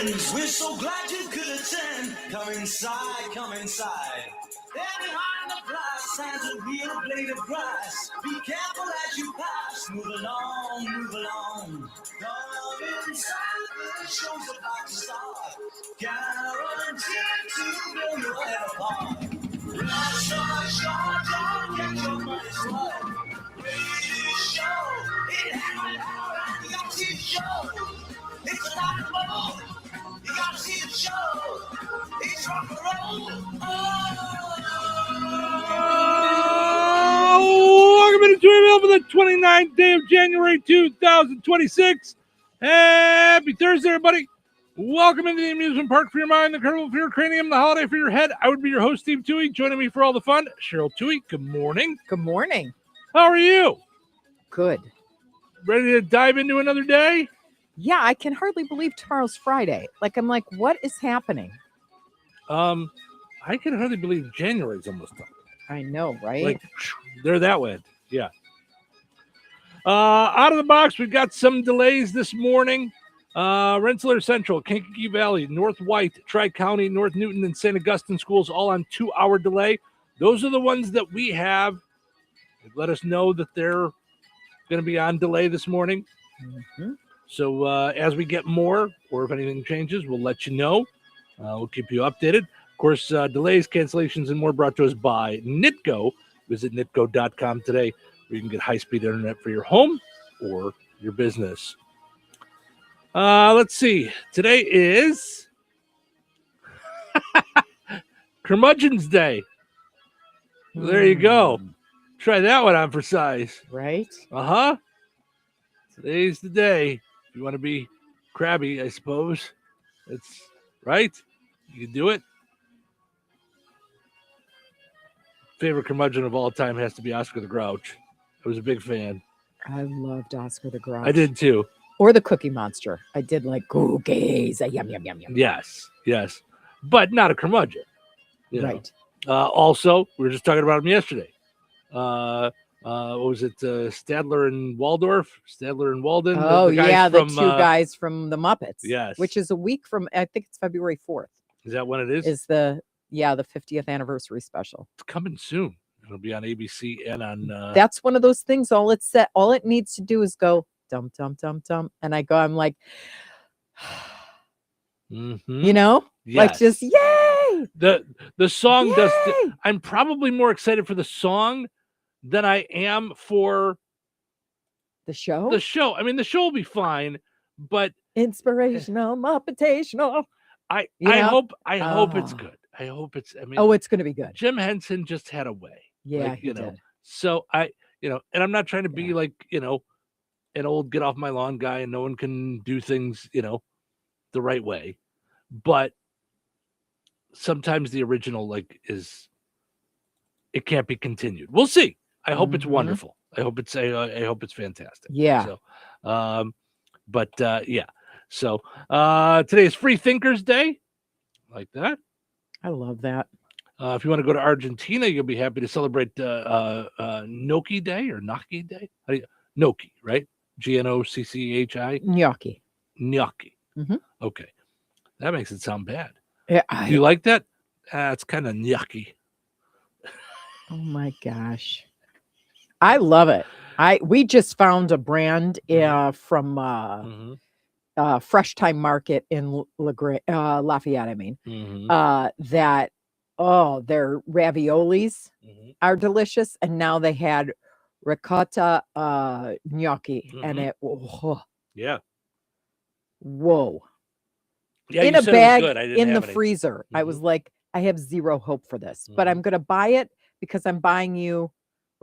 friends, we're so glad you could attend. Come inside, come inside. There behind the glass stands a real blade of grass. Be careful as you pass. Move along, move along. Come inside, the show's about to start. Guaranteed to blow your head apart. Rush our short, don't get your money's worth. Radio show, it happened all right. You gotta see the show. It's a rock and roll. You gotta see the show. It's rock and roll. Welcome to Touhyville for the 29th day of January 2026. Happy Thursday, everybody. Welcome into the amusement park for your mind, the carnival for your cranium, the holiday for your head. I would be your host, Steve Touhy. Joining me for all the fun, Cheryl Touhy. Good morning. Good morning. How are you? Good. Ready to dive into another day? Yeah, I can hardly believe tomorrow's Friday. I'm like, what is happening? I can hardly believe January's almost done. I know, right? Like, they're that way. Yeah. Out of the box, we've got some delays this morning. Rensselaer Central, Kankakee Valley, North White, Tri-County, North Newton, and St. Augustine schools all on 2-hour delay. Those are the ones that we have. They've let us know that they're going to be on delay this morning. Mm-hmm. So as we get more, or if anything changes, we'll let you know. We'll keep you updated. Of course, delays, cancellations, and more brought to us by Nitco. Visit nitco.com today, where you can get high-speed internet for your home or your business. Let's see. Today is Curmudgeon's Day. There you go. Try that one on for size. Right? Uh-huh. Today's the day. If you want to be crabby, I suppose. It's right. You can do it. Favorite curmudgeon of all time has to be Oscar the Grouch. I was a big fan. I loved Oscar the Grouch. I did too. Or the Cookie Monster. I did like cookies. Yum, yum, yum, yum. Yes. But not a curmudgeon. You know. Right. Also, we were just talking about him yesterday. What was it? Stadler and Waldorf? Stadler and Walden? Oh, the two guys from the Muppets. Yes. Which is a week from, I think it's February 4th. Is that when it is? Is the 50th anniversary special. It's coming soon. It'll be on ABC and on... That's one of those things. All it needs to do is go, dum, dum, dum, dum. And I'm like, mm-hmm. You know? Yes. Like just, yay! The song Yay! does... I'm probably more excited for the song than I am for the show. I mean, the show will be fine, but inspirational, Muppetational. I hope it's good. I hope it's. I mean, it's going to be good. Jim Henson just had a way. Yeah, he did. So and I'm not trying to be like an old get off my lawn guy, and no one can do things the right way, but sometimes the original it can't be continued. We'll see. I hope it's wonderful. I hope it's fantastic. Yeah. So, So today is Free Thinkers Day. Like that. I love that. If you want to go to Argentina, you'll be happy to celebrate Gnocchi Day or Gnocchi Day. Gnocchi, right? Gnocchi. Gnocchi. Gnocchi. Mm-hmm. Okay. That makes it sound bad. Yeah. Do you like that? It's kind of gnocchi. Oh my gosh. I love it. We just found a brand from Fresh Time Market in Lafayette, that their raviolis are delicious, and now they had ricotta gnocchi and it whoa. Yeah in a bag in the any. freezer. I was like, I have zero hope for this, but I'm gonna buy it because I'm buying you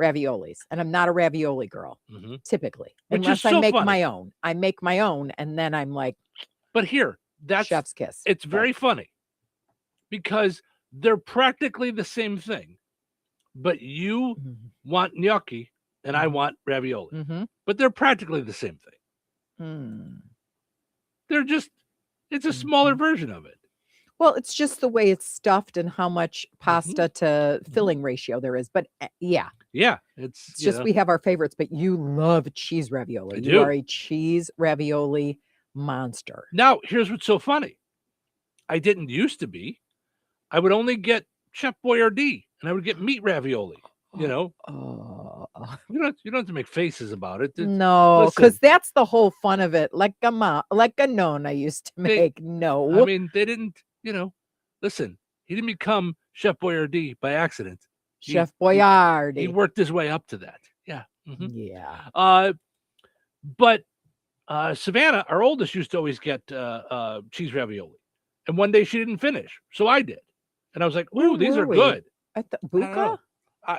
raviolis, and I'm not a ravioli girl typically, unless I make my own. I make my own, and then I'm like, but here, that's chef's kiss. It's very funny because they're practically the same thing, but you want gnocchi and I want ravioli, but they're practically the same thing. They're just, it's a smaller version of it. Well, it's just the way it's stuffed and how much pasta to filling ratio there is. But yeah. Yeah. It's just, we have our favorites, but you love cheese ravioli. You are a cheese ravioli monster. Now, here's what's so funny. I didn't used to be. I would only get Chef Boyardee, and I would get meat ravioli. You know, you don't have to make faces about it. No, listen, because that's the whole fun of it. Like a nonna used to make. I mean, they didn't. You know, listen, he didn't become Chef Boyardee by accident. Chef Boyardee. He worked his way up to that. Yeah. Yeah. But Savannah, our oldest, used to always get cheese ravioli, and one day she didn't finish, so I did, and I was like, "Ooh, these are good." At the Buca?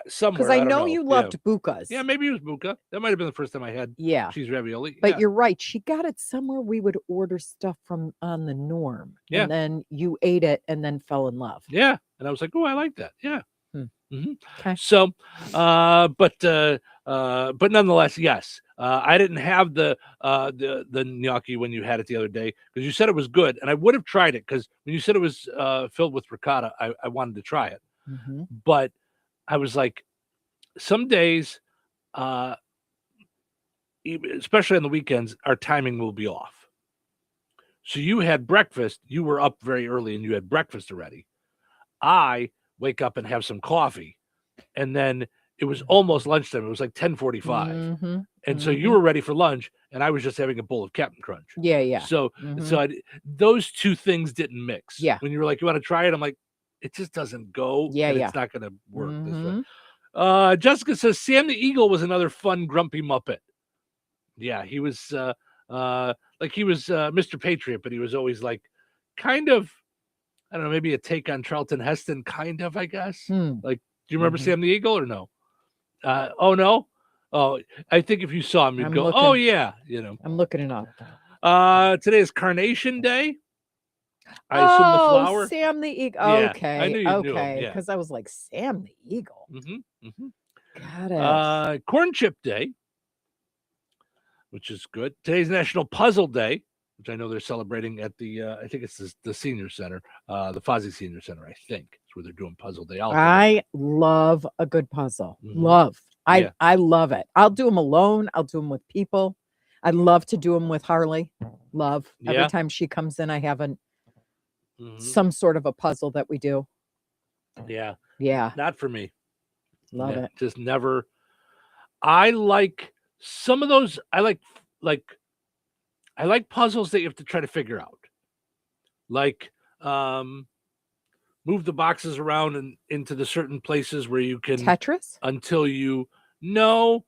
Somewhere, because I know you loved Bucas. Yeah, maybe it was Buca. That might have been the first time I had cheese ravioli. But you're right. She got it somewhere we would order stuff from on the Norm. Yeah. And then you ate it and then fell in love. Yeah. And I was like, oh, I like that. Yeah. Okay. So, but nonetheless, yes. I didn't have the gnocchi when you had it the other day because you said it was good, and I would have tried it because when you said it was filled with ricotta, I wanted to try it, but I was like, some days, especially on the weekends, our timing will be off. So you had breakfast. You were up very early, and you had breakfast already. I wake up and have some coffee, and then it was almost lunchtime. It was like 10:45, and so you were ready for lunch, and I was just having a bowl of Captain Crunch. Yeah. So those two things didn't mix. Yeah. When you were like, you want to try it? I'm like, it just doesn't go. Yeah. It's not going to work this way. Jessica says Sam the Eagle was another fun, grumpy Muppet. Yeah, he was like he was Mr. Patriot, but he was always like kind of, I don't know, maybe a take on Charlton Heston, kind of, I guess. Like, do you remember Sam the Eagle or no? Oh, no? Oh, I think if you saw him, you'd go, oh, yeah. You know, I'm looking it up. Today is Carnation Day. I assume the flower. Sam the Eagle. Yeah, Okay. I knew you knew him, Okay. yeah. Because I was like, Sam the Eagle. Got it. Corn Chip Day, which is good. Today's National Puzzle Day, which I know they're celebrating at the, I think it's the Senior Center, the Fozzie Senior Center, I think. It's where they're doing Puzzle Day. I love a good puzzle. Love. I love it. I'll do them alone. I'll do them with people. I love to do them with Harley. Love. Every time she comes in, I have some sort of a puzzle that we do. Yeah. Yeah. Not for me. Love it. Just never. I like some of those. I like puzzles that you have to try to figure out. Like move the boxes around and into the certain places where you can Tetris until you know.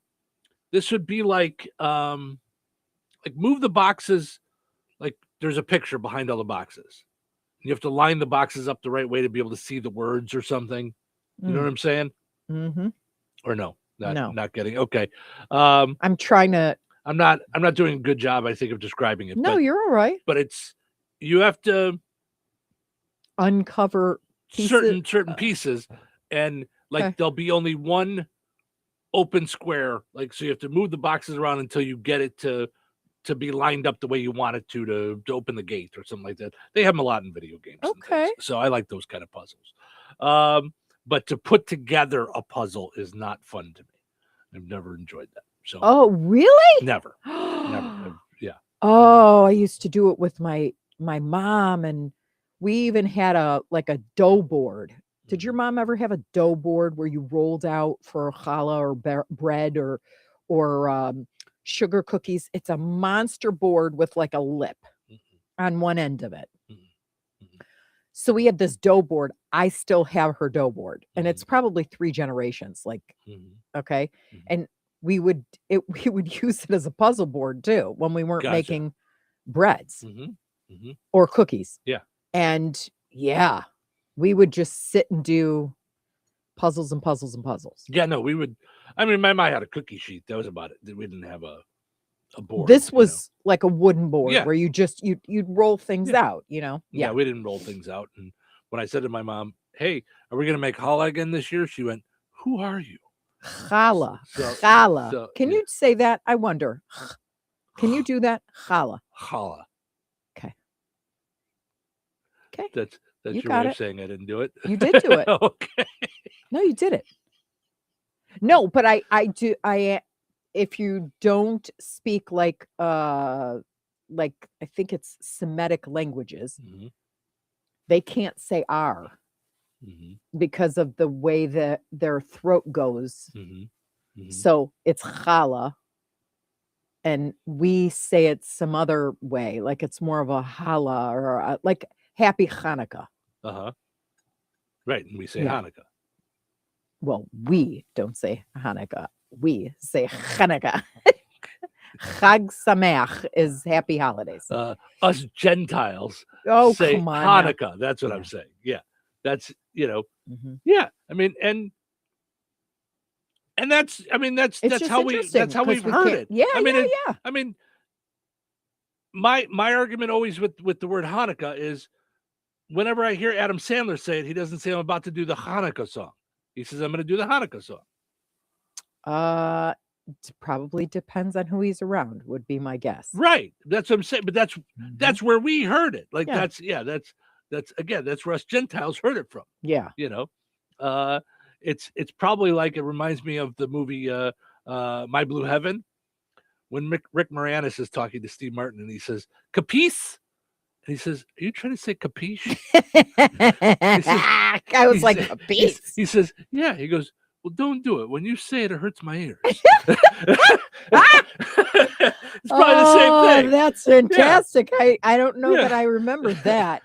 This would be like move the boxes. Like there's a picture behind all the boxes. You have to line the boxes up the right way to be able to see the words or something. You know what I'm saying? Or no? Not getting. Okay. I'm trying to. I'm not doing a good job, I think, of describing it. No, you're all right. But you have to uncover certain pieces, and there'll be only one open square. Like, so you have to move the boxes around until you get it to be lined up the way you want it to open the gate or something like that. They have them a lot in video games. Okay. So I like those kind of puzzles. But to put together a puzzle is not fun to me. I've never enjoyed that. So. Oh, really? Never. Yeah. Oh, I used to do it with my mom, and we even had a dough board. Did your mom ever have a dough board where you rolled out for challah or bread or sugar cookies? It's a monster board with like a lip on one end of it. So we had this dough board. I still have her dough board, and it's probably 3 generations. Okay, and we would use it as a puzzle board too when we weren't making breads or cookies. Yeah, and we would just sit and do puzzles and puzzles and puzzles. Yeah, no, we would. I mean, my mom had a cookie sheet. That was about it. We didn't have a board. This was like a wooden board where you'd roll things out, Yeah, we didn't roll things out. And when I said to my mom, hey, are we going to make challah again this year? She went, who are you? Challah. Challah. Can you say that? I wonder. Can you do that? Challah. Challah. Okay. That's your way of saying I didn't do it. You did do it. Okay. No, you did it. No, but I do. If you don't speak like I think it's Semitic languages, they can't say R because of the way that their throat goes. So it's challah. And we say it some other way, like it's more of a challah or like Happy Hanukkah. Right. And we say Hanukkah. Well, we don't say Hanukkah. We say Hanukkah. Chag Sameach is happy holidays. Us Gentiles say Hanukkah. That's what I'm saying. Yeah. That's, yeah. I mean, and that's how we've heard it. Yeah. I mean, my argument always with the word Hanukkah is whenever I hear Adam Sandler say it, he doesn't say I'm about to do the Hanukkah song. He says I'm going to do the Hanukkah song. It probably depends on who he's around, would be my guess. Right. That's what I'm saying. But that's where we heard it. Like that's where us Gentiles heard it from. Yeah. It's probably like, it reminds me of the movie My Blue Heaven, when Rick Moranis is talking to Steve Martin and he says, "Capiche?" And he says, "Are you trying to say capiche?" I was like, capiche? He says, "Yeah." He goes, "Well, don't do it. When you say it, it hurts my ears." It's probably the same thing. That's fantastic. Yeah. I don't know that I remember that.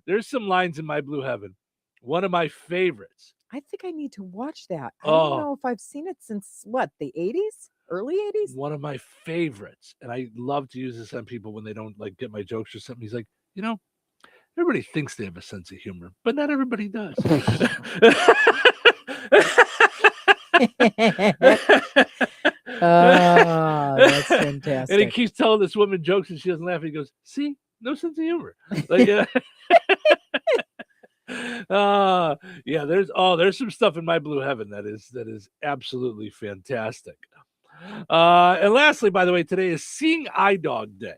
There's some lines in My Blue Heaven. One of my favorites. I think I need to watch that. I don't know if I've seen it since the 80s, early 80s. One of my favorites, and I love to use this on people when they don't get my jokes or something. He's like, everybody thinks they have a sense of humor, but not everybody does. That's fantastic. And he keeps telling this woman jokes and she doesn't laugh. He goes, "See, no sense of humor." There's some stuff in My Blue Heaven that is absolutely fantastic. And lastly, by the way, today is Seeing Eye Dog Day.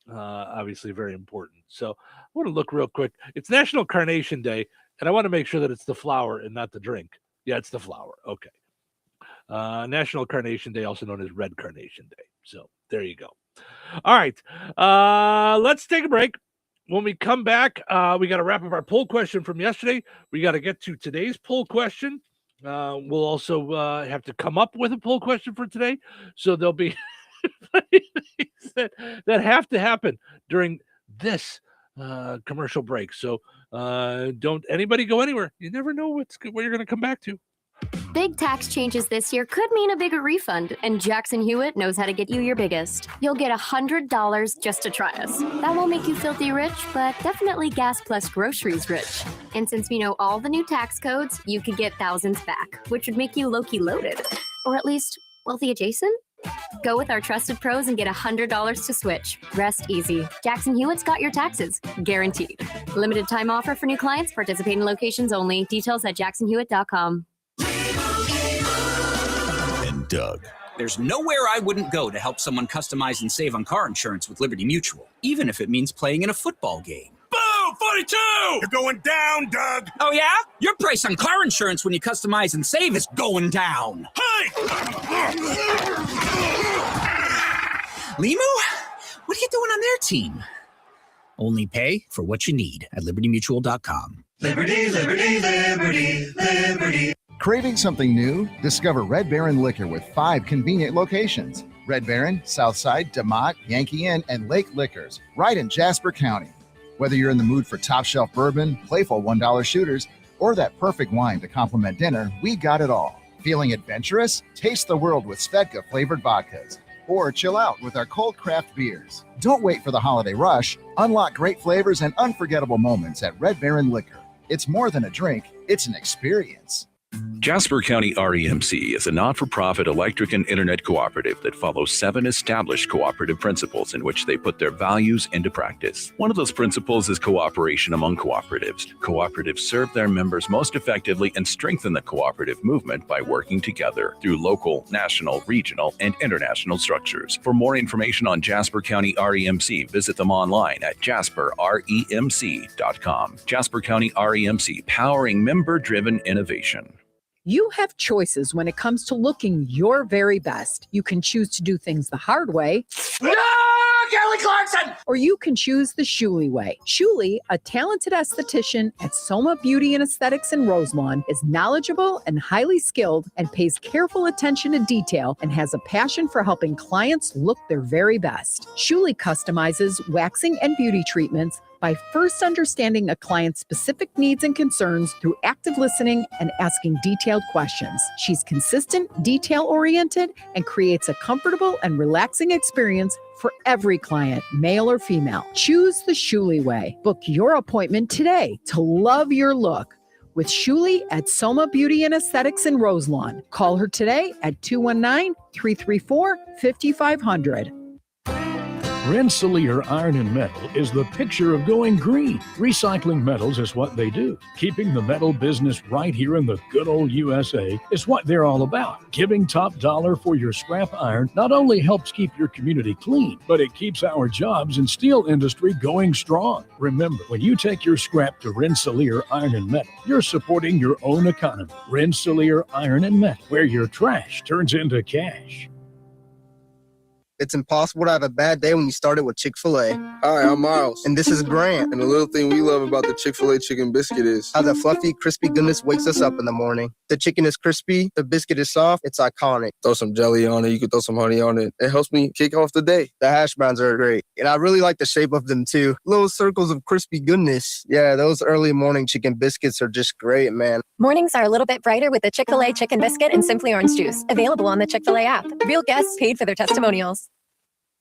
Obviously very important. So I want to look real quick. It's National Carnation Day, and I want to make sure that it's the flower and not the drink. Yeah, it's the flower. Okay. National Carnation Day, also known as Red Carnation Day. So there you go. All right. Let's take a break. When we come back, we got to wrap up our poll question from yesterday. We got to get to today's poll question. We'll also have to come up with a poll question for today. So there'll be things that have to happen during this commercial break. So don't anybody go anywhere. You never know what you're going to come back to. Big tax changes this year could mean a bigger refund, and Jackson Hewitt knows how to get you your biggest. You'll get $100 just to try us. That won't make you filthy rich, but definitely gas plus groceries rich. And since we know all the new tax codes, you could get thousands back, which would make you low-key loaded. Or at least wealthy adjacent? Go with our trusted pros and get $100 to switch. Rest easy. Jackson Hewitt's got your taxes, guaranteed. Limited time offer for new clients, participating locations only. Details at jacksonhewitt.com. And Doug. There's nowhere I wouldn't go to help someone customize and save on car insurance with Liberty Mutual, even if it means playing in a football game. Boom! 42! You're going down, Doug. Oh, yeah? Your price on car insurance when you customize and save is going down. Hey! Limu? What are you doing on their team? Only pay for what you need at libertymutual.com. Liberty, liberty, liberty, liberty. Craving something new? Discover Red Baron Liquor with 5 convenient locations. Red Baron, Southside, DeMott, Yankee Inn, and Lake Liquors, right in Jasper County. Whether you're in the mood for top shelf bourbon, playful $1 shooters, or that perfect wine to complement dinner, we got it all. Feeling adventurous? Taste the world with Svedka flavored vodkas. Or chill out with our cold craft beers. Don't wait for the holiday rush. Unlock great flavors and unforgettable moments at Red Baron Liquor. It's more than a drink, it's an experience. Jasper County REMC is a not-for-profit electric and internet cooperative that follows 7 established cooperative principles in which they put their values into practice. One of those principles is cooperation among cooperatives. Cooperatives serve their members most effectively and strengthen the cooperative movement by working together through local, national, regional, and international structures. For more information on Jasper County REMC, visit them online at jasperremc.com. Jasper County REMC, powering member-driven innovation. You have choices when it comes to looking your very best. You can choose to do things the hard way. No! Kelly Clarkson! Or you can choose the Shuley way. Shuley, a talented esthetician at Soma Beauty and Aesthetics in Roselawn, is knowledgeable and highly skilled and pays careful attention to detail and has a passion for helping clients look their very best. Shuley customizes waxing and beauty treatments by first understanding a client's specific needs and concerns through active listening and asking detailed questions. She's consistent, detail-oriented, and creates a comfortable and relaxing experience for every client, male or female. Choose the Shuley way. Book your appointment today to love your look with Shuley at Soma Beauty and Aesthetics in Roselawn. Call her today at 219-334-5500. Rensselaer Iron and Metal is the picture of going green. Recycling metals is what they do. Keeping the metal business right here in the good old USA is what they're all about. Giving top dollar for your scrap iron not only helps keep your community clean, but it keeps our jobs and steel industry going strong. Remember, when you take your scrap to Rensselaer Iron and Metal, you're supporting your own economy. Rensselaer Iron and Metal, where your trash turns into cash. It's impossible to have a bad day when you start it with Chick-fil-A. Hi, I'm Miles. And this is Grant. And the little thing we love about the Chick-fil-A chicken biscuit is how the fluffy, crispy goodness wakes us up in the morning. The chicken is crispy, the biscuit is soft, it's iconic. Throw some jelly on it, you can throw some honey on it. It helps me kick off the day. The hash browns are great. And I really like the shape of them too. Little circles of crispy goodness. Yeah, those early morning chicken biscuits are just great, man. Mornings are a little bit brighter with the Chick-fil-A chicken biscuit and Simply Orange Juice. Available on the Chick-fil-A app. Real guests paid for their testimonials.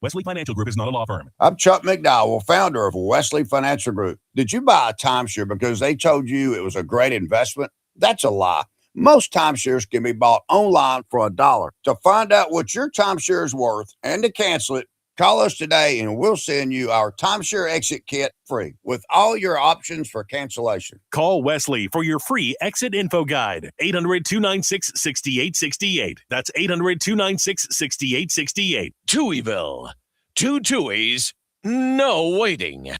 Wesley Financial Group is not a law firm. I'm Chuck McDowell, founder of Wesley Financial Group. Did you buy a timeshare because they told you it was a great investment? That's a lie. Most timeshares can be bought online for $1. To find out what your timeshare is worth and to cancel it, call us today and we'll send you our timeshare exit kit free with all your options for cancellation. Call Wesley for your free exit info guide. 800-296-6868. That's 800-296-6868. Touhyville. 2 Touhies, no waiting.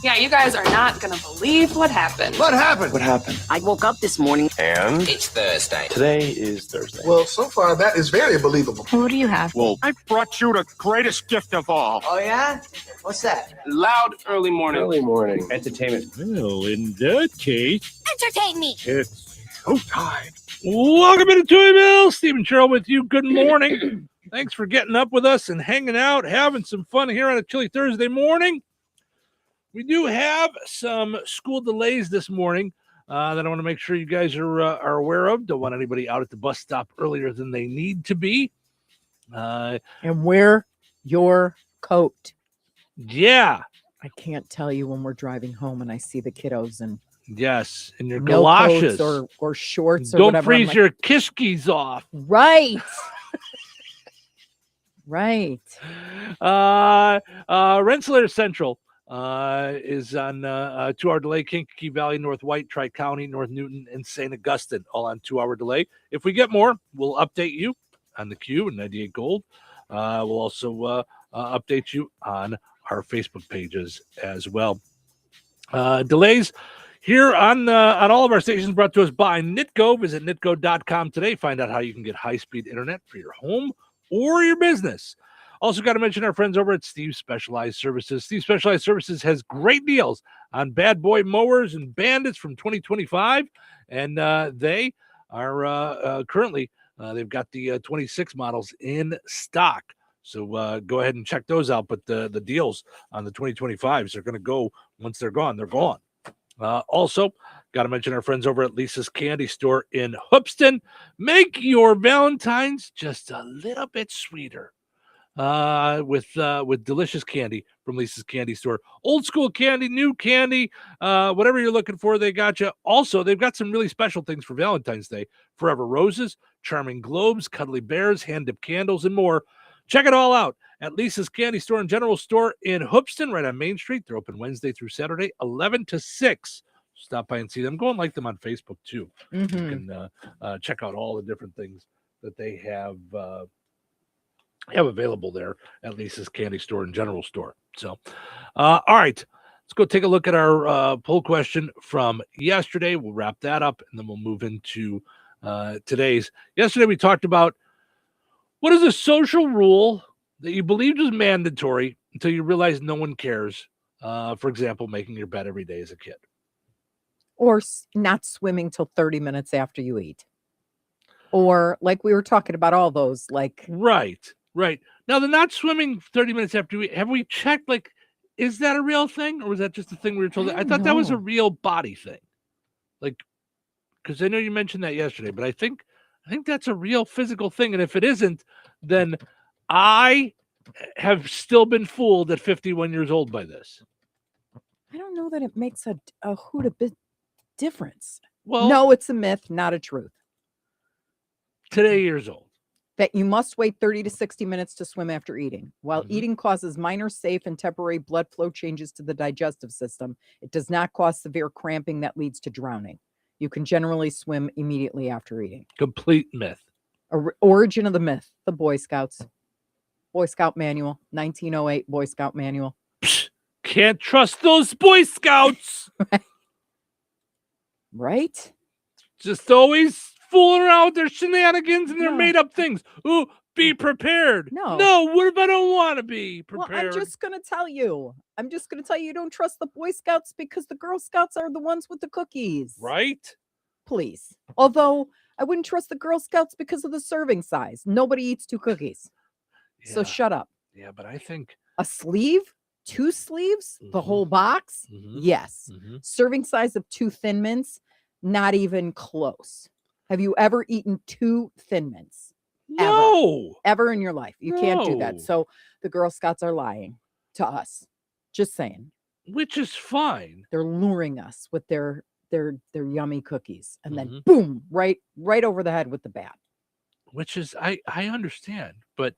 Yeah, you guys are not going to believe what happened. What happened? What happened? I woke up this morning. And? It's Thursday. Today is Thursday. Well, so far that is very believable. What do you have? Well, I brought you the greatest gift of all. Oh, yeah? What's that? Loud early morning. Early morning entertainment. Well, in that case, Entertain me. it's showtime. Welcome into Touhyville. Stephen Sherrill with you. Good morning. Thanks for getting up with us and hanging out, having some fun here on a chilly Thursday morning. We do have some school delays this morning that I want to make sure you guys are aware of. Don't want anybody out at the bus stop earlier than they need to be. And wear your coat. Yeah. I can't tell you when we're driving home and I see the kiddos and yes, and your no galoshes or shorts or don't whatever. freeze your kishkis off. Right. Right. Rensselaer Central is on 2-hour delay. Kankakee Valley, North White, Tri-County, North Newton, and St. Augustine, all on 2-hour delay. If we get more, we'll update you on the Q and 98 Gold. We'll also update you on our Facebook pages as well. Delays here on all of our stations brought to us by Nitco. Visit nitco.com today. Find out how you can get high-speed internet for your home or your business. Also got to mention our friends over at Steve Specialized Services. Steve Specialized Services has great deals on bad boy mowers and bandits from 2025. And they are currently, they've got the 26 models in stock. So go ahead and check those out. But the deals on the 2025s are going to go once they're gone. They're gone. Also, got to mention our friends over at Lisa's Candy Store in Hoopston. Make your Valentine's just a little bit sweeter with delicious candy from Lisa's Candy Store. Old school candy, new candy, whatever you're looking for, they got you. Also, they've got some really special things for Valentine's Day. Forever Roses, Charming Globes, Cuddly Bears, hand-dipped candles, and more. Check it all out at Lisa's Candy Store and General Store in Hoopston, right on Main Street. They're open Wednesday through Saturday, 11 to 6. Stop by and see them. Go and like them on Facebook, too. Mm-hmm. You can check out all the different things that they have available there at Lisa's Candy Store and General Store. So, all right. Let's go take a look at our poll question from yesterday. We'll wrap that up, and then we'll move into today's. Yesterday, we talked about what is a social rule that you believed was mandatory until you realize no one cares. For example, making your bed every day as a kid. Or not swimming till 30 minutes after you eat. Or like we were talking about all those, like. Right. Now, the not swimming 30 minutes after we have we checked, like, is that a real thing? Or was that just a thing we were told? I thought that was a real body thing. Like, because I know you mentioned that yesterday, but I think that's a real physical thing. And if it isn't, then I have still been fooled at 51 years old by this. I don't know that it makes a hoot a bit difference. Well, no, it's a myth, not a truth. Today, years old. That you must wait 30 to 60 minutes to swim after eating. While eating causes minor, safe, and temporary blood flow changes to the digestive system, it does not cause severe cramping that leads to drowning. You can generally swim immediately after eating. Complete myth. Origin of the myth, the Boy Scouts. Boy Scout Manual, 1908 Boy Scout Manual. Psh, can't trust those Boy Scouts. Right? Just always fooling around with their shenanigans and their made-up things. Ooh, be prepared. No, what if I don't want to be prepared? Well, I'm just going to tell you. You don't trust the Boy Scouts because the Girl Scouts are the ones with the cookies. Right? Please. Although, I wouldn't trust the Girl Scouts because of the serving size. Nobody eats 2 cookies. Yeah. So shut up. Yeah, but I think... A sleeve? 2 sleeves? The whole box? Yes. Serving size of 2 Thin Mints? Not even close. Have you ever eaten 2 Thin Mints? No. Ever in your life. You can't do that. So the Girl Scouts are lying to us. Just saying. Which is fine. They're luring us with their yummy cookies. And then boom, right over the head with the bat. Which is I understand, but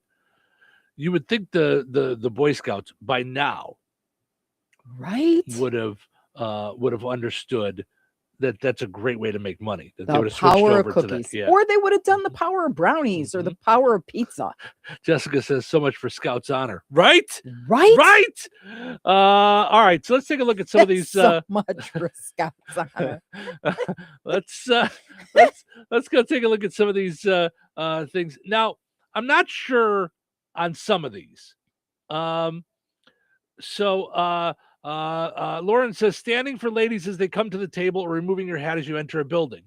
you would think the Boy Scouts by now would have understood that that's a great way to make money. That they would have switched over to that. Yeah. Or they would have done the power of brownies or the power of pizza. Jessica says so much for Scouts honor. Right? Right? All right. So let's take a look at some of these so much for Scouts honor. let's go take a look at some of these things. Now, I'm not sure on some of these. Lauren says standing for ladies as they come to the table or removing your hat as you enter a building.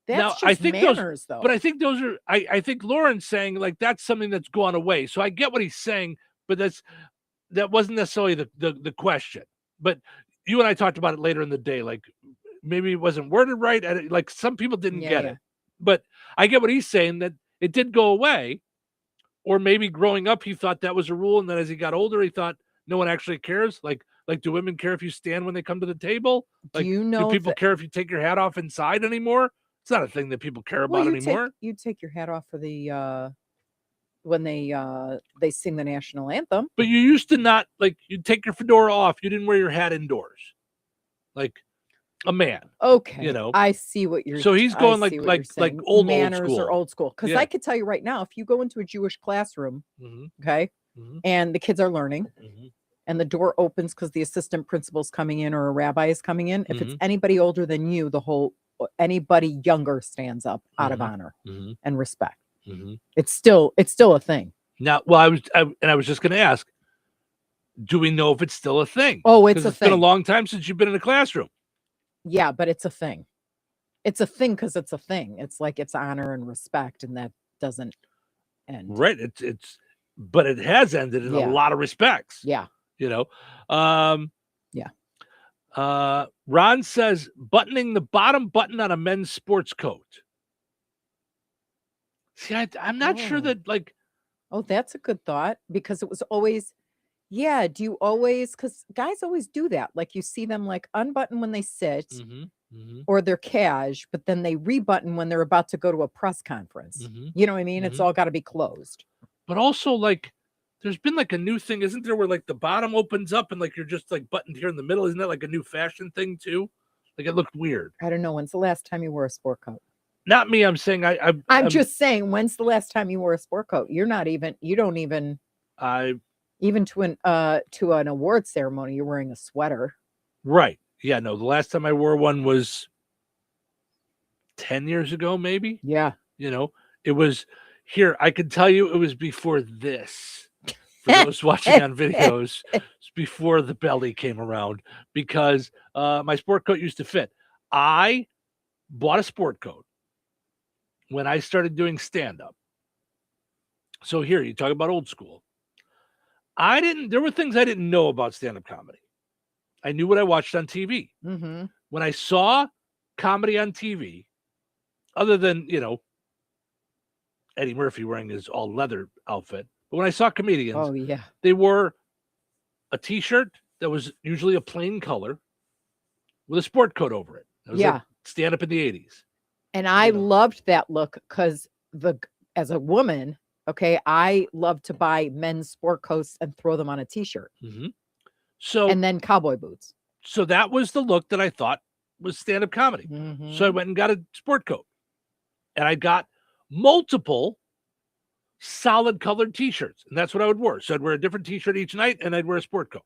That's now, just I think manners, though. But I think those are. I think Lauren's saying like that's something that's gone away. So I get what he's saying, but that wasn't necessarily the question. But you and I talked about it later in the day. Like maybe it wasn't worded right. Like some people didn't get it. But I get what he's saying, that it did go away. Or maybe growing up he thought that was a rule, and then as he got older he thought no one actually cares. Like do women care if you stand when they come to the table? Like, do people care if you take your hat off inside anymore? It's not a thing that people care about anymore. You take your hat off for the when they sing the national anthem. But you used to not, like, you'd take your fedora off. You didn't wear your hat indoors, like a man. Okay, you know. I see what you're. So he's going like old manners school. or old school. Because I could tell you right now, if you go into a Jewish classroom, okay, and the kids are learning. And the door opens because the assistant principal's coming in or a rabbi is coming in. If it's anybody older than you, anybody younger stands up out of honor and respect. It's still a thing. Now, well, I was just going to ask, do we know if it's still a thing? Oh, it's a thing. It's been a long time since you've been in a classroom. Yeah, but it's a thing. It's a thing because it's a thing. It's like it's honor and respect, and that doesn't end. Right. But it has ended in a lot of respects. Yeah. You know, Ron says buttoning the bottom button on a men's sports coat. See, I'm not sure that like. Oh, that's a good thought, because it was always, do you always, because guys always do that. Like you see them like unbutton when they sit or they're cash, but then they rebutton when they're about to go to a press conference. You know what I mean? It's all got to be closed. But also like, there's been like a new thing, isn't there, where like the bottom opens up and like you're just like buttoned here in the middle? Isn't that like a new fashion thing too? Like it looked weird. I don't know. When's the last time you wore a sport coat? Not me. I'm saying I'm just saying. When's the last time you wore a sport coat? You don't even. Even to an award ceremony, you're wearing a sweater. Right. Yeah. No. The last time I wore one was 10 years ago, maybe. Yeah. You know, it was here. I can tell you, it was before this. for those watching on videos before the belly came around, because my sport coat used to fit. I bought a sport coat when I started doing stand-up. So here, you talk about old school. There were things I didn't know about stand-up comedy. I knew what I watched on TV. Mm-hmm. When I saw comedy on TV, other than, Eddie Murphy wearing his all leather outfit, but when I saw comedians, they wore a t-shirt that was usually a plain color with a sport coat over it. That was like stand-up in the 80s. And I loved that look because as a woman, I love to buy men's sport coats and throw them on a t-shirt. So and then cowboy boots. So that was the look that I thought was stand-up comedy. So I went and got a sport coat, and I got multiple solid colored t-shirts, and that's what I would wear. So I'd wear a different t-shirt each night, and I'd wear a sport coat.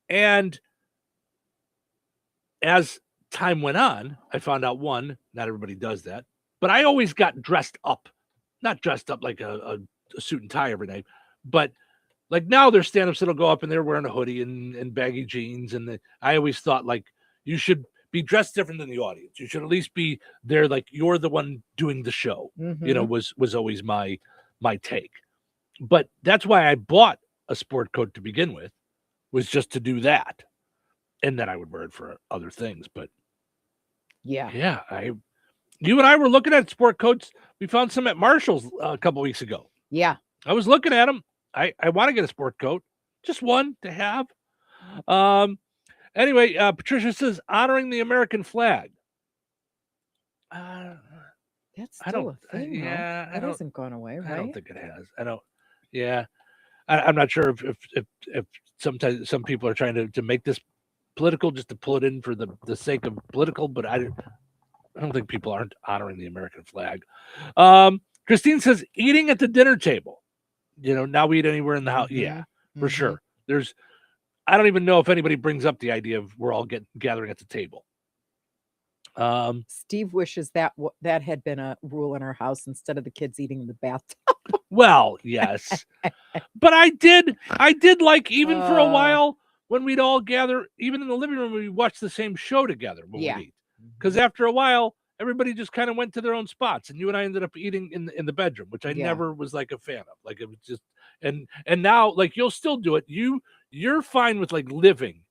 And as time went on, I found out, one, not everybody does that, but I always got dressed up. Not dressed up like a suit and tie every night, but like now there's stand-ups that'll go up and they're wearing a hoodie and baggy jeans. And I always thought, like, you should be dressed different than the audience. You should at least be there like you're the one doing the show, was always my take. But that's why I bought a sport coat to begin with, was just to do that. And then I would wear it for other things. But you and I were looking at sport coats. We found some at Marshall's a couple weeks ago. Yeah. I was looking at them. I want to get a sport coat, just one to have. Anyway, Patricia says, honoring the American flag. That's still a thing. That hasn't gone away, right? I don't think it has. I don't. Yeah, I'm not sure if sometimes some people are trying to make this political just to pull it in for the sake of political, but I don't think people aren't honoring the American flag. Christine says, eating at the dinner table. Now we eat anywhere in the house. Yeah, for sure. I don't even know if anybody brings up the idea of we're all gathering at the table. Steve wishes that had been a rule in our house instead of the kids eating in the bathtub. Well, yes, but I did like, even for a while when we'd all gather, even in the living room, we watch the same show together when we eat. Because after a while, everybody just kind of went to their own spots, and you and I ended up eating in the bedroom, which I never was like a fan of. Like, it was just, and now, like, you'll still do it. You're fine with like living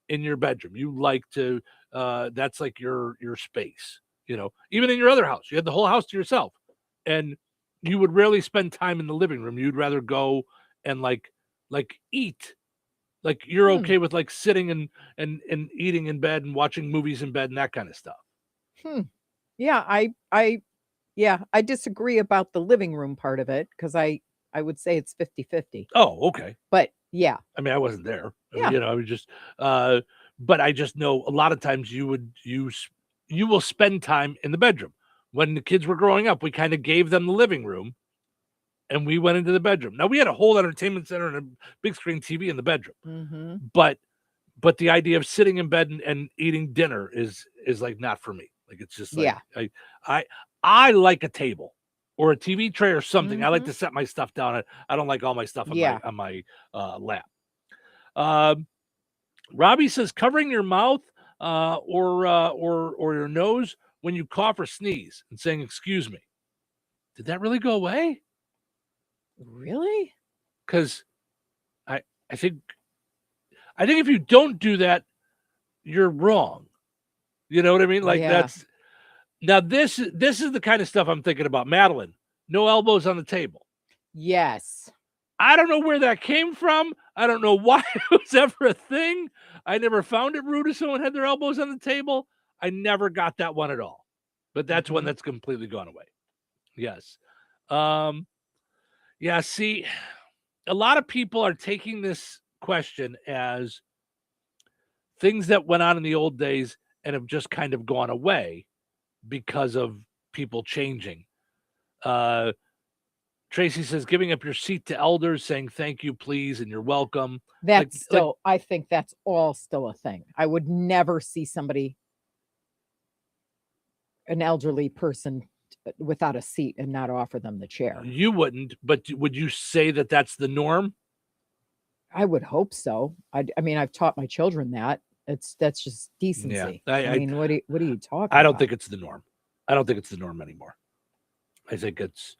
in your bedroom. You like to, that's like your space, even in your other house, you had the whole house to yourself, and you would rarely spend time in the living room. You'd rather go and like eat. Like, you're okay with like sitting and eating in bed and watching movies in bed and that kind of stuff. Yeah, I disagree about the living room part of it, because I would say it's 50-50. Oh, okay. But yeah. I mean, I wasn't there. Yeah. I was just but I just know a lot of times you will spend time in the bedroom. When the kids were growing up, we kind of gave them the living room and we went into the bedroom. Now, we had a whole entertainment center and a big screen TV in the bedroom. But the idea of sitting in bed and eating dinner is like not for me. Like, it's just like, I like a table or a TV tray or something. I like to set my stuff down. I don't like all my stuff on my lap. Robbie says, covering your mouth or your nose when you cough or sneeze and saying, excuse me. Did that really go away? Really? Because I think if you don't do that, you're wrong. You know what I mean? Like, that's now this is the kind of stuff I'm thinking about. Madeline, no elbows on the table. Yes. I don't know where that came from. I don't know why it was ever a thing. I never found it rude if someone had their elbows on the table. I never got that one at all. But that's one that's completely gone away. Yes. See, a lot of people are taking this question as things that went on in the old days and have just kind of gone away because of people changing. Tracy says, giving up your seat to elders, saying thank you, please, and you're welcome. That's I think that's all still a thing. I would never see an elderly person, without a seat and not offer them the chair. You wouldn't, but would you say that that's the norm? I would hope so. I mean, I've taught my children that. That's just decency. Yeah, I mean, what are you talking about? I don't think it's the norm. I don't think it's the norm anymore. I think it's,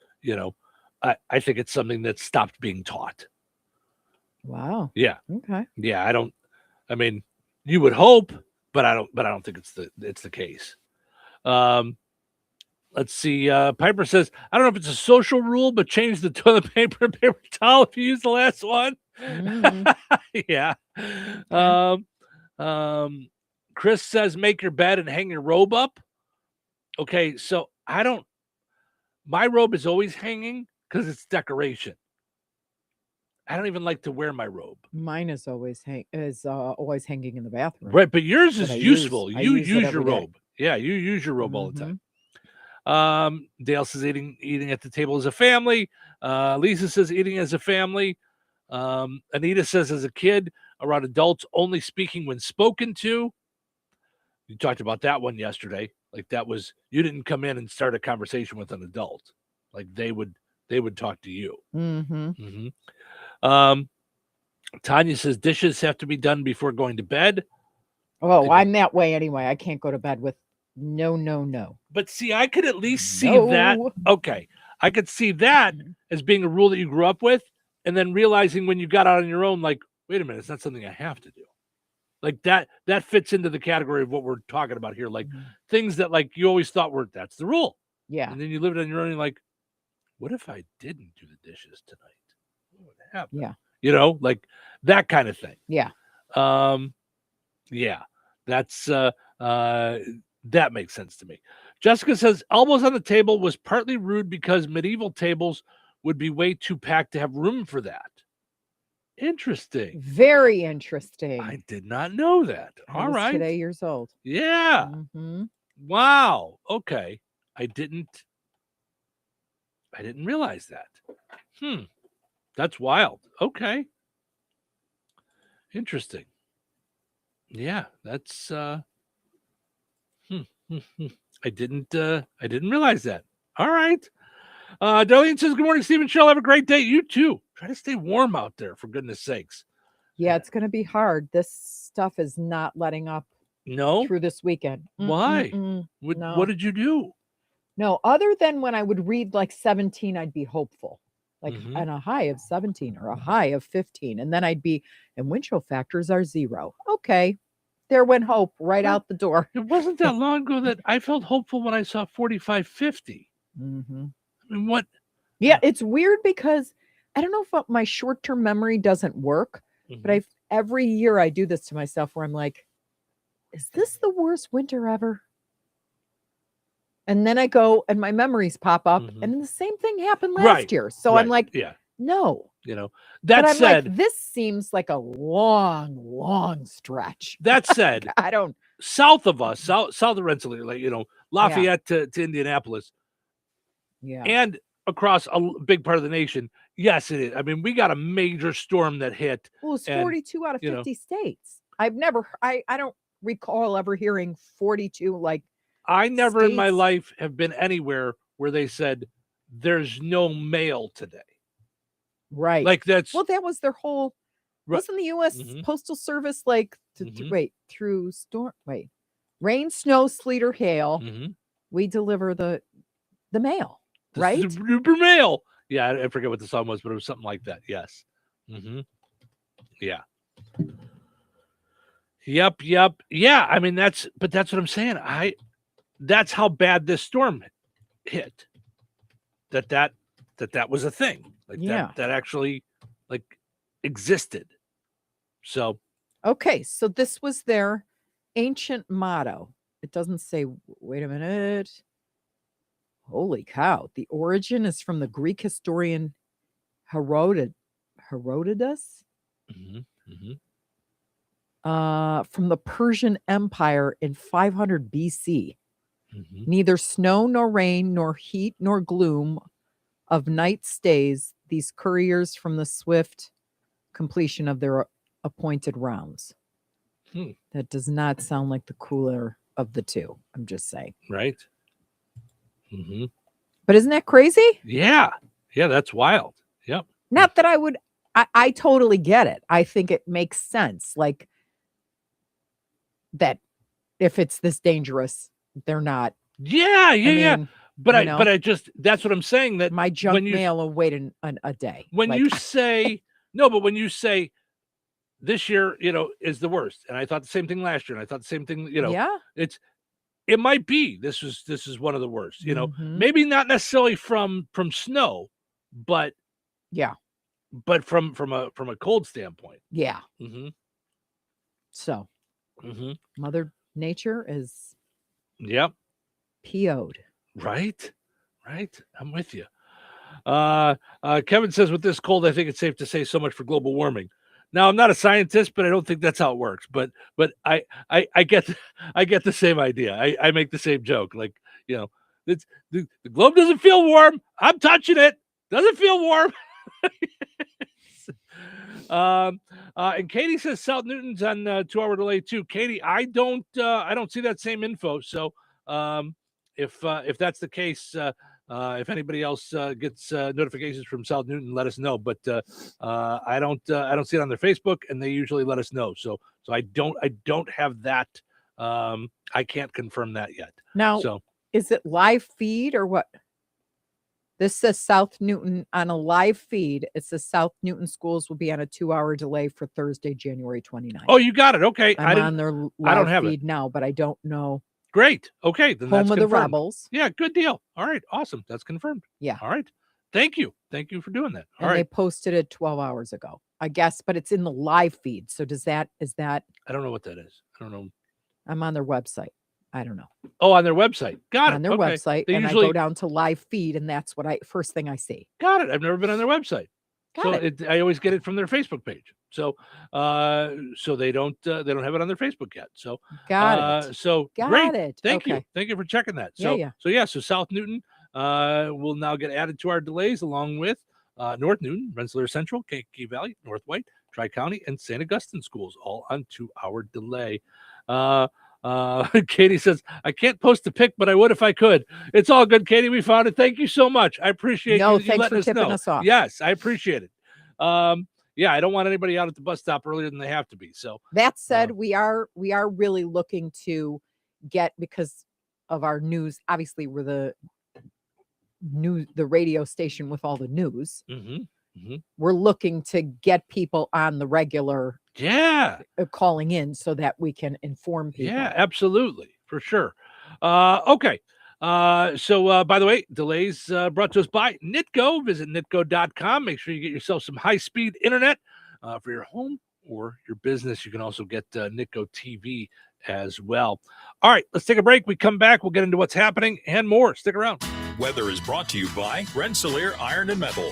I think it's something that stopped being taught. Wow. Yeah. Okay. Yeah, I mean, you would hope, but I don't think it's the case. Let's see. Piper says, I don't know if it's a social rule, but change the toilet paper and paper towel if you use the last one. Yeah. Chris says, make your bed and hang your robe up. Okay, so my robe is always hanging because it's decoration. I don't even like to wear my robe. Mine is always always hanging in the bathroom. Right, but yours is useful. You use your day. robe. Yeah, you use your robe all the time. Dale says eating at the table as a family. Lisa says eating as a family. Anita says as a kid around adults only speaking when spoken to. You talked about that one yesterday. Like that was, you didn't come in and start a conversation with an adult. Like they would talk to you. Tanya says dishes have to be done before going to bed. Oh, I'm that way anyway. I can't go to bed with no. But see, I could at least see that. Okay. I could see that as being a rule that you grew up with, and then realizing when you got out on your own, like, wait a minute, it's not something I have to do. Like that fits into the category of what we're talking about here. Like things that like you always thought that's the rule. Yeah. And then you lived on your own and you're like, what if I didn't do the dishes tonight? What would happen? Yeah. Like that kind of thing. Yeah. Yeah. That's that makes sense to me. Jessica says elbows on the table was partly rude because medieval tables would be way too packed to have room for that. Interesting. Very interesting. I did not know that. All right. Today years old. Yeah. Wow. Okay. I didn't realize that. That's wild. Okay. Interesting. Yeah, that's I didn't realize that. All right. Darlene says, good morning, Stephen Shell. Have a great day. You too. Try to stay warm out there, for goodness sakes. Yeah, it's going to be hard. This stuff is not letting up. No? Through this weekend. Why? No. What did you do? No, other than when I would read like 17, I'd be hopeful. Like on a high of 17 or a high of 15. And then I'd be, and wind chill factors are 0. Okay. There went hope right out the door. It wasn't that long ago that I felt hopeful when I saw 45, 50. I mean, what? Yeah, it's weird because I don't know if my short-term memory doesn't work, but every year I do this to myself where I'm like, is this the worst winter ever? And then I go and my memories pop up and the same thing happened last year. So I'm like, no. That but said, like, this seems like a long stretch. That said, I don't. South of us, south of Rensselaer, like, Lafayette to Indianapolis. Yeah. And across a big part of the nation. Yes, it is. I mean, we got a major storm that hit. Well, it's 42 out of 50 states. I don't recall ever hearing 42 like. I never in my life have been anywhere where they said there's no mail today. Right. Like that's. Well, that was their whole. Wasn't the U.S. Postal Service like through storm? Rain, snow, sleet, or hail? We deliver the mail. Right? Super mail. Yeah, I forget what the song was, but it was something like that. Yes. Yeah. Yep. Yeah. I mean, that's what I'm saying. That's how bad this storm hit. That was a thing. Like that actually like existed. So. Okay. So this was their ancient motto. It doesn't say, wait a minute. Holy cow. The origin is from the Greek historian Herodotus. From the Persian Empire in 500 BC. Neither snow nor rain nor heat nor gloom of night stays these couriers from the swift completion of their appointed rounds. That does not sound like the cooler of the two. I'm just saying. Right. But isn't that crazy? Yeah. Yeah, that's wild. Yep. Not that I totally get it. I think it makes sense. Like that if it's this dangerous, they're not. Yeah. But I just, that's what I'm saying, that my junk mail will wait a day. When you say, no, but when you say this year, is the worst. And I thought the same thing last year. And I thought the same thing, yeah. It might be, this is one of the worst, maybe not necessarily from snow, but yeah, but from a cold standpoint. Yeah. Mm-hmm. So Mother Nature is PO'd. Right. I'm with you. Kevin says, with this cold, I think it's safe to say so much for global warming. Now, I'm not a scientist, but I don't think that's how it works. But I get the same idea. I make the same joke. Like, it's, the globe doesn't feel warm. I'm touching it. Doesn't feel warm. And Katie says South Newton's on 2-hour delay too. Katie, I don't see that same info. So if that's the case, if anybody else gets notifications from South Newton, let us know. But I don't see it on their Facebook, and they usually let us know. So I don't have that. I can't confirm that yet. Now, is it live feed or what? This says South Newton on a live feed. It says South Newton schools will be on a 2-hour delay for Thursday, January 29th. Oh, you got it. Okay. I'm on their live feed now, but I don't know. Great. Okay. Then Home that's of confirmed. the Rebels. Yeah, good deal. All right. Awesome. That's confirmed. Yeah. All right. Thank you. Thank you for doing that. All and right. They posted it 12 hours ago, I guess, but it's in the live feed. So is that? I don't know what that is. I don't know. I'm on their website. I don't know. Oh, on their website. Got it. On their Okay. website. They and usually... I go down to live feed, and that's what first thing I see. Got it. I've never been on their website. Got it. I always get it from their Facebook page. So they don't have it on their Facebook yet. So got it. So got great. it. Thank okay. you. Thank you for checking that. So So South Newton will now get added to our delays, along with North Newton, Rensselaer Central, Kankakee Valley, North White, Tri-County, and St. Augustine schools, all on 2-hour delay. Katie says, I can't post a pic, but I would if I could. It's all good, Katie. We found it. Thank you so much. I appreciate you thanks letting for tipping us off. Yes, I appreciate it. I don't want anybody out at the bus stop earlier than they have to be. So that said, we are really looking to get, because of our news. Obviously, we're the radio station with all the news. We're looking to get people on the regular. Calling in so that we can inform people. Yeah, absolutely. For sure. Okay. So by the way, delays brought to us by Nitco. Visit nitco.com. Make sure you get yourself some high-speed internet for your home or your business. You can also get Nitco TV as well. All right, let's take a break. We come back. We'll get into what's happening and more. Stick around. Weather is brought to you by Rensselaer Iron and Metal.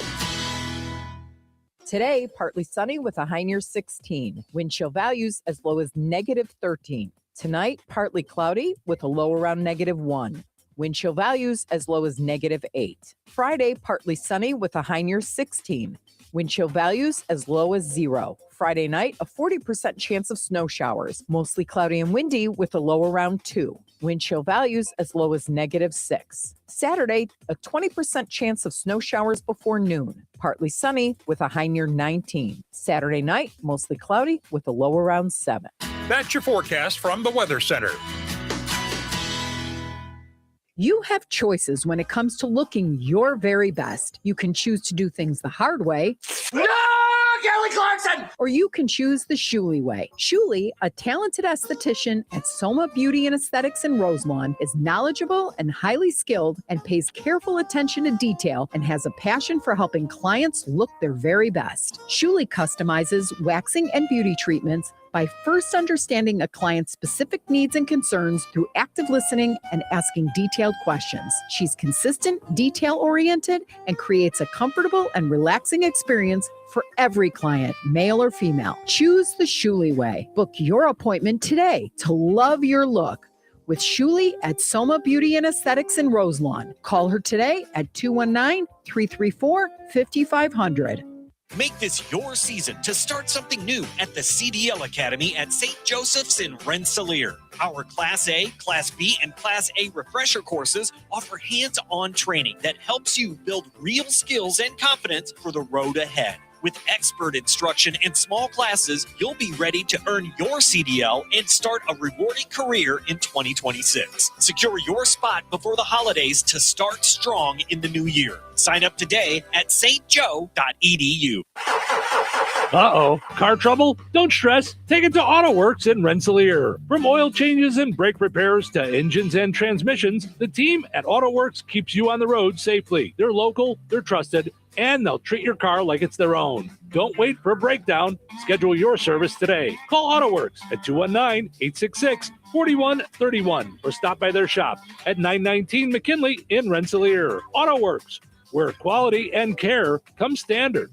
Today, partly sunny with a high near 16. Wind chill values as low as -13. Tonight, partly cloudy with a low around -1. Wind chill values as low as -8. Friday, partly sunny with a high near 16. Wind chill values as low as 0. Friday night, a 40% chance of snow showers. Mostly cloudy and windy with a low around 2. Wind chill values as low as -6. Saturday, a 20% chance of snow showers before noon. Partly sunny with a high near 19. Saturday night, mostly cloudy with a low around 7. That's your forecast from the Weather Center. You have choices when it comes to looking your very best. You can choose to do things the hard way. No, Kelly Clarkson! Or you can choose the Shuley way. Shuley, a talented esthetician at Soma Beauty and Aesthetics in Roselawn, is knowledgeable and highly skilled and pays careful attention to detail and has a passion for helping clients look their very best. Shuley customizes waxing and beauty treatments by first understanding a client's specific needs and concerns through active listening and asking detailed questions. She's consistent, detail-oriented, and creates a comfortable and relaxing experience for every client, male or female. Choose the Shuley way. Book your appointment today to love your look with Shuley at Soma Beauty and Aesthetics in Roselawn. Call her today at 219-334-5500. Make this your season to start something new at the CDL Academy at St. Joseph's in Rensselaer. Our Class A, Class B, and Class A refresher courses offer hands-on training that helps you build real skills and confidence for the road ahead. With expert instruction and small classes, you'll be ready to earn your CDL and start a rewarding career in 2026. Secure your spot before the holidays to start strong in the new year. Sign up today at stjoe.edu. Uh-oh. Car trouble? Don't stress. Take it to AutoWorks in Rensselaer. From oil changes and brake repairs to engines and transmissions, the team at AutoWorks keeps you on the road safely. They're local, they're trusted, and they'll treat your car like it's their own. Don't wait for a breakdown. Schedule your service today. Call AutoWorks at 219-866-4131 or stop by their shop at 919 McKinley in Rensselaer. AutoWorks, where quality and care come standard.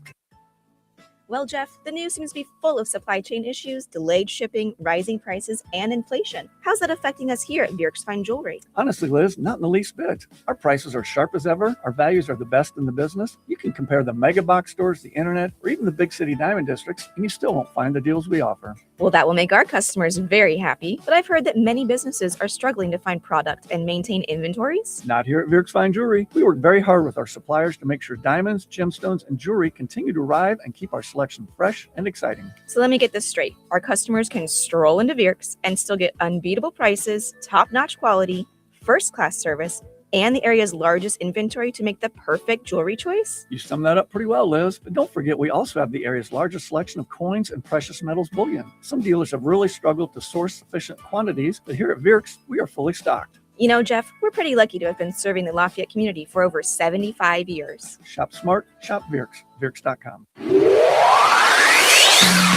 Well, Jeff, the news seems to be full of supply chain issues, delayed shipping, rising prices, and inflation. How's that affecting us here at Bjork's Fine Jewelry? Honestly, Liz, not in the least bit. Our prices are sharp as ever. Our values are the best in the business. You can compare the mega box stores, the internet, or even the big city diamond districts, and you still won't find the deals we offer. Well, that will make our customers very happy, but I've heard that many businesses are struggling to find product and maintain inventories. Not here at Bjork's Fine Jewelry. We work very hard with our suppliers to make sure diamonds, gemstones, and jewelry continue to arrive and keep our selection fresh and exciting. So let me get this straight. Our customers can stroll into Bjork's and still get unbeatable prices, top-notch quality, first-class service, and the area's largest inventory to make the perfect jewelry choice? You summed that up pretty well, Liz. But don't forget, we also have the area's largest selection of coins and precious metals bullion. Some dealers have really struggled to source sufficient quantities, but here at Bjork's, we are fully stocked. You know, Jeff, we're pretty lucky to have been serving the Lafayette community for over 75 years. Shop smart, shop Bjork's, Bjork's.com.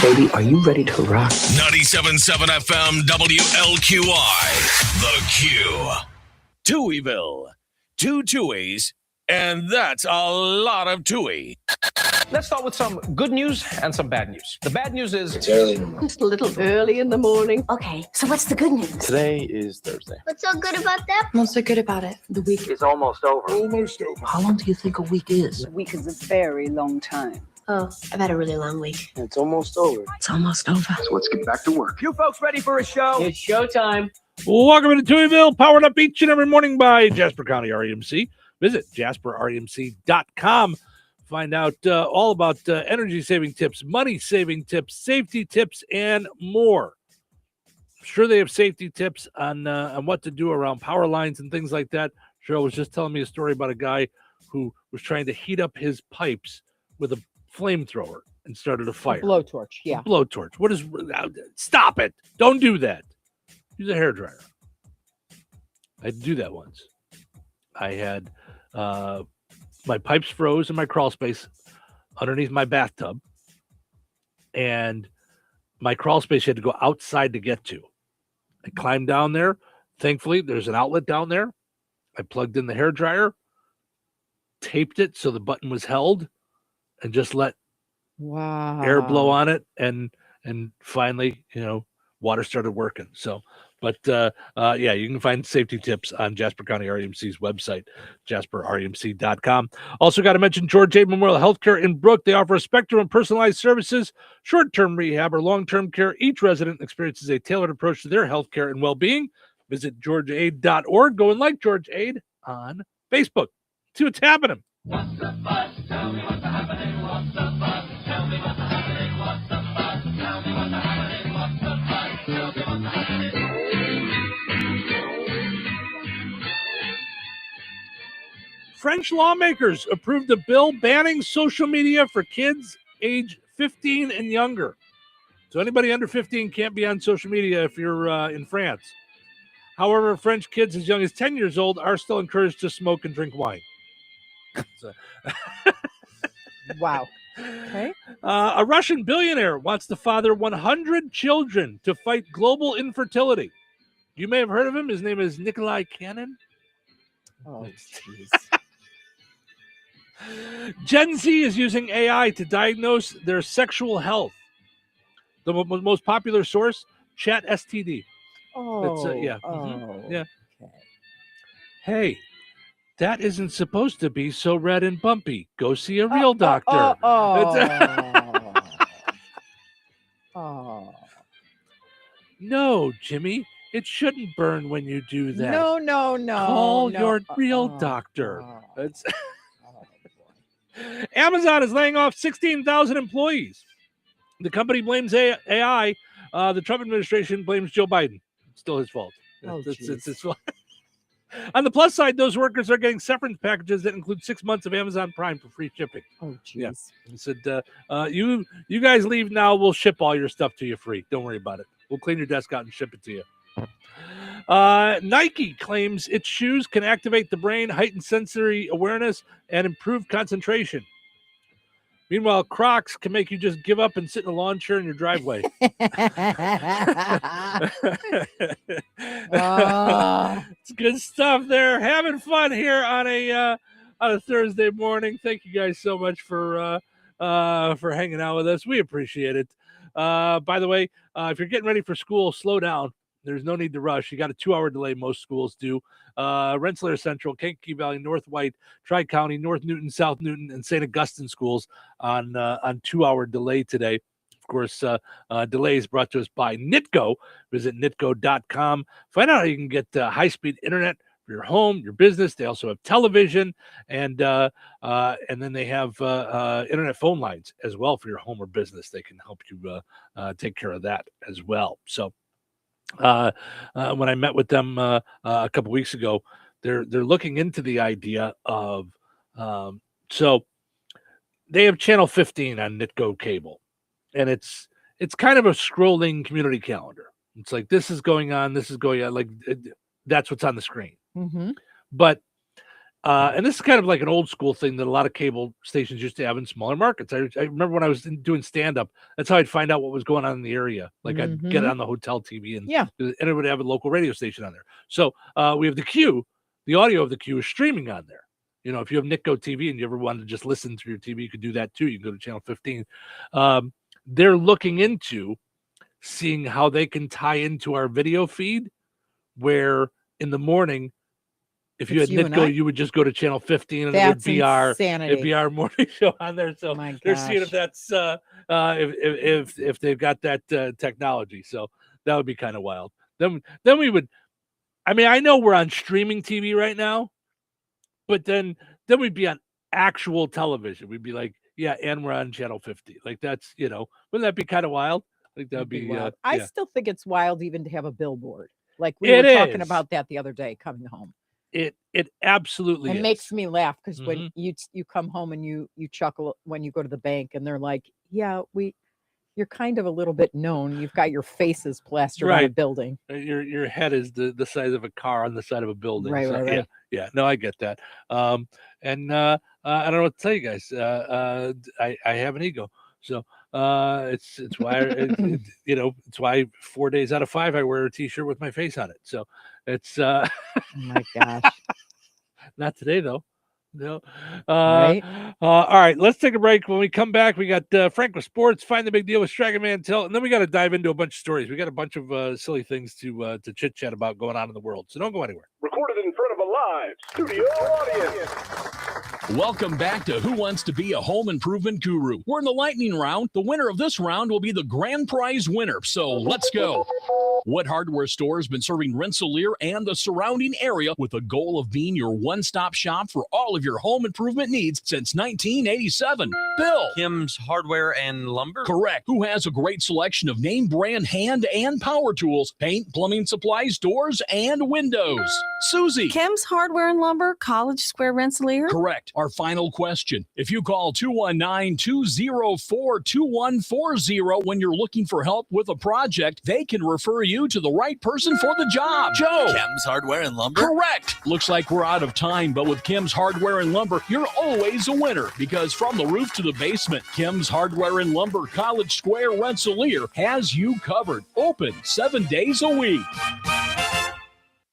Baby, are you ready to rock? 97.7 FM WLQI. The Q. Touhyville. 2 Touhies, and that's a lot of Touhy. Let's start with some good news and some bad news. The bad news is it's early in the morning. Just a little early in the morning. Okay, so what's the good news? Today is Thursday. What's so good about that? What's so good about it? The week It's almost over. Almost over. How long do you think a week is? A week is a very long time. Oh, I've had a really long week. It's almost over. It's almost over. So let's get back to work. You folks ready for a show? It's showtime. Welcome to Touhyville, powered up each and every morning by Jasper County REMC. Visit jasperremc.com. Find out all about energy-saving tips, money-saving tips, safety tips, and more. I'm sure they have safety tips on what to do around power lines and things like that. Cheryl was just telling me a story about a guy who was trying to heat up his pipes with a flamethrower and started a fire. Blowtorch, yeah. Blowtorch. What is... Stop it. Don't do that. Use a hairdryer. I had to do that once. I had my pipes froze in my crawl space underneath my bathtub, and my crawl space had to go outside to get to. I climbed down there. Thankfully, there's an outlet down there. I plugged in the hairdryer, taped it so the button was held, and just let air blow on it, and finally, water started working. So, but yeah, you can find safety tips on Jasper County REMC's website, jasperremc.com. Also got to mention George A. Memorial Healthcare in Brook. They offer a spectrum of personalized services, short-term rehab or long-term care. Each resident experiences a tailored approach to their healthcare and well-being. Visit georgeaid.org. Go and like George Aid on Facebook. See what's happening. What's the buzz? Tell me what's happening. What's the buzz? Tell me what's happening. What's the buzz? Tell me what's happening. What's the buzz? Tell me what's happening. French lawmakers approved a bill banning social media for kids age 15 and younger. So anybody under 15 can't be on social media if you're in France. However, French kids as young as 10 years old are still encouraged to smoke and drink wine. Wow. Okay. A Russian billionaire wants to father 100 children to fight global infertility. You may have heard of him. His name is Nikolai Cannon. Oh, jeez. Gen Z is using AI to diagnose their sexual health. The most popular source, Chat STD. Oh, Yeah. oh. Yeah. Okay. Hey, That isn't supposed to be so red and bumpy. Go see a real doctor. No, Jimmy, it shouldn't burn when you do that. No. Call your real doctor. Amazon is laying off 16,000 employees. The company blames AI. The Trump administration blames Joe Biden. It's still his fault. It's his fault. On the plus side, those workers are getting severance packages that include 6 months of Amazon Prime for free shipping. Oh, jeez. Yeah. He said, you guys leave now. We'll ship all your stuff to you free. Don't worry about it. We'll clean your desk out and ship it to you. Nike claims its shoes can activate the brain, heighten sensory awareness, and improve concentration. Meanwhile, Crocs can make you just give up and sit in a lawn chair in your driveway. It's good stuff there. Having fun here on a Thursday morning. Thank you guys so much for hanging out with us. We appreciate it. By the way, if you're getting ready for school, slow down. There's no need to rush. You got a 2-hour delay. Most schools do. Rensselaer Central, Kankakee Valley, North White, Tri-County, North Newton, South Newton, and St. Augustine schools on 2-hour delay today. Of course, delay is brought to us by Nitco. Visit nitco.com. Find out how you can get high-speed internet for your home, your business. They also have television, and then they have internet phone lines as well for your home or business. They can help you take care of that as well. So when I met with them a couple weeks ago, they're looking into the idea of so they have channel 15 on Nitco cable, and it's kind of a scrolling community calendar. It's like this is going on, like that's what's on the screen. Mm-hmm. But and this is kind of like an old school thing that a lot of cable stations used to have in smaller markets. I remember when I was doing stand-up, that's how I'd find out what was going on in the area. Like I'd get it on the hotel TV, and it would have a local radio station on there. So we have the Q. The audio of the Q is streaming on there. You know, if you have Nitco TV and you ever wanted to just listen through your TV, you could do that too. You can go to channel 15. They're looking into seeing how they can tie into our video feed, where in the morning, if you had Nitco, you would just go to channel 15 and it'd be our morning show on there. So they're seeing if that's if they've got that technology. So that would be kind of wild. Then we would. I mean, I know we're on streaming TV right now, but then we'd be on actual television. We'd be like, yeah, and we're on channel 50. Like that's, wouldn't that be kind of wild? Like that'd be wild. I still think it's wild even to have a billboard. Like we were talking about that the other day coming home. It absolutely it makes me laugh because when you come home and you chuckle when you go to the bank and they're like, yeah, you're kind of a little bit known. You've got your faces plastered on a building. Your head is the size of a car on the side of a building. Right, so, right. Yeah. No, I get that. And I don't know what to tell you guys. I have an ego. So it's why it's why 4 days out of 5 I wear a t-shirt with my face on it. So it's oh my gosh. Not today though. No. Right. All right, let's take a break. When we come back, we got Frank with sports, Find the Big Deal with Stragan Mantel, and then we got to dive into a bunch of stories. We got a bunch of silly things to chit chat about going on in the world. So don't go anywhere. Recorded in front of a live studio audience. Welcome back to Who Wants to Be a Home Improvement Guru. We're in the lightning round. The winner of this round will be the grand prize winner. So let's go. What hardware store has been serving Rensselaer and the surrounding area with the goal of being your one-stop shop for all of your home improvement needs since 1987? Bill. Kim's Hardware and Lumber? Correct. Who has a great selection of name brand hand and power tools, paint, plumbing supplies, doors, and windows? Susie. Kim's Hardware and Lumber, College Square, Rensselaer? Correct. Our final question. If you call 219-204-2140 when you're looking for help with a project, they can refer you to the right person for the job. Joe. Kim's Hardware and Lumber? Correct. Looks like we're out of time, but with Kim's Hardware and Lumber, you're always a winner because from the roof to the basement, Kim's Hardware and Lumber, College Square, Rensselaer has you covered. Open 7 days a week.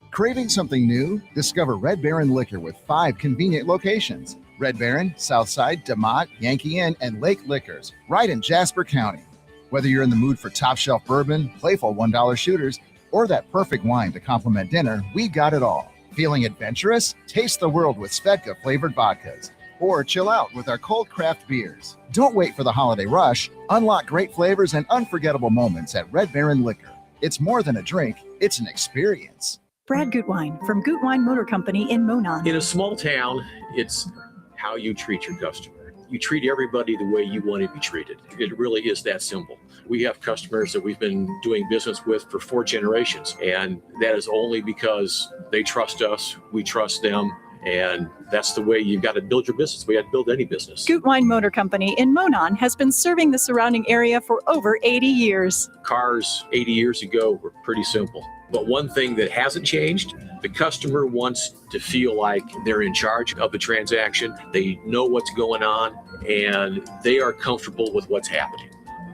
Craving something new? Discover Red Baron Liquor with 5 convenient locations. Red Baron, Southside, DeMott, Yankee Inn, and Lake Liquors, right in Jasper County. Whether you're in the mood for top shelf bourbon, playful $1 shooters, or that perfect wine to complement dinner, we got it all. Feeling adventurous? Taste the world with Svedka flavored vodkas. Or chill out with our cold craft beers. Don't wait for the holiday rush. Unlock great flavors and unforgettable moments at Red Baron Liquor. It's more than a drink, it's an experience. Brad Gutwein from Gutwein Motor Company in Monon. In a small town, it's how you treat your customer. You treat everybody the way you want to be treated. It really is that simple. We have customers that we've been doing business with for 4 generations, and that is only because they trust us, we trust them, and that's the way you've got to build your business. We have to build any business. Gutwein Motor Company in Monon has been serving the surrounding area for over 80 years. Cars 80 years ago were pretty simple. But one thing that hasn't changed, the customer wants to feel like they're in charge of the transaction. They know what's going on, and they are comfortable with what's happening.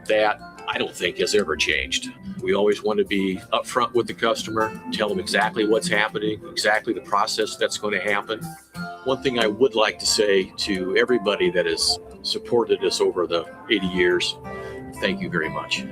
That, I don't think, has ever changed. We always want to be upfront with the customer, tell them exactly what's happening, exactly the process that's going to happen. One thing I would like to say to everybody that has supported us over the 80 years, thank you very much.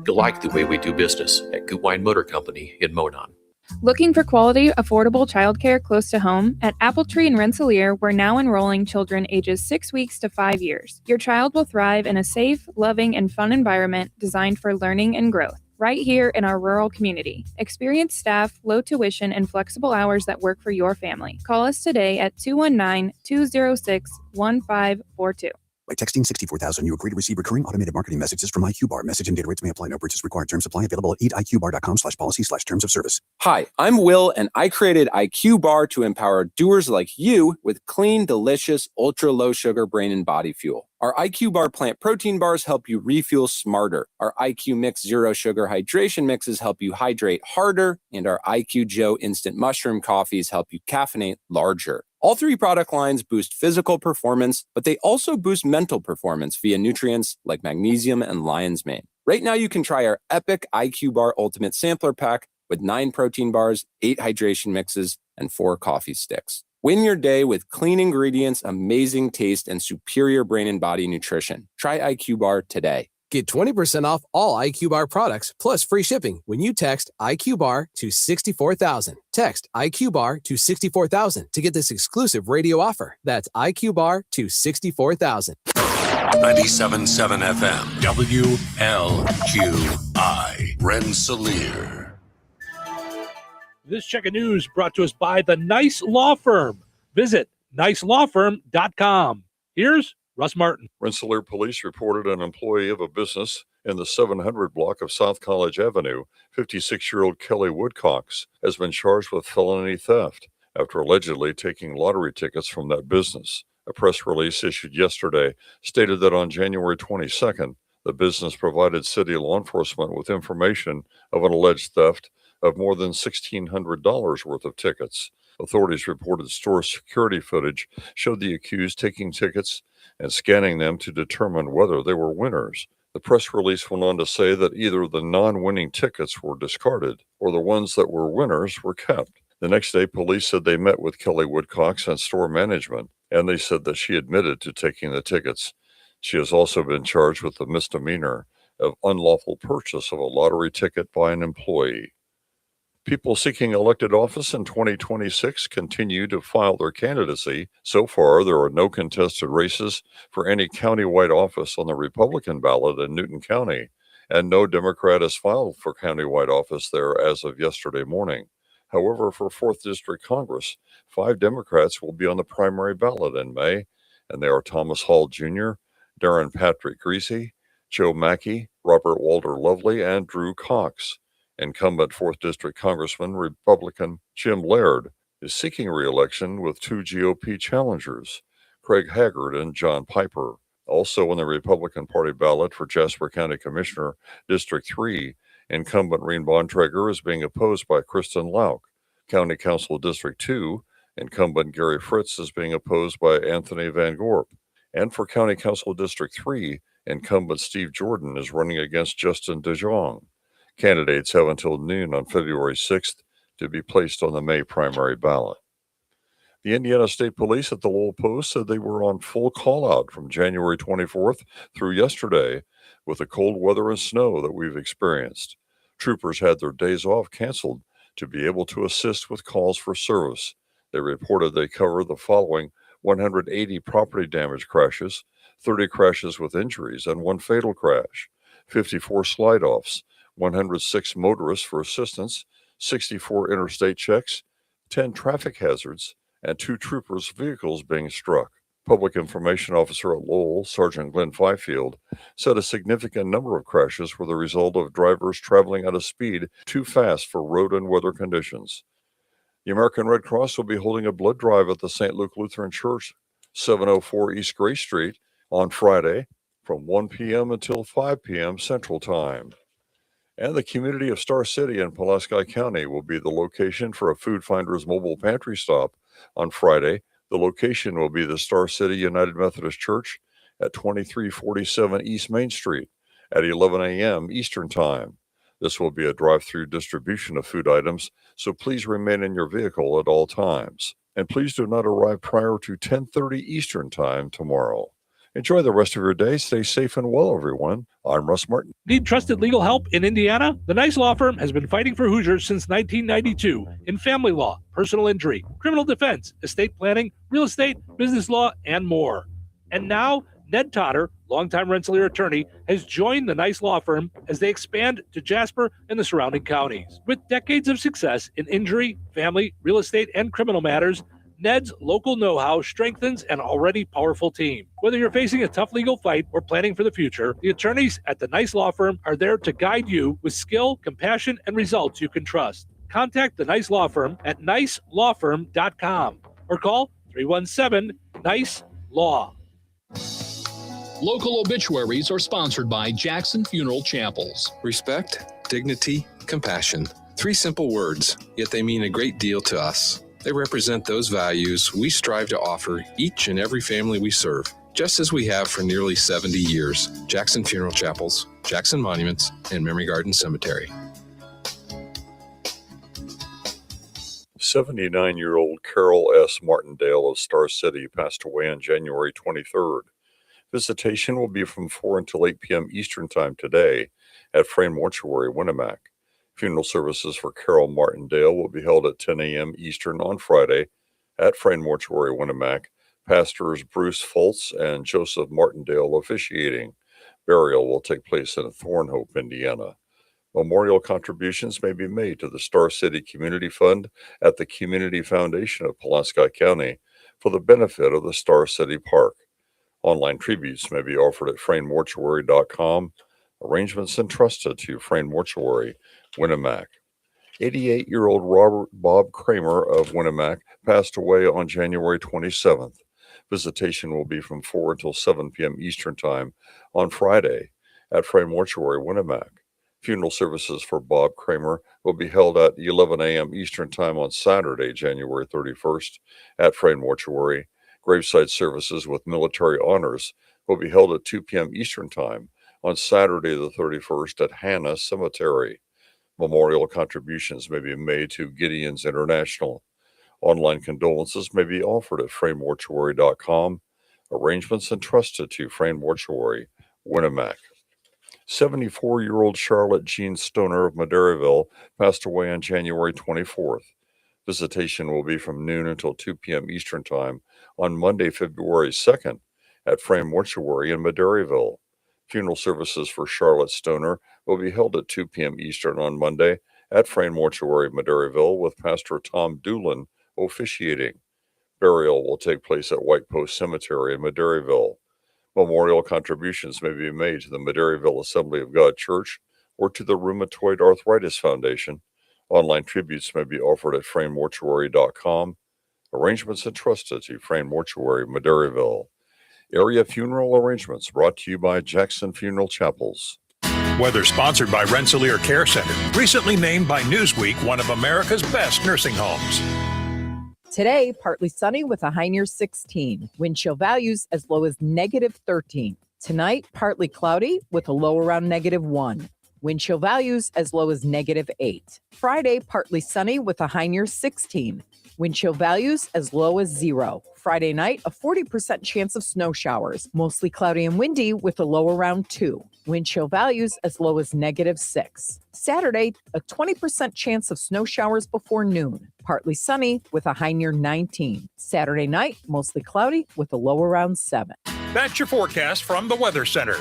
You like the way we do business at Gutwein Motor Company in Monon. Looking for quality, affordable childcare close to home? At Apple Tree and Rensselaer, we're now enrolling children ages 6 weeks to 5 years. Your child will thrive in a safe, loving, and fun environment designed for learning and growth, right here in our rural community. Experienced staff, low tuition, and flexible hours that work for your family. Call us today at 219-206-1542. By texting 64,000, you agree to receive recurring automated marketing messages from IQBar. Message and data rates may apply. No purchase required. Terms apply. Available at eatiqbar.com/policy/terms of service. Hi, I'm Will, and I created IQ Bar to empower doers like you with clean, delicious, ultra-low sugar brain and body fuel. Our IQ Bar plant protein bars help you refuel smarter. Our IQ Mix Zero Sugar Hydration Mixes help you hydrate harder. And our IQ Joe Instant Mushroom Coffees help you caffeinate larger. All 3 product lines boost physical performance, but they also boost mental performance via nutrients like magnesium and lion's mane. Right now, you can try our epic IQ Bar Ultimate Sampler Pack with 9 protein bars, 8 hydration mixes, and 4 coffee sticks. Win your day with clean ingredients, amazing taste, and superior brain and body nutrition. Try IQ Bar today. Get 20% off all IQ Bar products plus free shipping when you text IQ Bar to 64,000. Text IQ Bar to 64,000 to get this exclusive radio offer. That's IQ Bar to 64,000. 97.7 FM, WLQI, Rensselaer. This check of news brought to us by the Nice Law Firm. Visit nicelawfirm.com. Here's Russ Martin. Rensselaer police reported an employee of a business in the 700 block of South College Avenue, 56-year-old Kelly Woodcox, has been charged with felony theft after allegedly taking lottery tickets from that business. A press release issued yesterday stated that on January 22nd, the business provided city law enforcement with information of an alleged theft of more than $1,600 worth of tickets. Authorities reported store security footage showed the accused taking tickets and scanning them to determine whether they were winners. The press release went on to say that either the non-winning tickets were discarded or the ones that were winners were kept. The next day, police said they met with Kelly Woodcox and store management, and they said that she admitted to taking the tickets. She has also been charged with the misdemeanor of unlawful purchase of a lottery ticket by an employee. People seeking elected office in 2026 continue to file their candidacy. So far, there are no contested races for any countywide office on the Republican ballot in Newton County, and no Democrat has filed for countywide office there as of yesterday morning. However, for 4th District Congress, 5 Democrats will be on the primary ballot in May, and they are Thomas Hall Jr., Darren Patrick Greasy, Joe Mackey, Robert Walter Lovely, and Drew Cox. Incumbent 4th District Congressman Republican Jim Laird is seeking re-election with 2 GOP challengers, Craig Haggard and John Piper. Also on the Republican Party ballot for Jasper County Commissioner District 3, incumbent Reen Bontrager is being opposed by Kristen Lauk. County Council District 2, incumbent Gary Fritz is being opposed by Anthony Van Gorp. And for County Council District 3, incumbent Steve Jordan is running against Justin DeJong. Candidates have until noon on February 6th to be placed on the May primary ballot. The Indiana State Police at the Lowell Post said they were on full call-out from January 24th through yesterday with the cold weather and snow that we've experienced. Troopers had their days off canceled to be able to assist with calls for service. They reported they cover the following 180 property damage crashes, 30 crashes with injuries, and 1 fatal crash, 54 slide-offs, 106 motorists for assistance, 64 interstate checks, 10 traffic hazards, and 2 troopers' vehicles being struck. Public Information Officer at Lowell, Sergeant Glenn Fifield, said a significant number of crashes were the result of drivers traveling at a speed too fast for road and weather conditions. The American Red Cross will be holding a blood drive at the St. Luke Lutheran Church, 704 East Gray Street, on Friday from 1 p.m. until 5 p.m. Central Time. And the community of Star City in Pulaski County will be the location for a Food Finders mobile pantry stop on Friday. The location will be the Star City United Methodist Church at 2347 East Main Street at 11 a.m. Eastern Time. This will be a drive-through distribution of food items, so please remain in your vehicle at all times. And please do not arrive prior to 10:30 Eastern Time tomorrow. Enjoy the rest of your day. Stay safe and well, everyone. I'm Russ Martin. Need trusted legal help in Indiana? The Nice Law Firm has been fighting for Hoosiers since 1992 in family law, personal injury, criminal defense, estate planning, real estate, business law, and more. And now, Ned Totter, longtime Rensselaer attorney, has joined the Nice Law Firm as they expand to Jasper and the surrounding counties. With decades of success in injury, family, real estate, and criminal matters, Ned's local know-how strengthens an already powerful team. Whether you're facing a tough legal fight or planning for the future, the attorneys at the Nice Law Firm are there to guide you with skill, compassion, and results you can trust. Contact the Nice Law Firm at nicelawfirm.com or call 317-NICE-LAW. Local obituaries are sponsored by Jackson Funeral Chapels. Respect, dignity, compassion. 3 simple words, yet they mean a great deal to us. They represent those values we strive to offer each and every family we serve, just as we have for nearly 70 years. Jackson Funeral Chapels, Jackson Monuments, and Memory Garden Cemetery. 79-year-old Carol S. Martindale of Star City passed away on January 23rd. Visitation will be from 4 until 8 p.m. Eastern Time today at Frame Mortuary, Winnemac. Funeral services for Carol Martindale will be held at 10 a.m. Eastern on Friday at Frame Mortuary, Winnemac. Pastors Bruce Foltz and Joseph Martindale officiating. Burial will take place in Thornhope, Indiana. Memorial contributions may be made to the Star City Community Fund at the Community Foundation of Pulaski County for the benefit of the Star City Park. Online tributes may be offered at frainmortuary.com. Arrangements entrusted to Frame Mortuary, Winnemac. 88-year-old Robert Bob Kramer of Winnemac passed away on January 27th. Visitation will be from 4 until 7 p.m. Eastern Time on Friday at Frame Mortuary, Winnemac. Funeral services for Bob Kramer will be held at 11 a.m. Eastern Time on Saturday, January 31st at Frame Mortuary. Graveside services with military honors will be held at 2 p.m. Eastern Time on Saturday the 31st at Hannah Cemetery. Memorial contributions may be made to Gideon's International. Online condolences may be offered at frainmortuary.com. Arrangements entrusted to Frame Mortuary, Winnemac. 74-year-old Charlotte Jean Stoner of Madeiraville passed away on January 24th. Visitation will be from noon until 2 p.m. Eastern Time on Monday, February 2nd at Frame Mortuary in Madeiraville. Funeral services for Charlotte Stoner will be held at 2 p.m. Eastern on Monday at Frame Mortuary, Madeiraville, with Pastor Tom Doolin officiating. Burial will take place at White Post Cemetery in Madeiraville. Memorial contributions may be made to the Madeiraville Assembly of God Church or to the Rheumatoid Arthritis Foundation. Online tributes may be offered at frainmortuary.com. Arrangements entrusted to Frame Mortuary, Madeiraville. Area funeral arrangements brought to you by Jackson Funeral Chapels. Weather sponsored by Rensselaer Care Center, recently named by Newsweek one of America's best nursing homes. Today, partly sunny with a high near 16. Wind chill values as low as -13. Tonight, partly cloudy with a low around -1. Wind chill values as low as -8. Friday, partly sunny with a high near 16. Wind chill values as low as 0. Friday night, a 40% chance of snow showers. Mostly cloudy and windy with a low around 2. Wind chill values as low as -6. Saturday, a 20% chance of snow showers before noon. Partly sunny with a high near 19. Saturday night, mostly cloudy with a low around 7. That's your forecast from the Weather Center.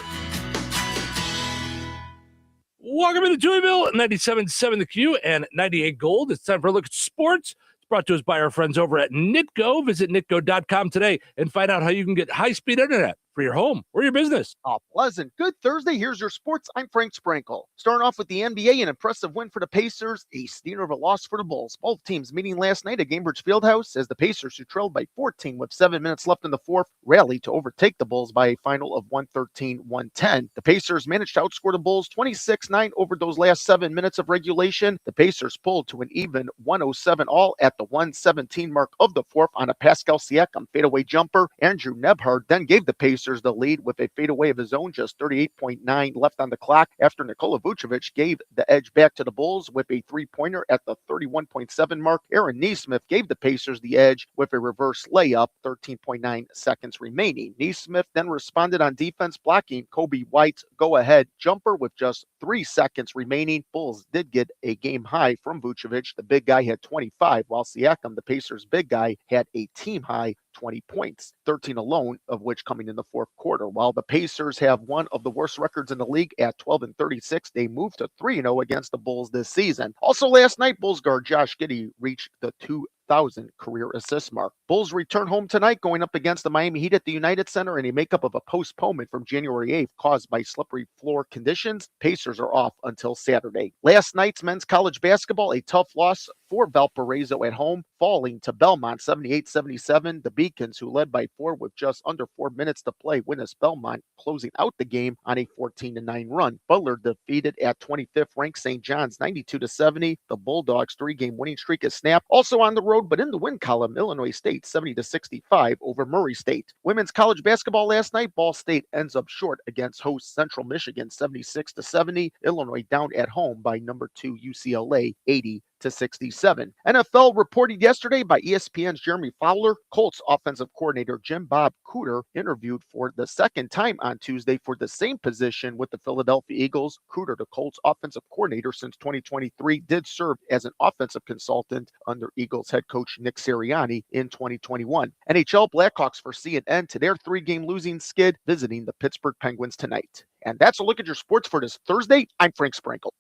Welcome to Touhyville, 97.7 The Q and 98 Gold. It's time for a look at sports. It's brought to us by our friends over at Nitco. Visit nitco.com today and find out how you can get high-speed internet for your home or your business. Oh, pleasant. Good Thursday. Here's your sports. I'm Frank Sprinkle. Starting off with the NBA, an impressive win for the Pacers, a steamer of a loss for the Bulls. Both teams meeting last night at Gainbridge Fieldhouse as the Pacers, who trailed by 14 with 7 minutes left in the fourth, rallied to overtake the Bulls by a final of 113-110. The Pacers managed to outscore the Bulls 26-9 over those last 7 minutes of regulation. The Pacers pulled to an even 107 all at the 117 mark of the fourth on a Pascal Siakam fadeaway jumper. Andrew Nebhard then gave the Pacers the lead with a fadeaway of his own, just 38.9 left on the clock after Nikola Vucevic gave the edge back to the Bulls with a three-pointer at the 31.7 mark. Aaron Nesmith gave the Pacers the edge with a reverse layup, 13.9 seconds remaining. Nesmith then responded on defense, blocking Kobe White's go-ahead jumper with just 3 seconds remaining. Bulls did get a game high from Vucevic. The big guy had 25, while Siakam, the Pacers' big guy, had a team high 20 points, 13 alone of which coming in the fourth quarter. While the Pacers have one of the worst records in the league at 12-36, they moved to 3-0 against the Bulls this season. Also last night, Bulls guard Josh Giddey reached the 2,000 career assist mark. Bulls return home tonight, going up against the Miami Heat at the United Center in a makeup of a postponement from January 8th caused by slippery floor conditions. Pacers are off until Saturday. Last night's men's college basketball, a tough loss for Valparaiso at home, falling to Belmont 78-77. The Beacons, who led by 4 with just under 4 minutes to play, witnessed Belmont closing out the game on a 14-9 run. Butler defeated at 25th ranked St. John's 92-70. The Bulldogs' 3-game winning streak is snapped. Also on the road, but in the win column, Illinois State 70-65 over Murray State. Women's college basketball last night, Ball State ends up short against host Central Michigan 76-70. Illinois down at home by number 2 UCLA 80-67. NFL reported yesterday by ESPN's Jeremy Fowler. Colts offensive coordinator Jim Bob Cooter interviewed for the second time on Tuesday for the same position with the Philadelphia Eagles. Cooter, the Colts offensive coordinator since 2023, did serve as an offensive consultant under Eagles head coach Nick Sirianni in 2021. NHL Blackhawks for CNN to their 3-game losing skid, visiting the Pittsburgh Penguins tonight. And that's a look at your sports for this Thursday. I'm Frank Sprinkle.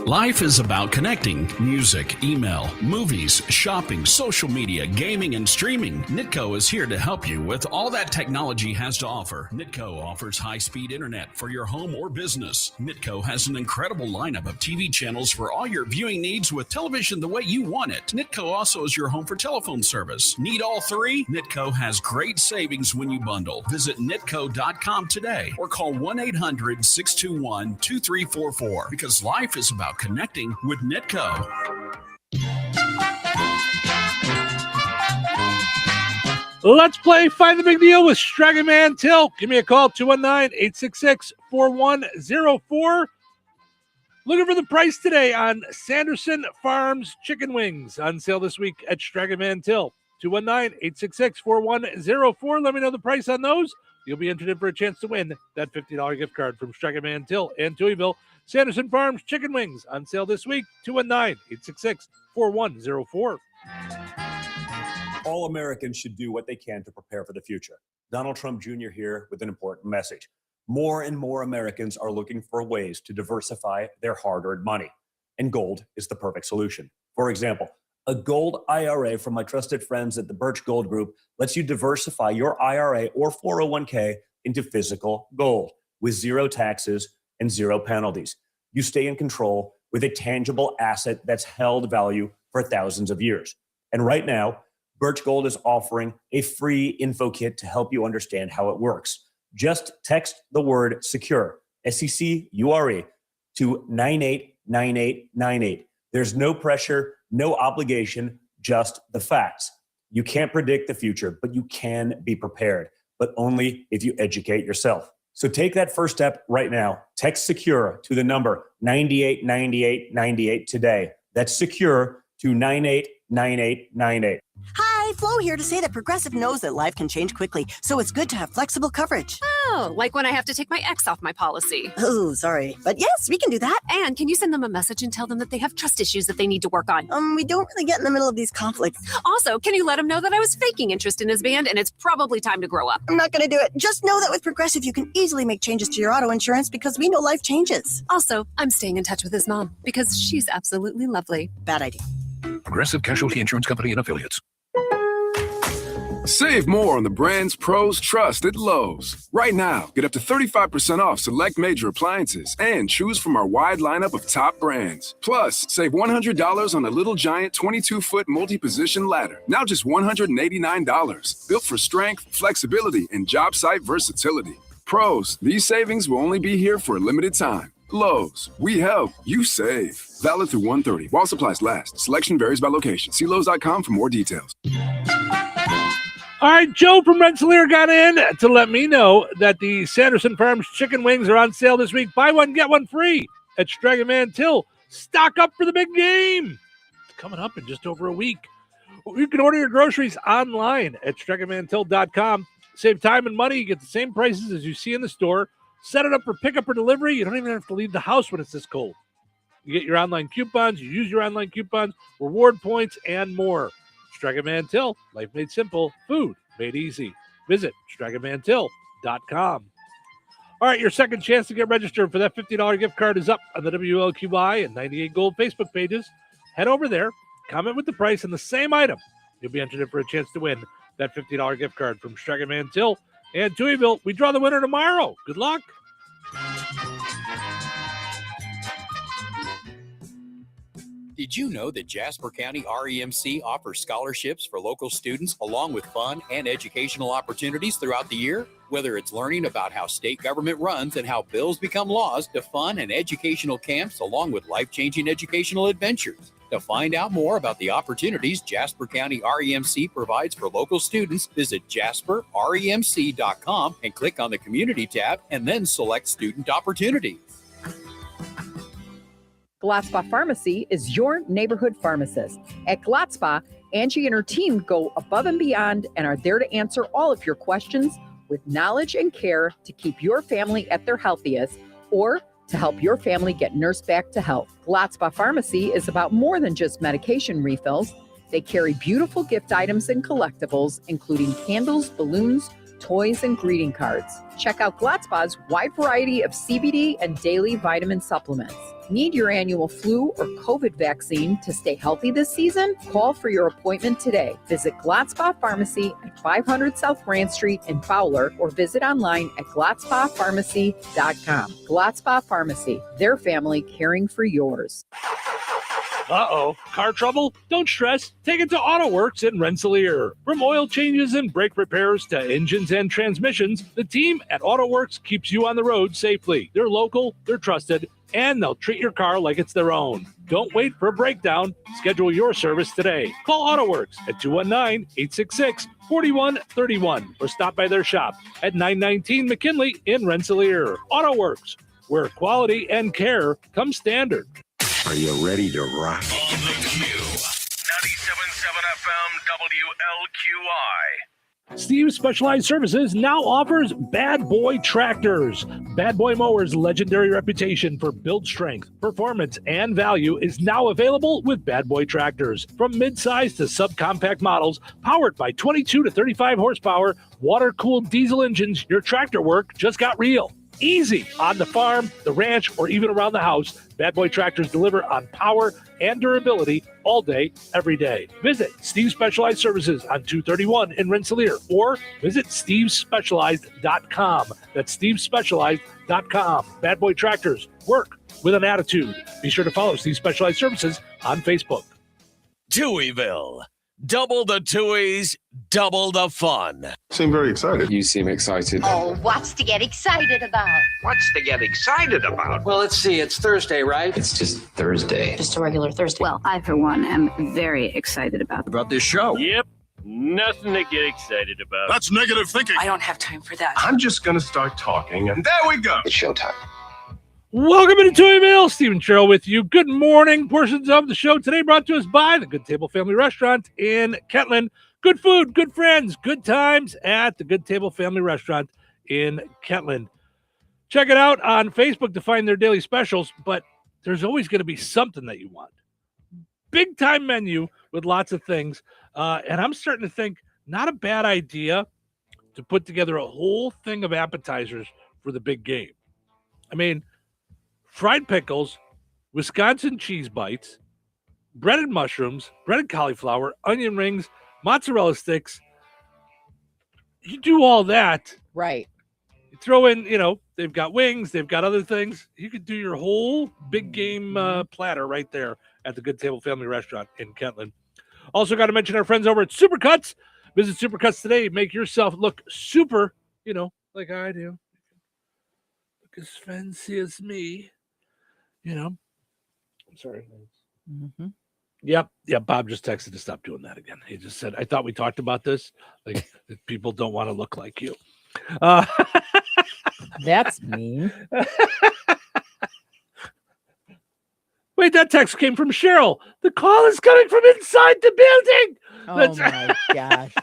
Life is about connecting. Music, email, movies, shopping, social media, gaming, and streaming. Nitco is here to help you with all that technology has to offer. Nitco offers high-speed internet for your home or business. Nitco has an incredible lineup of TV channels for all your viewing needs with television the way you want it. Nitco also is your home for telephone service. Need all 3? Nitco has great savings when you bundle. Visit nitco.com today or call 1-800-621-2344 because life is about connecting with Nitco. Let's play Find the Big Deal with Stragging Man Till. Give me a call, 219-866-4104. Looking for the price today on Sanderson Farms chicken wings. On sale this week at Stragging Man Till. 219-866-4104. Let me know the price on those. You'll be entered in for a chance to win that $50 gift card from Stragging Man Till and Touhyville. Sanderson Farms chicken wings on sale this week. 219-866-4104. All Americans should do what they can to prepare for the future. Donald Trump Jr. here with an important message. More and more Americans are looking for ways to diversify their hard-earned money, and gold is the perfect solution. For example, a gold IRA from my trusted friends at the Birch Gold Group lets you diversify your IRA or 401k into physical gold with 0 taxes and 0 penalties. You stay in control with a tangible asset that's held value for thousands of years. And right now, Birch Gold is offering a free info kit to help you understand how it works. Just text the word SECURE, SECURE, to 989898. There's no pressure, no obligation, just the facts. You can't predict the future, but you can be prepared, but only if you educate yourself. So take that first step right now. Text SECURE to the number 989898 today. That's SECURE to 989898. Hi, Flo here to say that Progressive knows that life can change quickly, so it's good to have flexible coverage. Oh, like when I have to take my ex off my policy. Oh, sorry. But yes, we can do that. And can you send them a message and tell them that they have trust issues that they need to work on? We don't really get in the middle of these conflicts. Also, can you let them know that I was faking interest in his band and it's probably time to grow up? I'm not going to do it. Just know that with Progressive, you can easily make changes to your auto insurance because we know life changes. Also, I'm staying in touch with his mom because she's absolutely lovely. Bad idea. Progressive Casualty Insurance Company and Affiliates. Save more on the brands pros trust at Lowe's. Right now, get up to 35% off select major appliances and choose from our wide lineup of top brands. Plus, save $100 on a Little Giant 22-foot multi-position ladder. Now just $189. Built for strength, flexibility, and job site versatility. Pros, these savings will only be here for a limited time. Lowe's, we help, you save. Valid through 1/30 while supplies last. Selection varies by location. See Lowe's.com for more details. All right, Joe from Rensselaer got in to let me know that the Sanderson Farms chicken wings are on sale this week. Buy one, get one free at Strega Mantell. Stock up for the big game. It's coming up in just over a week. You can order your groceries online at stregamantell.com. Save time and money. You get the same prices as you see in the store. Set it up for pickup or delivery. You don't even have to leave the house when it's this cold. You get your online coupons. You use your online coupons, reward points, and more. Strega Mantell, life made simple, food made easy. Visit stregamantell.com. All right, your second chance to get registered for that $50 gift card is up on the WLQI and 98 Gold Facebook pages. Head over there, comment with the price and the same item. You'll be entered in for a chance to win that $50 gift card from Strega Mantell and Touhyville. We draw the winner tomorrow. Good luck. Did you know that Jasper County REMC offers scholarships for local students along with fun and educational opportunities throughout the year? Whether it's learning about how state government runs and how bills become laws, to fun and educational camps along with life-changing educational adventures. To find out more about the opportunities Jasper County REMC provides for local students, visit jasperremc.com and click on the Community tab and then select Student Opportunities. Glatzpa Pharmacy is your neighborhood pharmacist. At Glatzpa, Angie and her team go above and beyond and are there to answer all of your questions with knowledge and care to keep your family at their healthiest or to help your family get nursed back to health. Glatzpa Pharmacy is about more than just medication refills. They carry beautiful gift items and collectibles, including candles, balloons, toys, and greeting cards. Check out Glatzpa's wide variety of CBD and daily vitamin supplements. Need your annual flu or COVID vaccine to stay healthy this season? Call for your appointment today. Visit Glatzpa Pharmacy at 500 South Grand Street in Fowler or visit online at glatzpapharmacy.com. Glatzpa Pharmacy, their family caring for yours. Uh-oh, car trouble? Don't stress. Take it to AutoWorks in Rensselaer. From oil changes and brake repairs to engines and transmissions, the team at AutoWorks keeps you on the road safely. They're local, they're trusted, and they'll treat your car like it's their own. Don't wait for a breakdown. Schedule your service today. Call AutoWorks at 219-866-4131 or stop by their shop at 919 McKinley in Rensselaer. AutoWorks, where quality and care come standard. Are you ready to rock? On the Q. 97.7 FM WLQI. Steve Specialized Services now offers Bad Boy Tractors. Bad Boy Mowers' legendary reputation for build strength, performance, and value is now available with Bad Boy Tractors. From mid-size to subcompact models, powered by 22 to 35 horsepower, water-cooled diesel engines, your tractor work just got real. Easy on the farm, the ranch, or even around the house. Bad Boy Tractors deliver on power and durability all day, every day. Visit Steve Specialized Services on 231 in Rensselaer or visit stevespecialized.com. That's stevespecialized.com. Bad Boy Tractors, work with an attitude. Be sure to follow Steve Specialized Services on Facebook. Touhyville. Double the Touhies, double the fun. Seem very excited. You seem excited. Oh, what's to get excited about? What's to get excited about? Well, let's see. It's Thursday, right? It's just Thursday. Just a regular Thursday. Well, I, for one, am very excited about this show. Yep. Nothing to get excited about. That's negative thinking. I don't have time for that. I'm just going to start talking, and there we go. It's showtime. Welcome into Touhyville. Stephen Sherrill with you. Good morning. Portions of the show today brought to us by the Good Table Family Restaurant in Kentland. Good food, good friends, good times at the Good Table Family Restaurant in Kentland. Check it out on Facebook to find their daily specials, but there's always going to be something that you want. Big time menu with lots of things. And I'm starting to think not a bad idea to put together a whole thing of appetizers for the big game. I mean, fried pickles, Wisconsin cheese bites, breaded mushrooms, breaded cauliflower, onion rings, mozzarella sticks. You do all that. Right. You throw in, they've got wings, they've got other things. You could do your whole big game platter right there at the Good Table Family Restaurant in Kentland. Also got to mention our friends over at Supercuts. Visit Supercuts today. Make yourself look super, like I do. Look as fancy as me. I'm sorry. Mm-hmm. Yep. Bob just texted to stop doing that again. He just said, I thought we talked about this. Like, that people don't want to look like you. That's mean. Wait, that text came from Cheryl. The call is coming from inside the building. Oh, my gosh.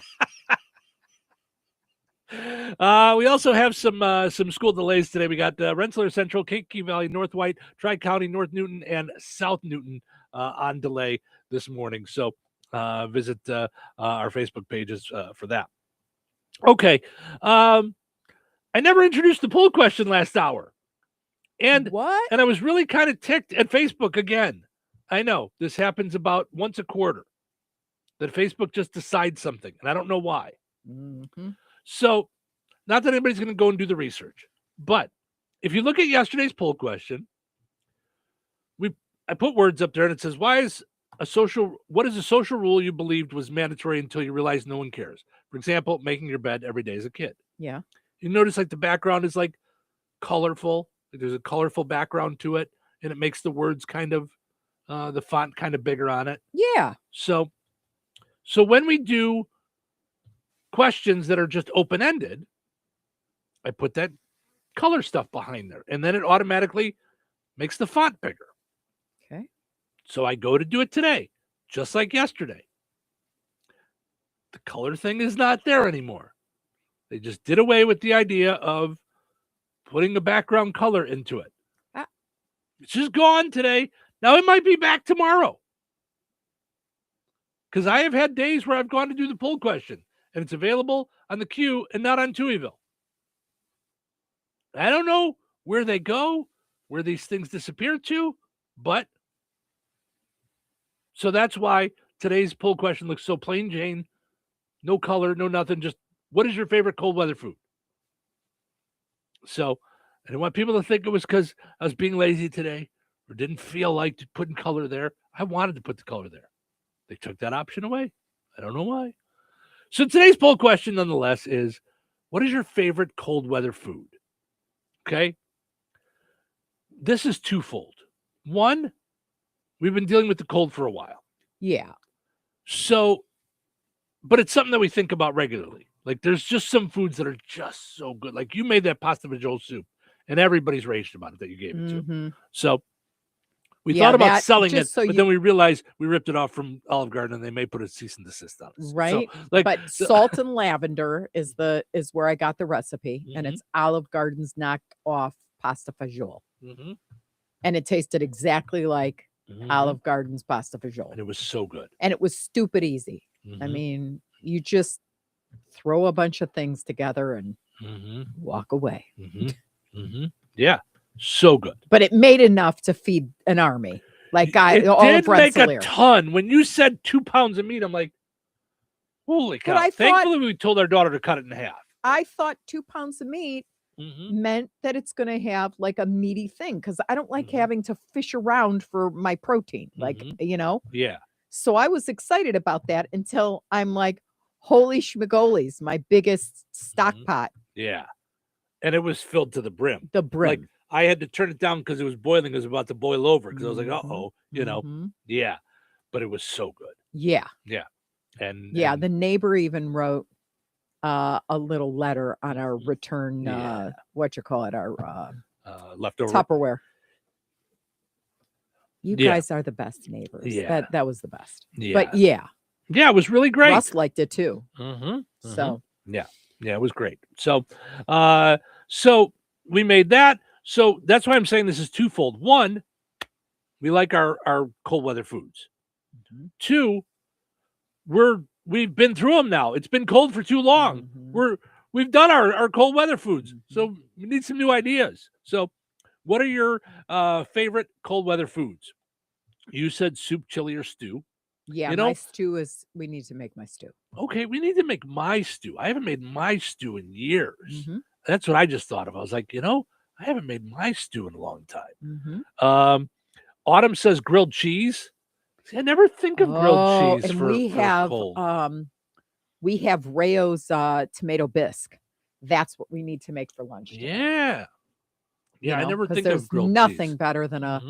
We also have some school delays today. We got Rensselaer Central, Kankakee Valley, North White, Tri-County, North Newton, and South Newton on delay this morning. So visit our Facebook pages for that. Okay. I never introduced the poll question last hour. And what? And I was really kind of ticked at Facebook again. I know this happens about once a quarter that Facebook just decides something, and I don't know why. Mm-hmm. So, not that anybody's going to go and do the research, but if you look at yesterday's poll question, I put words up there and it says, what is a social rule you believed was mandatory until you realized no one cares? For example, making your bed every day as a kid. Yeah. You notice like the background is like colorful. Like there's a colorful background to it, and it makes the words kind of, the font kind of bigger on it. Yeah. So when we do questions that are just open-ended, I put that color stuff behind there, and then it automatically makes the font bigger. Okay. So I go to do it today, just like yesterday. The color thing is not there anymore. They just did away with the idea of putting a background color into it. It's just gone today. Now it might be back tomorrow. Because I have had days where I've gone to do the poll question and it's available on the queue and not on Touhyville. I don't know where they go, where these things disappear to, but so that's why today's poll question looks so plain Jane, no color, no nothing, just what is your favorite cold weather food? So I didn't want people to think it was because I was being lazy today or didn't feel like putting color there. I wanted to put the color there. They took that option away. I don't know why. So today's poll question, nonetheless, is what is your favorite cold weather food? Okay. This is twofold. One, we've been dealing with the cold for a while. Yeah. So, but it's something that we think about regularly. Like there's just some foods that are just so good. Like you made that pasta fagioli soup and everybody's raged about it that you gave it to. So we thought about selling it, but then we realized we ripped it off from Olive Garden and they may put a cease and desist on it. Right. So, like, but salt and lavender is where I got the recipe, and it's Olive Garden's knockoff pasta fagioli. Mm-hmm. And it tasted exactly like Olive Garden's pasta fagioli. And it was so good. And it was stupid easy. I mean, you just throw a bunch of things together and walk away. Yeah. So good. But it made enough to feed an army. Like all did of make Rensselaer. a ton. When you said 2 pounds of meat, I'm like, holy cow. Thankfully, we told our daughter to cut it in half. I thought 2 pounds of meat meant that it's going to have like a meaty thing, because I don't like having to fish around for my protein. Like, Yeah. So I was excited about that until I'm like, holy schmigolies, my biggest stock pot. Yeah. And it was filled to the brim. The brim. Like, I had to turn it down because it was boiling. It was about to boil over because I was like, uh-oh, Yeah. But it was so good. Yeah. Yeah. And the neighbor even wrote a little letter on our return, our leftover Tupperware. You guys are the best neighbors. Yeah. That was the best. Yeah. But yeah, it was really great. Russ liked it too. So yeah, it was great. So, so we made that. So that's why I'm saying this is twofold. One, we like our cold weather foods. Two, we've been through them now. It's been cold for too long. We've done our cold weather foods. So we need some new ideas. So what are your favorite cold weather foods? You said soup, chili, or stew. Yeah, my stew is, we need to make my stew. Okay, we need to make my stew. I haven't made my stew in years. That's what I just thought of. I was like, I haven't made my stew in a long time. Autumn says grilled cheese. See, I never think of grilled cheese and for cold. We have Rayo's tomato bisque. That's what we need to make for lunch today. Yeah, I never think there's of grilled nothing cheese. better than a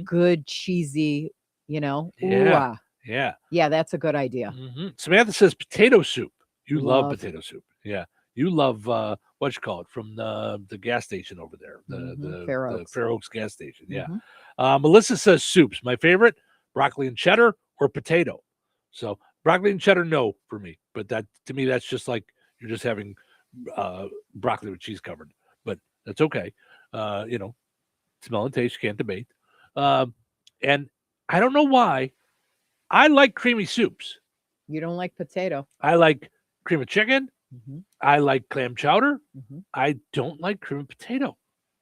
good cheesy, Yeah. Yeah, that's a good idea. Samantha says potato soup. You love potato soup. Yeah. You love what you call it from the gas station over there, the Fair Oaks gas station. Yeah. Melissa says soups. My favorite, broccoli and cheddar or potato. So broccoli and cheddar, no for me. But that to me, that's just like you're just having broccoli with cheese covered. But that's okay. Smell and taste, you can't debate. And I don't know why. I like creamy soups. You don't like potato. I like cream of chicken. I like clam chowder. I don't like cream of potato.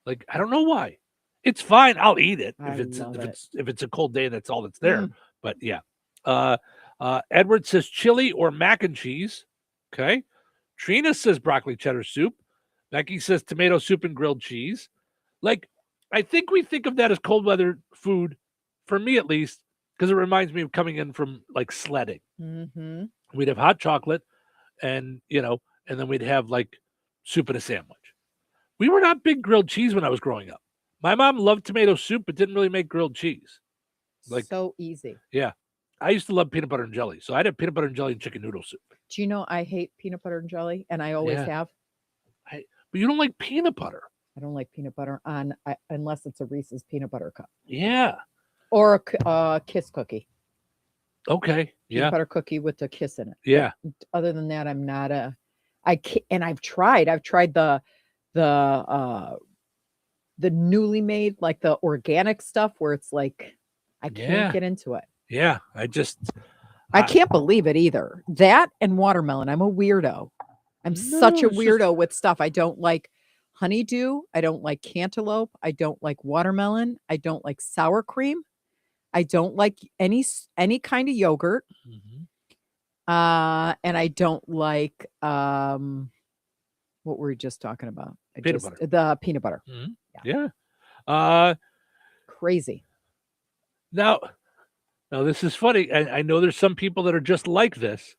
Like, I don't know why. It's fine. I'll eat it if it's a cold day. That's all that's there. But yeah. Edward says chili or mac and cheese. Okay. Trina says broccoli cheddar soup. Becky says tomato soup and grilled cheese. Like, I think we think of that as cold weather food, for me at least, because it reminds me of coming in from like sledding. We'd have hot chocolate and then we'd have like soup and a sandwich. We were not big grilled cheese when I was growing up. My mom loved tomato soup, but didn't really make grilled cheese. Like, so easy. Yeah. I used to love peanut butter and jelly. So I'd have peanut butter and jelly and chicken noodle soup. Do you know I hate peanut butter and jelly? And I always have. But you don't like peanut butter. I don't like peanut butter unless it's a Reese's peanut butter cup. Yeah. Or a Kiss cookie. Okay. Peanut butter cookie with a kiss in it. Yeah. But other than that, I'm not and I've tried the newly made, like the organic stuff where it's like, I can't get into it. Yeah. I can't believe it either. That and watermelon. I'm a weirdo. I'm such a weirdo with stuff. I don't like honeydew. I don't like cantaloupe. I don't like watermelon. I don't like sour cream. I don't like any kind of yogurt. And I don't like what were we just talking about? Butter. The peanut butter. Yeah. Crazy. Now this is funny. I know there's some people that are just like this.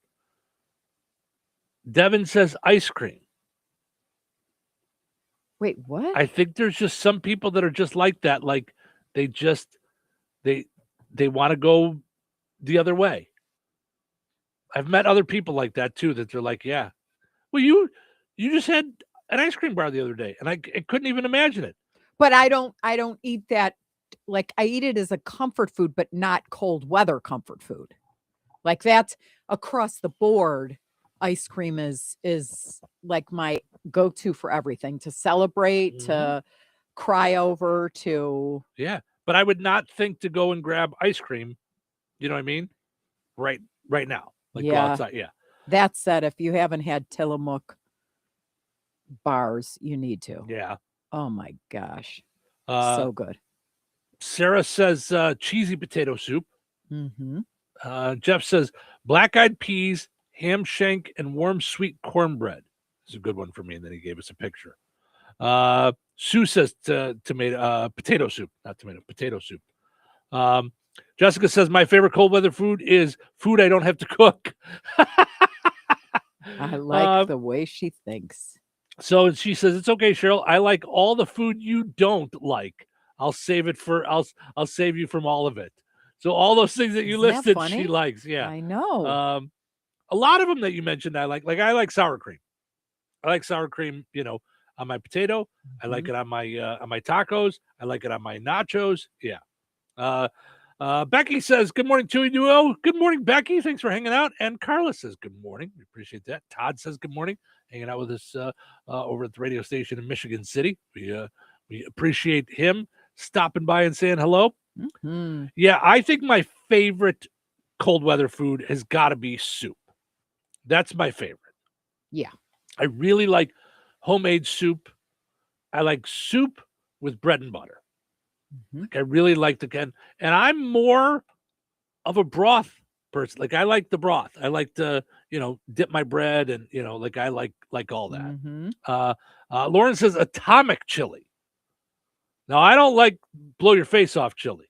Devin says ice cream. Wait, what? I think there's just some people that are just like that. Like they want to go the other way. I've met other people like that too, that they're like, yeah, well, you just had an ice cream bar the other day and I couldn't even imagine it. But I don't eat that. Like I eat it as a comfort food, but not cold weather comfort food. Like that's across the board. Ice cream is like my go-to for everything, to celebrate, to cry over, to. Yeah. But I would not think to go and grab ice cream. You know what I mean? Right now. Like go outside. Yeah. That said, if you haven't had Tillamook bars, you need to. Yeah. Oh my gosh. So good. Sarah says cheesy potato soup. Jeff says black-eyed peas, ham shank, and warm sweet cornbread. This is a good one for me. And then he gave us a picture. Sue says potato soup, not tomato, potato soup. Jessica says my favorite cold weather food is food I don't have to cook. I like the way she thinks. So she says, it's okay, Cheryl. I like all the food you don't like. I'll save you from all of it. So all those things that you listed, she likes. Yeah, I know. A lot of them that you mentioned, I like. Like I like sour cream. I like sour cream, on my potato. I like it on my tacos. I like it on my nachos. Yeah. Becky says, good morning, Tui Duo. Good morning, Becky. Thanks for hanging out. And Carla says, good morning. We appreciate that. Todd says, good morning. Hanging out with us over at the radio station in Michigan City. We appreciate him stopping by and saying hello. Mm-hmm. Yeah, I think my favorite cold weather food has got to be soup. That's my favorite. Yeah. I really like homemade soup. I like soup with bread and butter. Mm-hmm. Like I really like and I'm more of a broth person. Like I like the broth. I like to, dip my bread and, like I like all that. Mm-hmm. Lauren says atomic chili. Now I don't like blow your face off chili,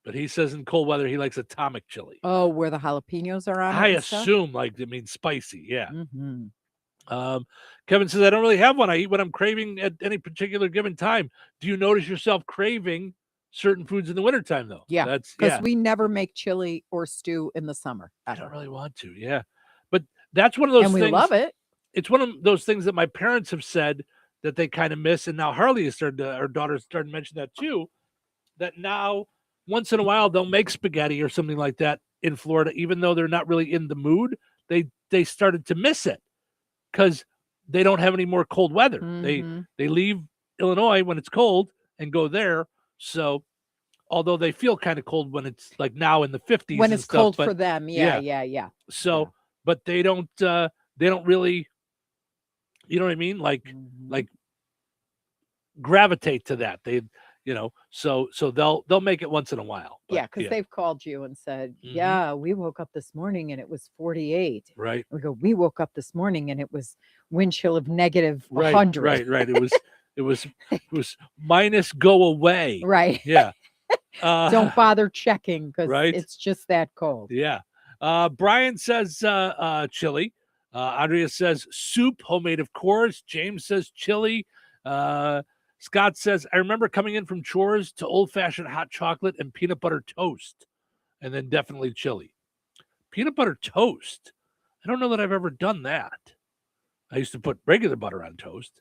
but he says in cold weather he likes atomic chili. Oh, where the jalapenos are on it. I assume like it means spicy. Yeah. Mm-hmm. Kevin says, I don't really have one. I eat what I'm craving at any particular given time. Do you notice yourself craving certain foods in the wintertime, though? Yeah, because we never make chili or stew in the summer. I don't really want to, yeah. But that's one of those things. And we love it. It's one of those things that my parents have said that they kind of miss. And now Harley has our daughter started to mention that too, that now once in a while they'll make spaghetti or something like that in Florida, even though they're not really in the mood. They started to miss it because they don't have any more cold weather. Mm-hmm. They leave Illinois when it's cold and go there. So although they feel kind of cold when it's like now in the 50s when and it's stuff, cold but for them. Yeah. So but they don't really, you know what I mean? Like gravitate to that. They so they'll make it once in a while. But, because they've called you and said, yeah, we woke up this morning and it was 48. Right. We go, we woke up this morning and it was wind chill of negative 100. Right. It was minus go away. Right. Yeah. Don't bother checking because right? It's just that cold. Yeah. Brian says chili. Andrea says soup, homemade, of course. James says chili. Scott says, I remember coming in from chores to old-fashioned hot chocolate and peanut butter toast, and then definitely chili. Peanut butter toast? I don't know that I've ever done that. I used to put regular butter on toast.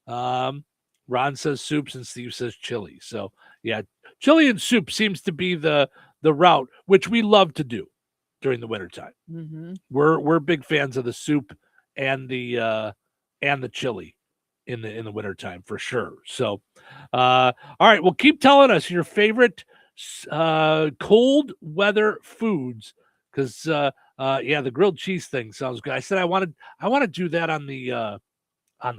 Ron says soups, and Steve says chili. So, yeah, chili and soup seems to be the route, which we love to do during the wintertime. Mm-hmm. We're big fans of the soup and the chili in the wintertime for sure. So, all right, well, keep telling us your favorite cold weather foods because, the grilled cheese thing sounds good. I said I want to do that on the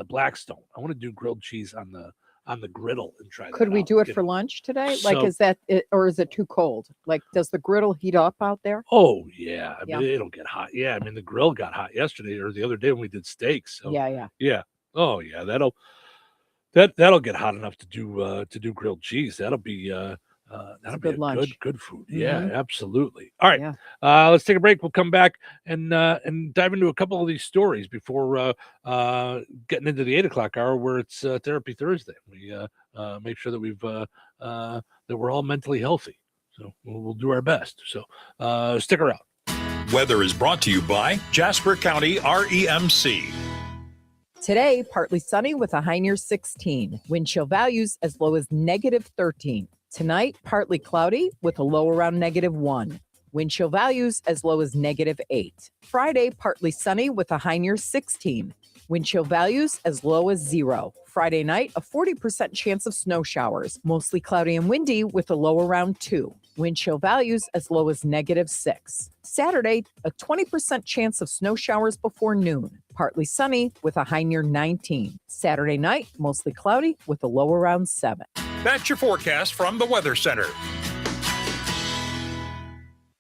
Blackstone. I want to do grilled cheese on the griddle and try that. Could we do it for lunch today? Like, is that it, or is it too cold? Like, does the griddle heat up out there? Oh yeah, I mean, it'll get hot. Yeah, I mean the grill got hot yesterday or the other day when we did steaks. So, yeah. Oh yeah, that'll get hot enough to do grilled cheese. That'll be good lunch. Good food. Mm-hmm. Yeah, absolutely. All right, let's take a break. We'll come back and dive into a couple of these stories before getting into the 8:00 hour where it's Therapy Thursday. We make sure that that we're all mentally healthy. So we'll do our best. So stick around. Weather is brought to you by Jasper County REMC. Today, partly sunny with a high near 16. Wind chill values as low as -13. Tonight, partly cloudy with a low around -1. Wind chill values as low as -8. Friday, partly sunny with a high near 16. Wind chill values as low as 0. Friday night, a 40% chance of snow showers. Mostly cloudy and windy with a low around 2. Wind chill values as low as -6. Saturday, a 20% chance of snow showers before noon. Partly sunny with a high near 19. Saturday night, mostly cloudy with a low around 7. That's your forecast from the Weather Center.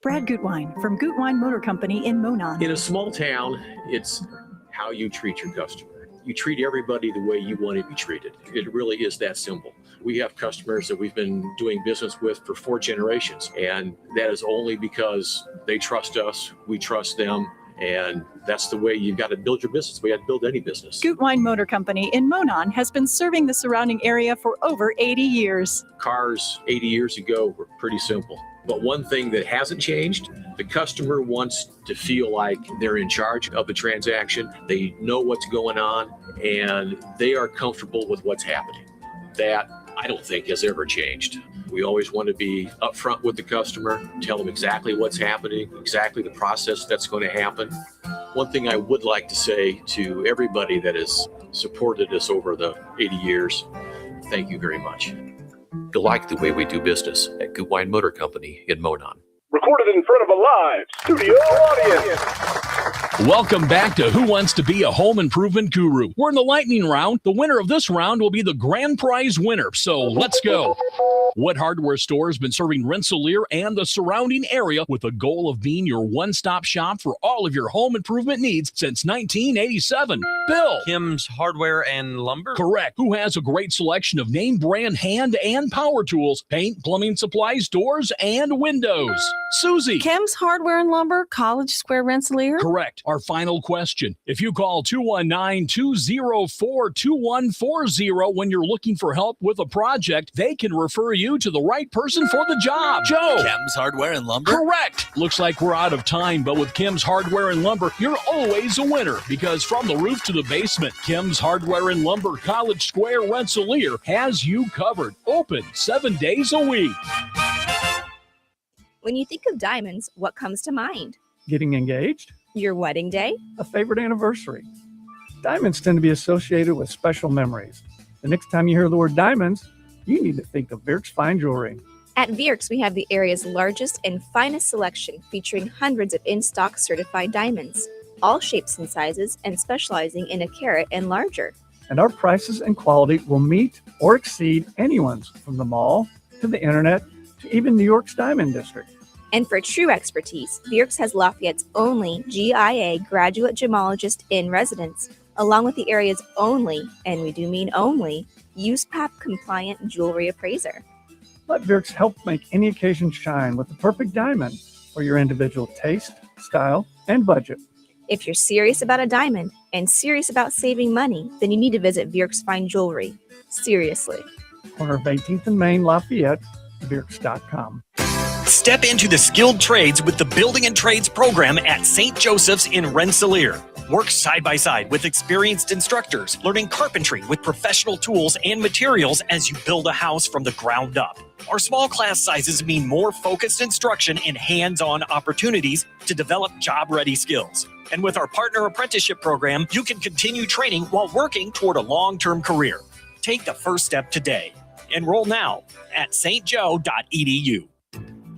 Brad Gutwein from Gutwein Motor Company in Monon. In a small town, it's how you treat your customer. You treat everybody the way you want to be treated. It really is that simple. We have customers that we've been doing business with for 4 generations, and that is only because they trust us, we trust them, And that's the way you've got to build your business. We got to build any business. Gutwein Motor Company in Monon has been serving the surrounding area for over 80 years. Cars 80 years ago were pretty simple. But one thing that hasn't changed, the customer wants to feel like they're in charge of the transaction. They know what's going on, and they are comfortable with what's happening. That, I don't think, has ever changed. We always want to be upfront with the customer, tell them exactly what's happening, exactly the process that's going to happen. One thing I would like to say to everybody that has supported us over the 80 years, thank you very much. You like the way we do business at Gutwein Motor Company in Monon. Recorded in front of a live studio audience. Welcome back to Who Wants to Be a Home Improvement Guru. We're in the lightning round. The winner of this round will be the grand prize winner. So let's go. What hardware store has been serving Rensselaer and the surrounding area with the goal of being your one-stop shop for all of your home improvement needs since 1987? Bill. Kim's Hardware and Lumber? Correct. Who has a great selection of name brand hand and power tools, paint, plumbing supplies, doors, and windows? Susie. Kim's Hardware and Lumber, College Square, Rensselaer? Correct. Our final question. If you call 219-204-2140 when you're looking for help with a project, they can refer you to the right person for the job. Joe. Kim's Hardware and Lumber? Correct. Looks like we're out of time, but with Kim's Hardware and Lumber, you're always a winner because from the roof to the basement, Kim's Hardware and Lumber, College Square, Rensselaer has you covered. Open 7 days a week. When you think of diamonds, what comes to mind? Getting engaged? Your wedding day? A favorite anniversary. Diamonds tend to be associated with special memories. The next time you hear the word diamonds, you need to think of Virks Fine Jewelry. At Virks, we have the area's largest and finest selection featuring hundreds of in-stock certified diamonds, all shapes and sizes and specializing in a carat and larger. And our prices and quality will meet or exceed anyone's from the mall to the internet to even New York's Diamond District. And for true expertise, Virks has Lafayette's only GIA graduate gemologist in residence, along with the area's only, and we do mean only, USPAP compliant jewelry appraiser. Let Virks help make any occasion shine with the perfect diamond for your individual taste, style, and budget. If you're serious about a diamond and serious about saving money, then you need to visit Virks Fine Jewelry. Seriously. Corner of 18th and Main, Lafayette, Virks.com. Step into the skilled trades with the Building and Trades program at St. Joseph's in Rensselaer. Work side by side with experienced instructors, learning carpentry with professional tools and materials as you build a house from the ground up. Our small class sizes mean more focused instruction and hands-on opportunities to develop job-ready skills. And with our partner apprenticeship program, you can continue training while working toward a long-term career. Take the first step today. Enroll now at stjoe.edu.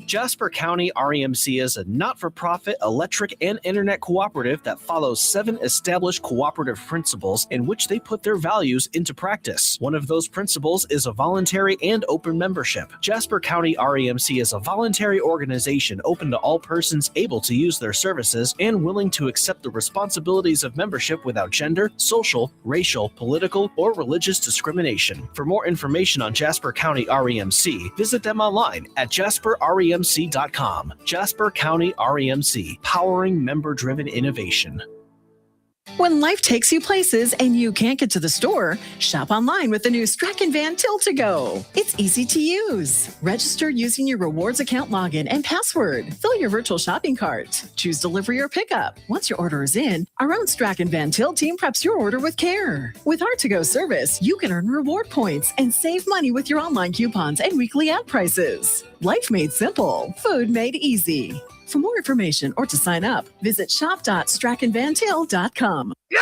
Jasper County REMC is a not-for-profit electric and internet cooperative that follows 7 established cooperative principles in which they put their values into practice. One of those principles is a voluntary and open membership. Jasper County REMC is a voluntary organization open to all persons able to use their services and willing to accept the responsibilities of membership without gender, social, racial, political, or religious discrimination. For more information on Jasper County REMC, visit them online at jasperremc.com. Jasper County REMC, powering member-driven innovation. When life takes you places and you can't get to the store, shop online with the new Strachan Van Till to Go. It's easy to use. Register using your rewards account login and password. Fill your virtual shopping cart. Choose delivery or pickup. Once your order is in, our own Strachan Van Till team preps your order with care. With our to-go service, you can earn reward points and save money with your online coupons and weekly ad prices. Life made simple. Food made easy. For more information or to sign up, visit shop.strachanvantil.com. Yay!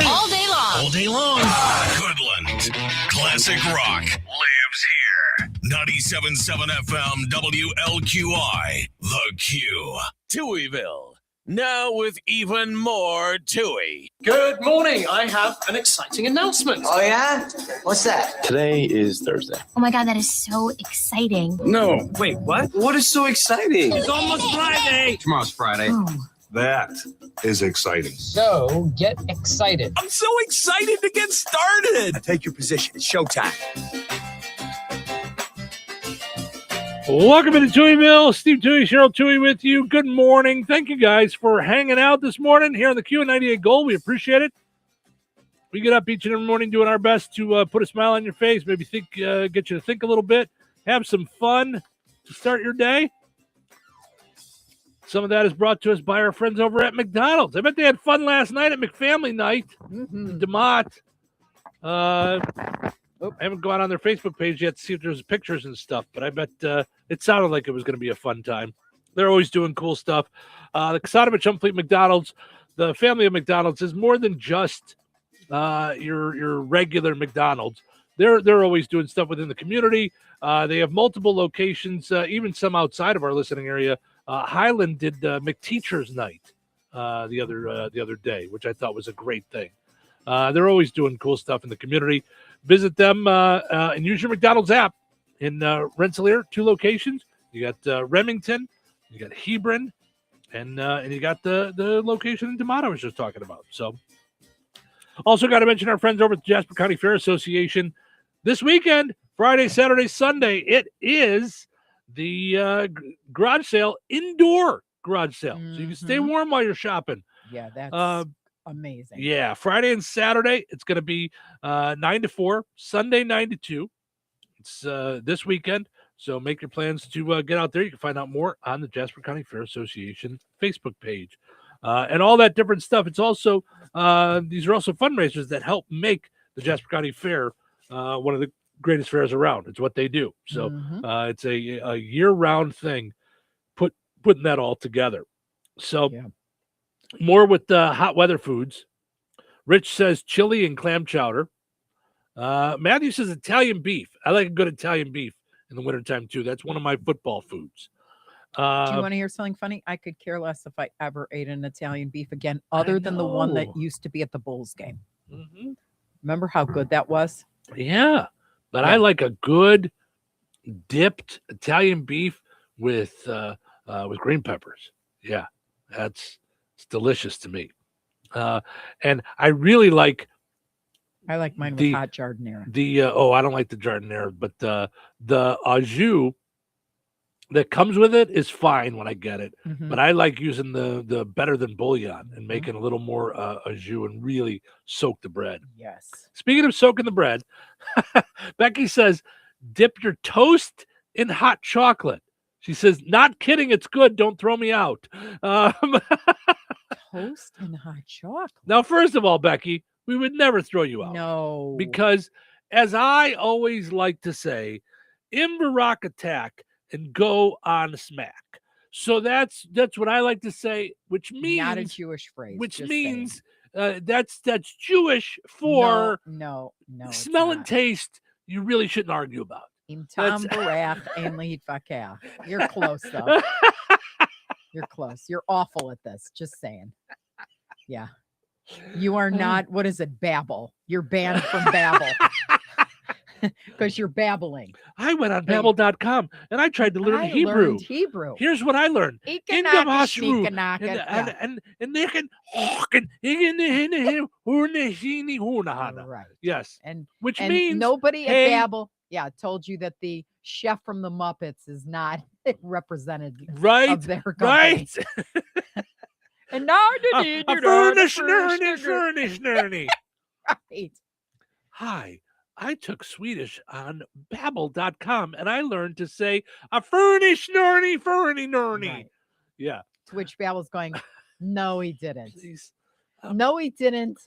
All day long. All day long. Goodland. Classic rock lives here. 97.7 FM WLQI. The Q. Touhyville. Now with even more Touhy. Good morning. I have an exciting announcement. Oh, yeah? What's that? Today is Thursday. Oh my God, that is so exciting. No. Wait, what? What is so exciting? It's almost Friday. Tomorrow's Friday. Oh. That is exciting. So get excited. I'm so excited to get started. Take your position. It's showtime. Welcome to Touhyville. Steve Touhy, Cheryl Touhy with you. Good morning. Thank you guys for hanging out this morning here on the Q98 Gold. We appreciate it. We get up each and every morning doing our best to put a smile on your face, maybe get you to think a little bit, have some fun to start your day. Some of that is brought to us by our friends over at McDonald's. I bet they had fun last night at McFamily Night in DeMott. I haven't gone on their Facebook page yet to see if there's pictures and stuff, but I bet it sounded like it was going to be a fun time. They're always doing cool stuff. The Kasatovich McDonald's, the family of McDonald's, is more than just your regular McDonald's. They're always doing stuff within the community. They have multiple locations, even some outside of our listening area. Highland did McTeacher's Night the other day, which I thought was a great thing. They're always doing cool stuff in the community. Visit them and use your McDonald's app in Rensselaer, 2 locations. You got Remington, you got Hebron, and you got the location in DeMott I was just talking about. So, also got to mention our friends over at the Jasper County Fair Association. This weekend, Friday, Saturday, Sunday, it is the garage sale, indoor garage sale. So you can stay warm while you're shopping. Yeah, that's amazing. Yeah, Friday and Saturday, it's going to be 9 to 4, Sunday 9 to 2. It's this weekend, so make your plans to get out there. You can find out more on the Jasper County Fair Association Facebook page and all that different stuff. It's also these are also fundraisers that help make the Jasper County Fair one of the greatest fairs around. It's what they do. So it's a year-round thing, putting that all together. So. Yeah. More with hot weather foods. Rich says chili and clam chowder. Matthew says Italian beef. I like a good Italian beef in the wintertime, too. That's one of my football foods. Do you want to hear something funny? I could care less if I ever ate an Italian beef again, other than the one that used to be at the Bulls game. Mm-hmm. Remember how good that was? Yeah. But I like a good dipped Italian beef with green peppers. Yeah. It's delicious to me. And I really like. I like mine with hot giardiniera. I don't like the giardiniera, but the au jus that comes with it is fine when I get it. Mm-hmm. But I like using the better than bouillon and making a little more au jus and really soak the bread. Yes. Speaking of soaking the bread, Becky says, dip your toast in hot chocolate. She says, not kidding, it's good. Don't throw me out. Toast and hot chocolate. Now, first of all, Becky, we would never throw you out. No. Because, as I always like to say, Imbarak attack and go on smack. So that's what I like to say, which means not a Jewish phrase. Which means that's Jewish for no smell and taste. You really shouldn't argue about. Im tam barach and lead fakah. You're close though. You're close. You're awful at this. Just saying. Yeah. You are not, what is it, Babel. You're banned from Babel. Because you're babbling. I went on Babbel.com and I tried to learn Hebrew. Here's what I learned. Right. Yes. And which means nobody at Babbel told you that the chef from the Muppets is not representative of their company. Right. And now furnish nerdy. Right. Hi, I took Swedish on Babbel.com and I learned to say a furnish nerdy. Right. Yeah. To which Babbel's going, no, he didn't. Please. No, he didn't.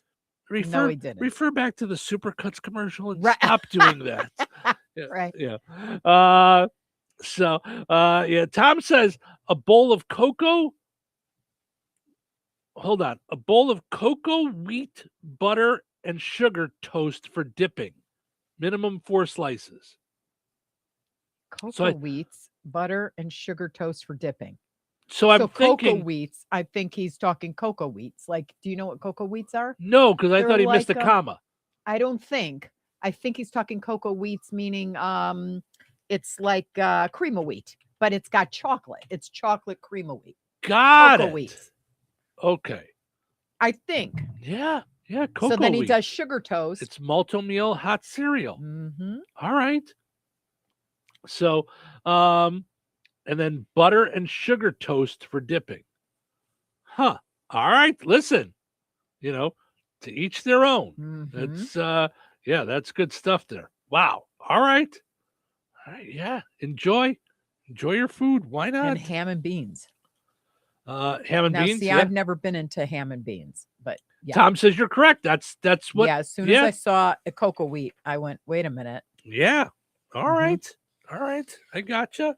Refer back to the Supercuts commercial and stop doing that. Yeah, right. Yeah. Tom says a bowl of cocoa. Hold on. A bowl of cocoa, wheat, butter, and sugar toast for dipping. Minimum 4 slices. Cocoa wheats, butter, and sugar toast for dipping. So I'm thinking cocoa wheats. I think he's talking cocoa wheats. Like, do you know what cocoa wheats are? No, because I thought he missed a comma. I don't think. I think he's talking cocoa wheats, meaning it's like cream of wheat, but it's got chocolate. It's chocolate cream of wheat. Got cocoa it. Wheats. Okay. I think. Yeah. Cocoa So then he wheat. does sugar toast. It's malto meal hot cereal. Mm-hmm. All right. So, and then butter and sugar toast for dipping. Huh. All right. Listen, to each their own. Mm-hmm. That's that's good stuff there. Wow. All right. Yeah. Enjoy your food. Why not? And ham and beans. Ham and now, beans. See, yeah. I've never been into ham and beans, but yeah. Tom says you're correct. That's what. Yeah. As soon as I saw a cocoa wheat, I went, wait a minute. Yeah. All right. All right. I gotcha.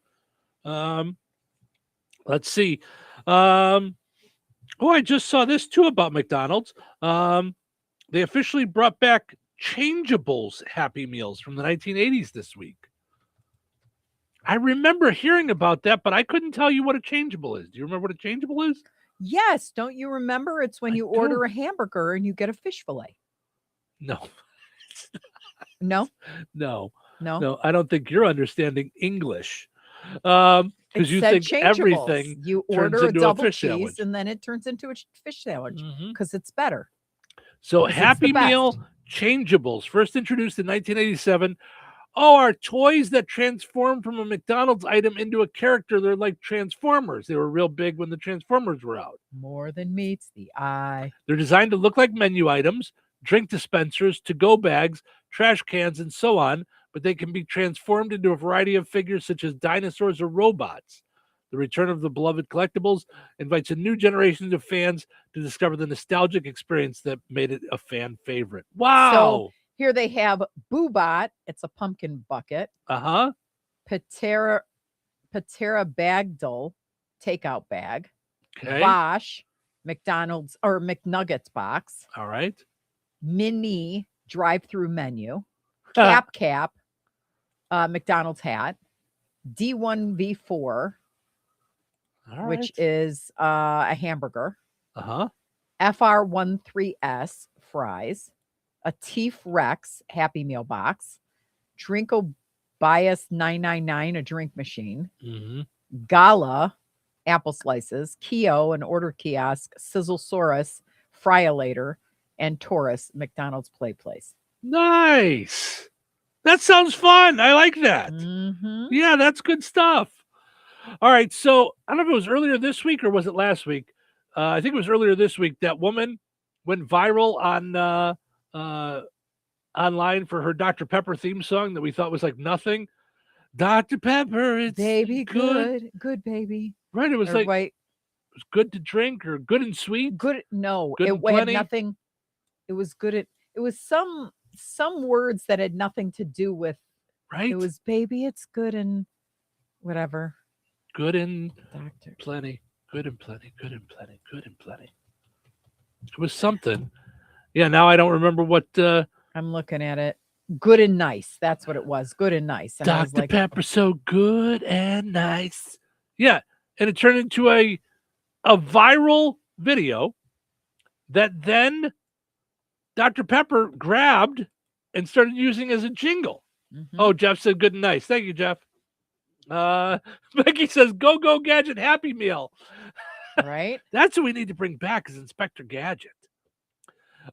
Let's see. I just saw this too about McDonald's. They officially brought back Changeables Happy Meals from the 1980s this week. I remember hearing about that, but I couldn't tell you what a changeable is. Do you remember what a changeable is? Yes. Don't you remember? It's when you order a hamburger and you get a fish fillet. No. No? No. No. I don't think you're understanding English. Because you think everything you turns order a into double fish cheese sandwich. and then it turns into a fish sandwich because it's better. So Happy Meal Changeables, first introduced in 1987, are toys that transform from a McDonald's item into a character. They're like Transformers. They were real big when the Transformers were out. More than meets the eye. They're designed to look like menu items, drink dispensers, to-go bags, trash cans, and so on, but they can be transformed into a variety of figures such as dinosaurs or robots. The return of the beloved collectibles invites a new generation of fans to discover the nostalgic experience that made it a fan favorite. Wow. So here they have Boobot. It's a pumpkin bucket. Patera Bagdel takeout bag. Okay. Bosch McDonald's or McNuggets box. All right. Mini drive-through menu. Cap McDonald's hat. D1V4. Which is a hamburger. FR13S fries. A Teef Rex Happy Meal box. Drinko Bias 999, a drink machine. Gala apple slices. Keo, an order kiosk. Sizzlesaurus Fryolator. And Taurus McDonald's Play Place. Nice. That sounds fun. I like that. Yeah, that's good stuff. All right, so I don't know if it was earlier this week or was it last week. I think it was earlier this week. That woman went viral on online for her Dr. Pepper theme song that we thought was like nothing. Dr. Pepper, it's baby good, baby. Right, it was Or like wait, it was good to drink or good and sweet. good. No, Good it and had plenty? nothing. It was good. It was some words that had nothing to do with. Right. It was baby. It's good and whatever. Good and Doctor. plenty. Good and plenty. Good and plenty. Good and plenty. It was something. Yeah, now I don't remember what. I'm looking at it. Good and nice. That's what it was. Good and nice. And I was Dr. like, Pepper, so good and nice. Yeah, and it turned into a viral video that then Dr. Pepper grabbed and started using as a jingle. Oh, Jeff said good and nice. Thank you, Jeff. Becky says, go Gadget Happy Meal. Right. That's what we need to bring back is Inspector Gadget.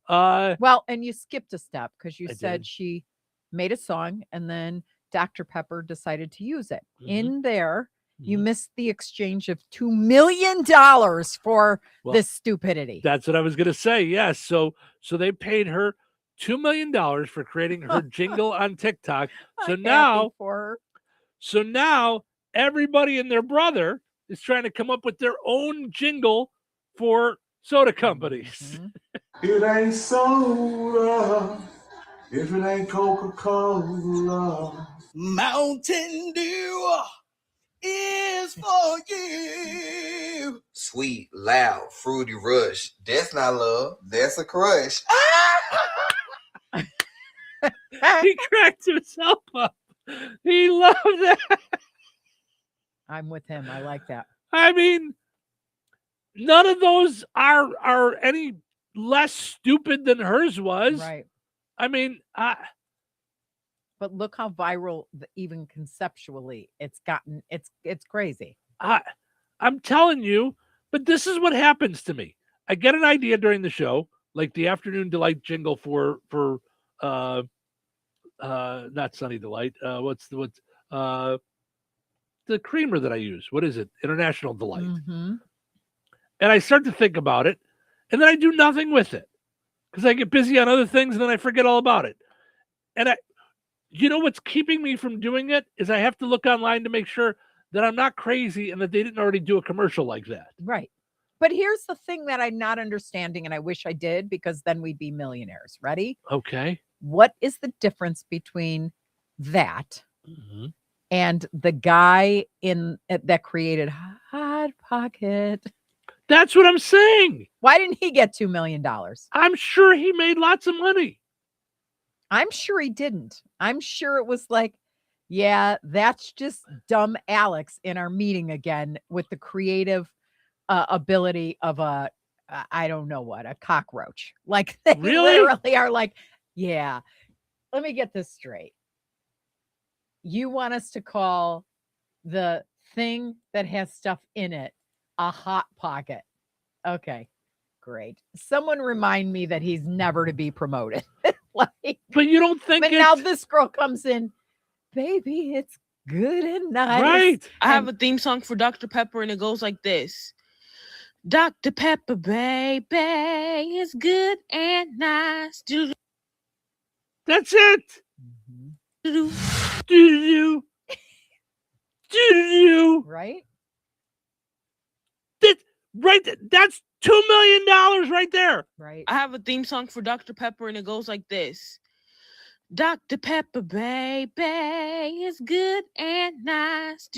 Well, and you skipped a step because you I said did. she made a song and then Dr. Pepper decided to use it. In there, you missed the exchange of $2 million for this stupidity. That's what I was going to say. Yes. So they paid her $2 million for creating her jingle on TikTok. So I'm now, happy for her. so now everybody and their brother is trying to come up with their own jingle for soda companies. It ain't soda if it ain't Coca-Cola. Mountain Dew is for you. Sweet, loud, fruity rush. That's not love. That's a crush. He cracked himself up. He loved that. I'm with him. I like that. I mean, none of those are any less stupid than hers was. Right. I mean, But look how viral, even conceptually, it's gotten. It's crazy. I'm telling you, but this is what happens to me. I get an idea during the show, like the Afternoon Delight jingle for not Sunny Delight. the creamer that I use. What is it? International Delight. Mm-hmm. And I start to think about it, and then I do nothing with it because I get busy on other things, and then I forget all about it. And you know what's keeping me from doing it is I have to look online to make sure that I'm not crazy and that they didn't already do a commercial like that. Right. But here's the thing that I'm not understanding, and I wish I did, because then we'd be millionaires. Ready? Okay. What is the difference between that and the guy that created Hot Pocket? That's what I'm saying. Why didn't he get $2 million? I'm sure he made lots of money. I'm sure he didn't. I'm sure it was like, yeah, that's just dumb Alex in our meeting again with the creative ability of I don't know what, a cockroach. Like they literally are like, yeah, let me get this straight. You want us to call the thing that has stuff in it a Hot Pocket. Okay, great. Someone remind me that he's never to be promoted. Like, but you don't think now this girl comes in, baby, it's good and nice. Right. I have a theme song for Dr. Pepper, and it goes like this. Dr. Pepper, baby, it's good and nice. That's it. Right? That's $2 million right there. Right. I have a theme song for Dr. Pepper, and it goes like this. Dr. Pepper, baby, it's good and nice.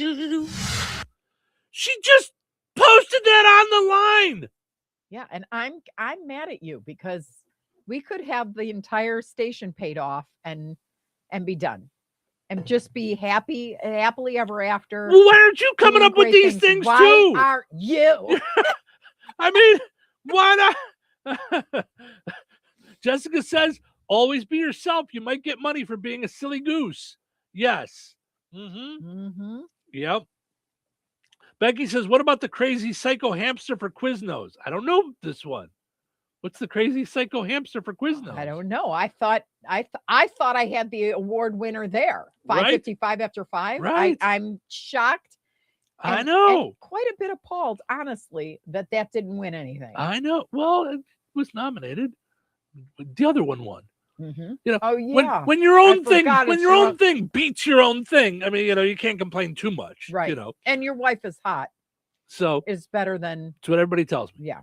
She just posted that on the line. Yeah, and I'm mad at you because we could have the entire station paid off and be done. And just be happily ever after. Well, why aren't you coming up with these things why too? Why aren't you? I mean, why not? Jessica says, always be yourself. You might get money for being a silly goose. Yes. Yep. Becky says, what about the crazy psycho hamster for Quiznos? I don't know this one. What's the crazy psycho hamster for Quiznos? I don't know. I thought I had the award winner there. 555 after 5. Right. I'm shocked. I know. And quite a bit appalled, honestly, that didn't win anything. I know. Well, it was nominated. The other one won. You know, oh yeah. When your own thing beats your own thing, I mean, you can't complain too much. Right. And your wife is hot. So it's better than. That's what everybody tells me. Yeah.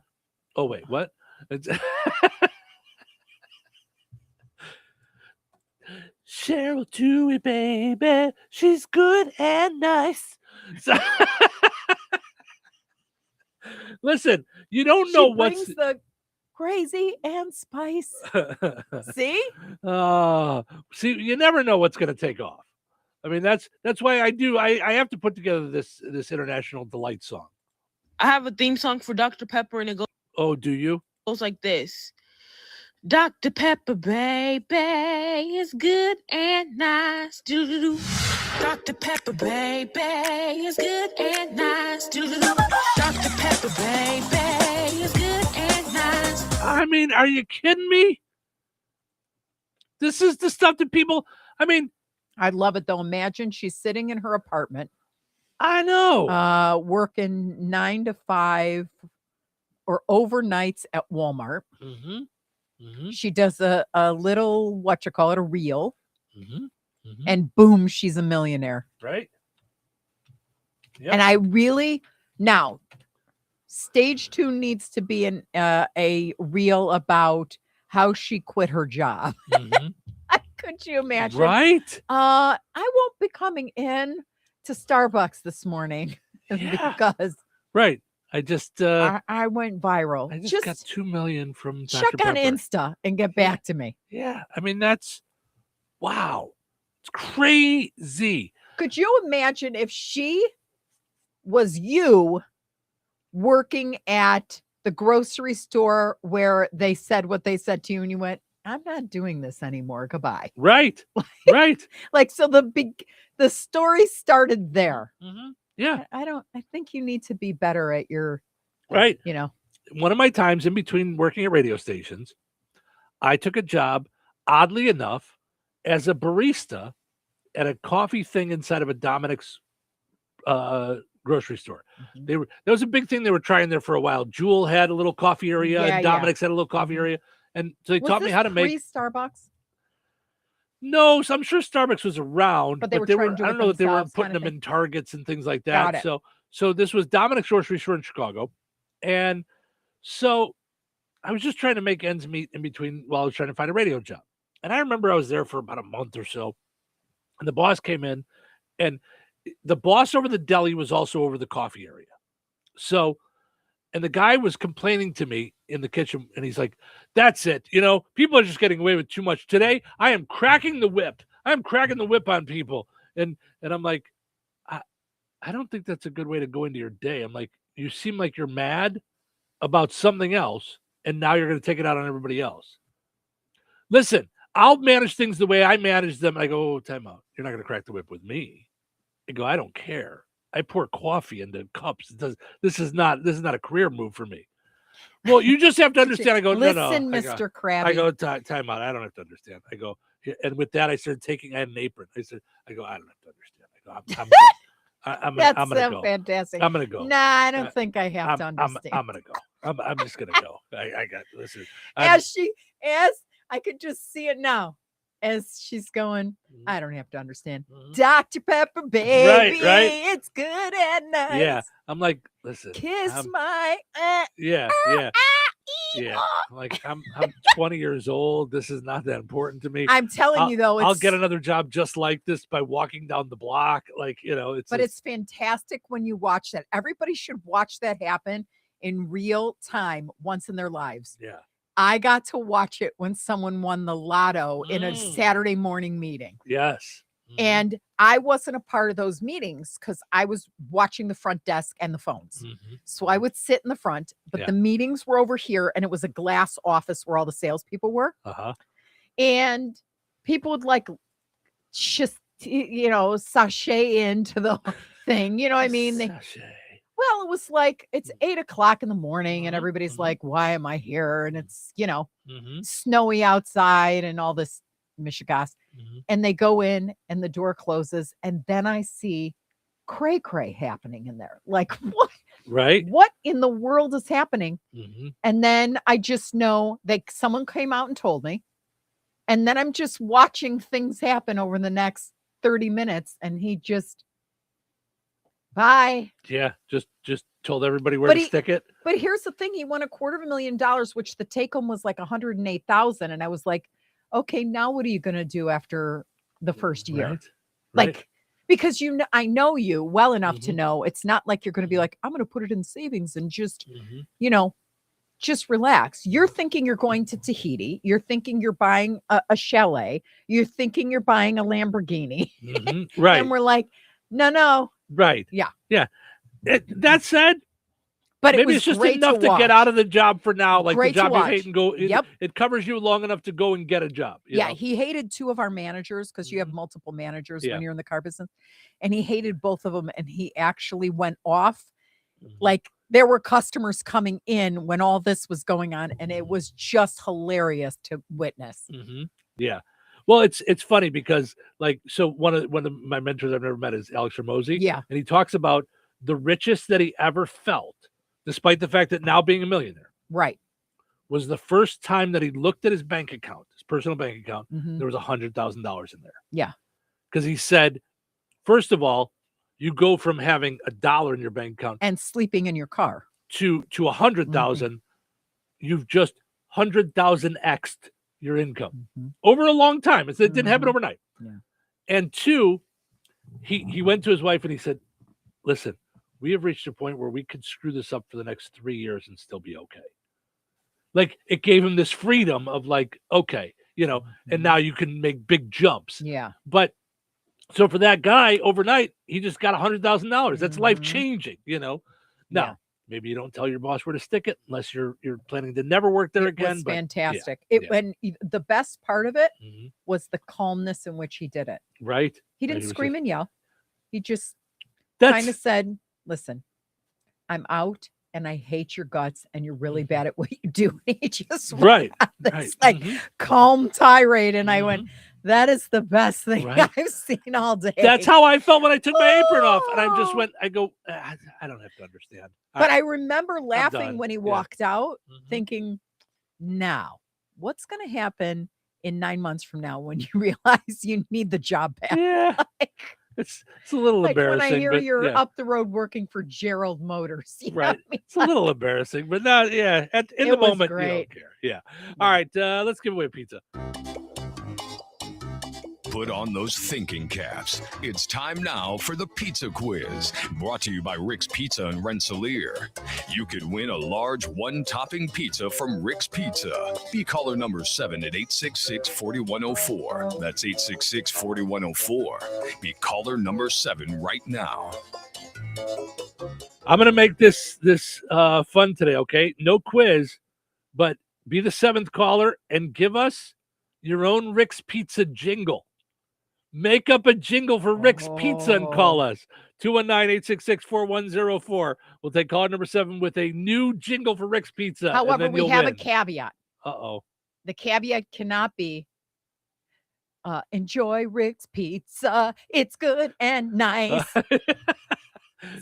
Oh wait, what? Cheryl Dewey, baby, she's good and nice. So, listen, you don't know what's the crazy and spice. See? See, you never know what's going to take off. I mean, that's why I have to put together this International Delight song. I have a theme song for Dr. Pepper, and it goes. Oh, do you? Goes like this. Dr. Pepper, baby, it's good and nice. Dr. Pepper, baby, it's good and nice. Dr. Pepper, baby, it's good and nice. I mean, are you kidding me? This is the stuff that people, I mean. I love it, though. Imagine she's sitting in her apartment. I know. Working 9 to 5 or overnights at Walmart. She does a little, a reel. And boom, she's a millionaire. Right. Yep. And I really, now, stage 2 needs to be a reel about how she quit her job. Could you imagine? Right. I won't be coming in to Starbucks this morning because. Right. I just I went viral. I just got 2 million from Dr. Check on Pepper. Insta and get back to me. Yeah. I mean, that's wow. It's crazy. Could you imagine if she was you working at the grocery store where they said what they said to you and you went, I'm not doing this anymore. Goodbye. Right. Right. Like, so the story started there. Yeah. I think you need to be better at your, right. One of my times in between working at radio stations, I took a job, oddly enough, as a barista at a coffee thing inside of a Dominic's grocery store. There was a big thing they were trying there for a while. Jewel had a little coffee area, and Dominic's had a little coffee area, and so they taught me how to make Starbucks. No, so I'm sure Starbucks was around, but they were. I don't know that they weren't putting them in Targets and things like that. So this was Dominic's grocery store in Chicago, and so I was just trying to make ends meet in between while I was trying to find a radio job. And I remember I was there for about a month or so, and the boss came in, and the boss over the deli was also over the coffee area. So, and the guy was complaining to me in the kitchen, and he's like, that's it. People are just getting away with too much. Today, I am cracking the whip. I'm cracking the whip on people. And I'm like, I don't think that's a good way to go into your day. I'm like, you seem like you're mad about something else, and now you're going to take it out on everybody else. Listen, I'll manage things the way I manage them. I go, time out. You're not going to crack the whip with me. I go, I don't care. I pour coffee into cups. This is not a career move for me. Well, you just have to understand. I go, listen, no, Mr. Krabby. I go, time out. I don't have to understand. I go, and with that, I started taking. I had an apron. I don't have to understand. I go, I'm gonna go. Fantastic. I'm gonna go. Nah, I don't think I have to understand. I'm gonna go. I'm just gonna go. I got listen. As I could just see it now. As she's going, I don't have to understand. Dr. Pepper, baby, right. it's good and nice. Yeah, I'm like, listen, kiss my. Yeah. Like I'm 20 years old. This is not that important to me. I'm telling you though, I'll get another job just like this by walking down the block. Like it's fantastic when you watch that. Everybody should watch that happen in real time once in their lives. Yeah. I got to watch it when someone won the lotto in a Saturday morning meeting. Yes. And I wasn't a part of those meetings because I was watching the front desk and the phones. So I would sit in the front, but the meetings were over here, and it was a glass office where all the salespeople were. And people would just, sashay into the thing. You know what I mean? Well, it was like it's 8:00 in the morning, and everybody's like, why am I here? And it's, snowy outside and all this mishigas. And they go in and the door closes. And then I see cray happening in there. Like, what? Right. What in the world is happening? And then I just know someone came out and told me. And then I'm just watching things happen over the next 30 minutes. And he just, bye. Yeah, just told everybody where to stick it. But here's the thing: he won $250,000, which the take home was like $108,000, and I was like, okay, now what are you going to do after the first year? Right. Because I know you well enough to know it's not like you're going to be like, I'm going to put it in savings and just, just relax. You're thinking you're going to Tahiti. You're thinking you're buying a chalet. You're thinking you're buying a Lamborghini. Right. And we're like, no. Right. Yeah. That said, but maybe it's just enough to get out of the job for now. Like great the job you hate and go. It covers you long enough to go and get a job. You know? He hated two of our managers because you have multiple managers when you're in the car business. And he hated both of them. And he actually went off. Like there were customers coming in when all this was going on. And it was just hilarious to witness. Yeah. Well, it's funny because one of my mentors I've never met is Alex Ramosi. Yeah. And he talks about the richest that he ever felt, despite the fact that now being a millionaire. Right. Was the first time that he looked at his bank account, his personal bank account, there was $100,000 in there. Yeah. Because he said, first of all, you go from having $1 in your bank account and sleeping in your car to 100,000. You've just 100,000 x'd your income over a long time. It didn't happen overnight. Yeah. And two, he went to his wife and he said, listen, we have reached a point where we could screw this up for the next 3 years and still be okay. Like it gave him this freedom of okay, and now you can make big jumps. Yeah. But so for that guy overnight, he just got $100,000. That's life changing, Now, maybe you don't tell your boss where to stick it unless you're planning to never work there again. It was fantastic. And the best part of it was the calmness in which he did it. Right. He didn't scream and yell. He just kind of said, listen, I'm out and I hate your guts and you're really bad at what you do. And he just right. this calm tirade. And I went, That is the best thing Right? I've seen all day. That's how I felt when I took my apron off. And I just went, I don't have to understand. But I remember laughing done. when he Yeah. walked out, thinking, now, what's going to happen in 9 months from now when you realize you need the job back? Yeah. It's a little like embarrassing. when I hear but you're yeah. up the road working for Gerald Motors. You know Right. what I mean? It's a little embarrassing, but not, yeah. In the It was moment, you great. don't care. Yeah. All right. Let's give away pizza. Put on those thinking caps. It's time now for the pizza quiz, brought to you by Rick's Pizza in Rensselaer. You could win a large one-topping pizza from Rick's Pizza. Be caller number 7 at 866-4104. That's 866-4104. Be caller number 7 right now. I'm going to make this fun today, okay? No quiz, but be the 7th caller and give us your own Rick's Pizza jingle. Make up a jingle for Rick's Pizza and call us. 219-866-4104. We'll take caller number 7 with a new jingle for Rick's Pizza. However, and then we have win. a caveat. Uh-oh. The caveat cannot be, enjoy Rick's Pizza. It's good and nice.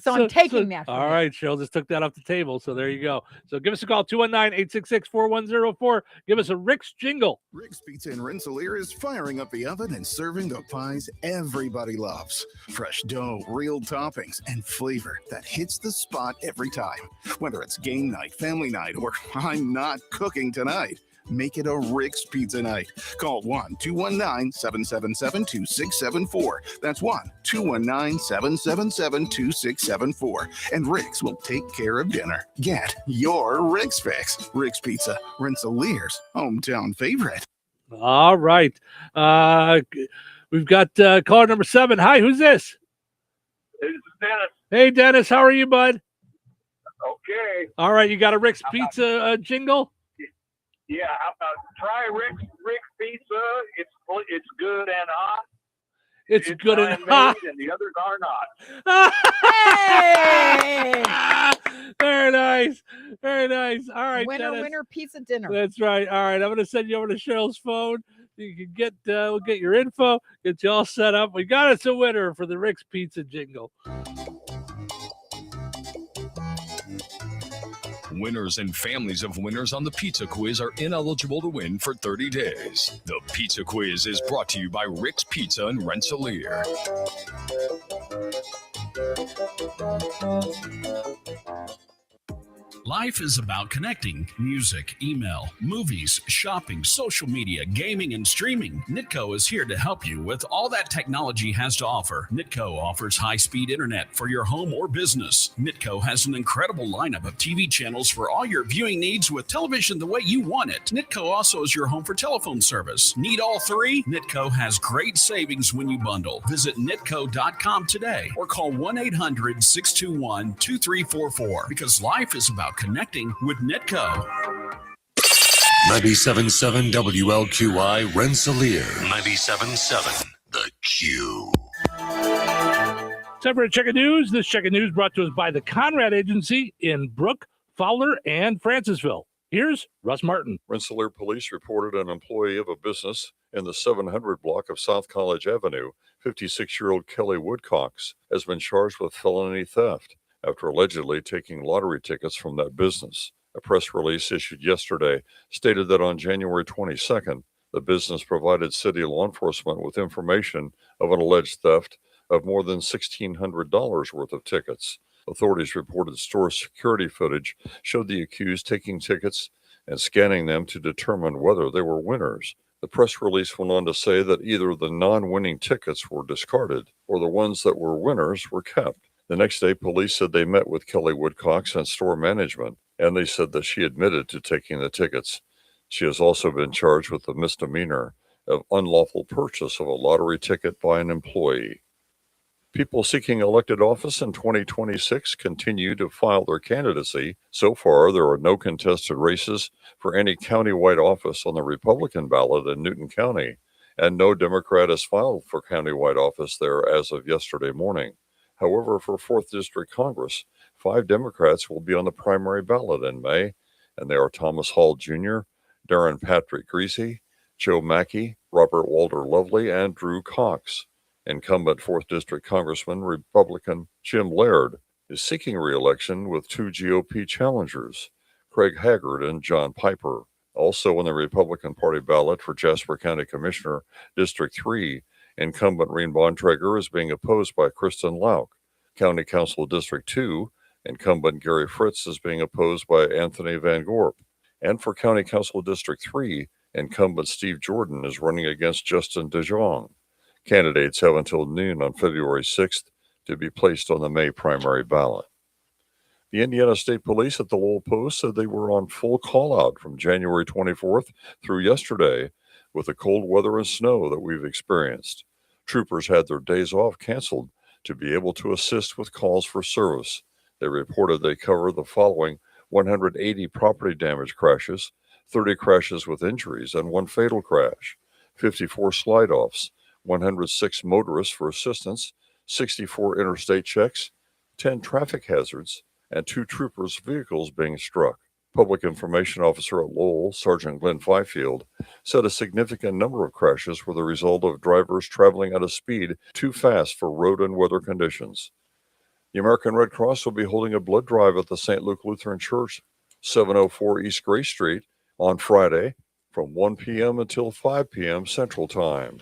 So I'm taking that from all you. right, Cheryl just took that off the table. So there you go. So give us a call, 219-866-4104. Give us a Rick's jingle. Rick's Pizza in Rensselaer is firing up the oven and serving the pies everybody loves. Fresh dough, real toppings, and flavor that hits the spot every time. Whether it's game night, family night, or I'm not cooking tonight. Make it a Rick's Pizza night. Call 1-219-777-2674. That's 1-219-777-2674. And Rick's will take care of dinner. Get your Rick's fix. Rick's Pizza, Rensselaer's hometown favorite. All right. We've got caller number 7. Hi, who's this? This is Dennis. Hey, Dennis. How are you, bud? Okay. All right. You got a Rick's Pizza jingle? Yeah, how about try Rick's Pizza? It's good and hot. It's good and handmade, hot. And the others are not. Hey! Very nice. Very nice. All right, Winner, Dennis. winner, pizza dinner. That's right. All right. I'm going to send you over to Cheryl's phone. You can get we'll get your info, get you all set up. We got us a winner for the Rick's Pizza jingle. Winners and families of winners on the Pizza Quiz are ineligible to win for 30 days. The Pizza Quiz is brought to you by Rick's Pizza in Rensselaer. Life is about connecting. Music, email, movies, shopping, social media, gaming, and streaming. Nitco is here to help you with all that technology has to offer. Nitco offers high-speed internet for your home or business. Nitco has an incredible lineup of TV channels for all your viewing needs with television the way you want it. Nitco also is your home for telephone service. Need all 3? Nitco has great savings when you bundle. Visit nitco.com today or call 1-800-621-2344 because life is about connecting with Nitco. 97.7 WLQI Rensselaer. 97.7 The Q. Time for a check of news. This check of news brought to us by the Conrad Agency in Brook, Fowler, and Francisville. Here's Russ Martin. Rensselaer police reported an employee of a business in the 700 block of South College Avenue, 56-year-old Kelly Woodcox, has been charged with felony theft after allegedly taking lottery tickets from that business. A press release issued yesterday stated that on January 22nd, the business provided city law enforcement with information of an alleged theft of more than $1,600 worth of tickets. Authorities reported store security footage showed the accused taking tickets and scanning them to determine whether they were winners. The press release went on to say that either the non-winning tickets were discarded or the ones that were winners were kept. The next day, police said they met with Kelly Woodcox and store management, and they said that she admitted to taking the tickets. She has also been charged with the misdemeanor of unlawful purchase of a lottery ticket by an employee. People seeking elected office in 2026 continue to file their candidacy. So far, there are no contested races for any countywide office on the Republican ballot in Newton County, and no Democrat has filed for countywide office there as of yesterday morning. However, for 4th District Congress, 5 Democrats will be on the primary ballot in May, and they are Thomas Hall Jr., Darren Patrick Greasy, Joe Mackey, Robert Walter Lovely, and Drew Cox. Incumbent 4th District Congressman Republican Jim Laird is seeking re-election with 2 GOP challengers, Craig Haggard and John Piper. Also on the Republican Party ballot for Jasper County Commissioner District 3, incumbent Reen Bontrager is being opposed by Kristen Lauk. County Council District 2, incumbent Gary Fritz is being opposed by Anthony Van Gorp. And for County Council District 3, incumbent Steve Jordan is running against Justin DeJong. Candidates have until noon on February 6th to be placed on the May primary ballot. The Indiana State Police at the Lowell Post said they were on full call-out from January 24th through yesterday with the cold weather and snow that we've experienced. Troopers had their days off canceled to be able to assist with calls for service. They reported they covered the following 180 property damage crashes, 30 crashes with injuries, and 1 fatal crash, 54 slide-offs, 106 motorists for assistance, 64 interstate checks, 10 traffic hazards, and 2 troopers' vehicles being struck. Public Information Officer at Lowell, Sergeant Glenn Fifield, said a significant number of crashes were the result of drivers traveling at a speed too fast for road and weather conditions. The American Red Cross will be holding a blood drive at the St. Luke Lutheran Church, 704 East Gray Street, on Friday from 1 p.m. until 5 p.m. Central Time.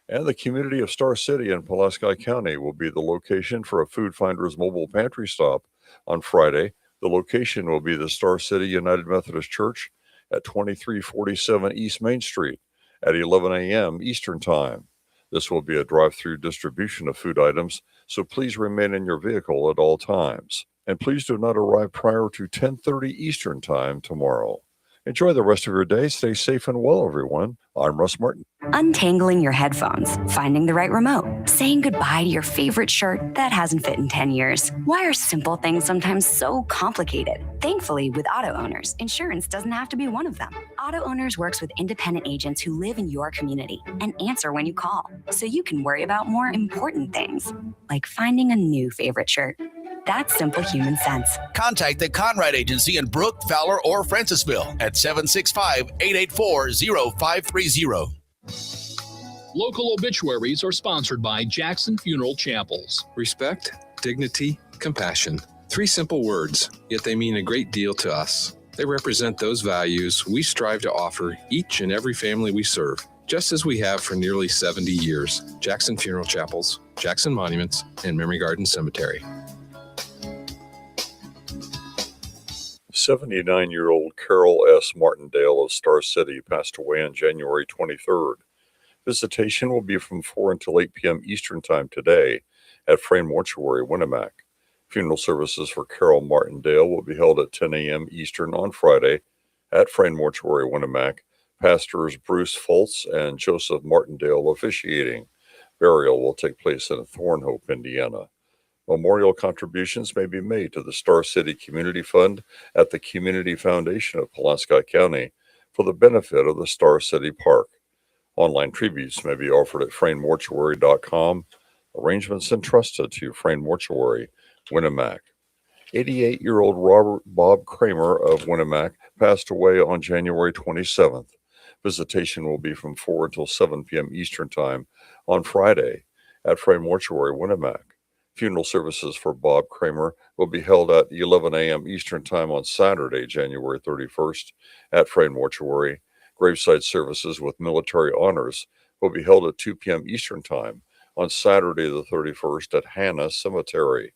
And the community of Star City in Pulaski County will be the location for a Food Finders mobile pantry stop on Friday. The location will be the Star City United Methodist Church at 2347 East Main Street at 11 a.m. Eastern Time. This will be a drive-through distribution of food items, so please remain in your vehicle at all times. And please do not arrive prior to 10:30 Eastern Time tomorrow. Enjoy the rest of your day. Stay safe and well, everyone. I'm Russ Martin. Untangling your headphones, finding the right remote, saying goodbye to your favorite shirt that hasn't fit in 10 years. Why are simple things sometimes so complicated? Thankfully, with auto owners, insurance doesn't have to be one of them. Auto Owners works with independent agents who live in your community and answer when you call, so you can worry about more important things, like finding a new favorite shirt. That's simple human sense. Contact the Conrad Agency in Brook, Fowler, or Francisville at 765-884-0530. Local obituaries are sponsored by Jackson Funeral Chapels. Respect, dignity, compassion. 3 simple words, yet they mean a great deal to us. They represent those values we strive to offer each and every family we serve, just as we have for nearly 70 years. Jackson Funeral Chapels, Jackson Monuments, and Memory Garden Cemetery. 79-year-old Carol S. Martindale of Star City passed away on January 23rd. Visitation will be from 4 until 8 p.m. Eastern Time today at Frame Mortuary, Winnemac. Funeral services for Carol Martindale will be held at 10 a.m. Eastern on Friday at Frame Mortuary, Winnemac. Pastors Bruce Foltz and Joseph Martindale officiating. Burial will take place in Thornhope, Indiana. Memorial contributions may be made to the Star City Community Fund at the Community Foundation of Pulaski County for the benefit of the Star City Park. Online tributes may be offered at frainmortuary.com. Arrangements entrusted to Frame Mortuary, Winnemac. 88-year-old Robert Bob Kramer of Winnemac passed away on January 27th. Visitation will be from 4 until 7 p.m. Eastern Time on Friday at Frame Mortuary, Winnemac. Funeral services for Bob Kramer will be held at 11 a.m. Eastern Time on Saturday, January 31st at Frame Mortuary. Graveside services with military honors will be held at 2 p.m. Eastern Time on Saturday the 31st at Hannah Cemetery.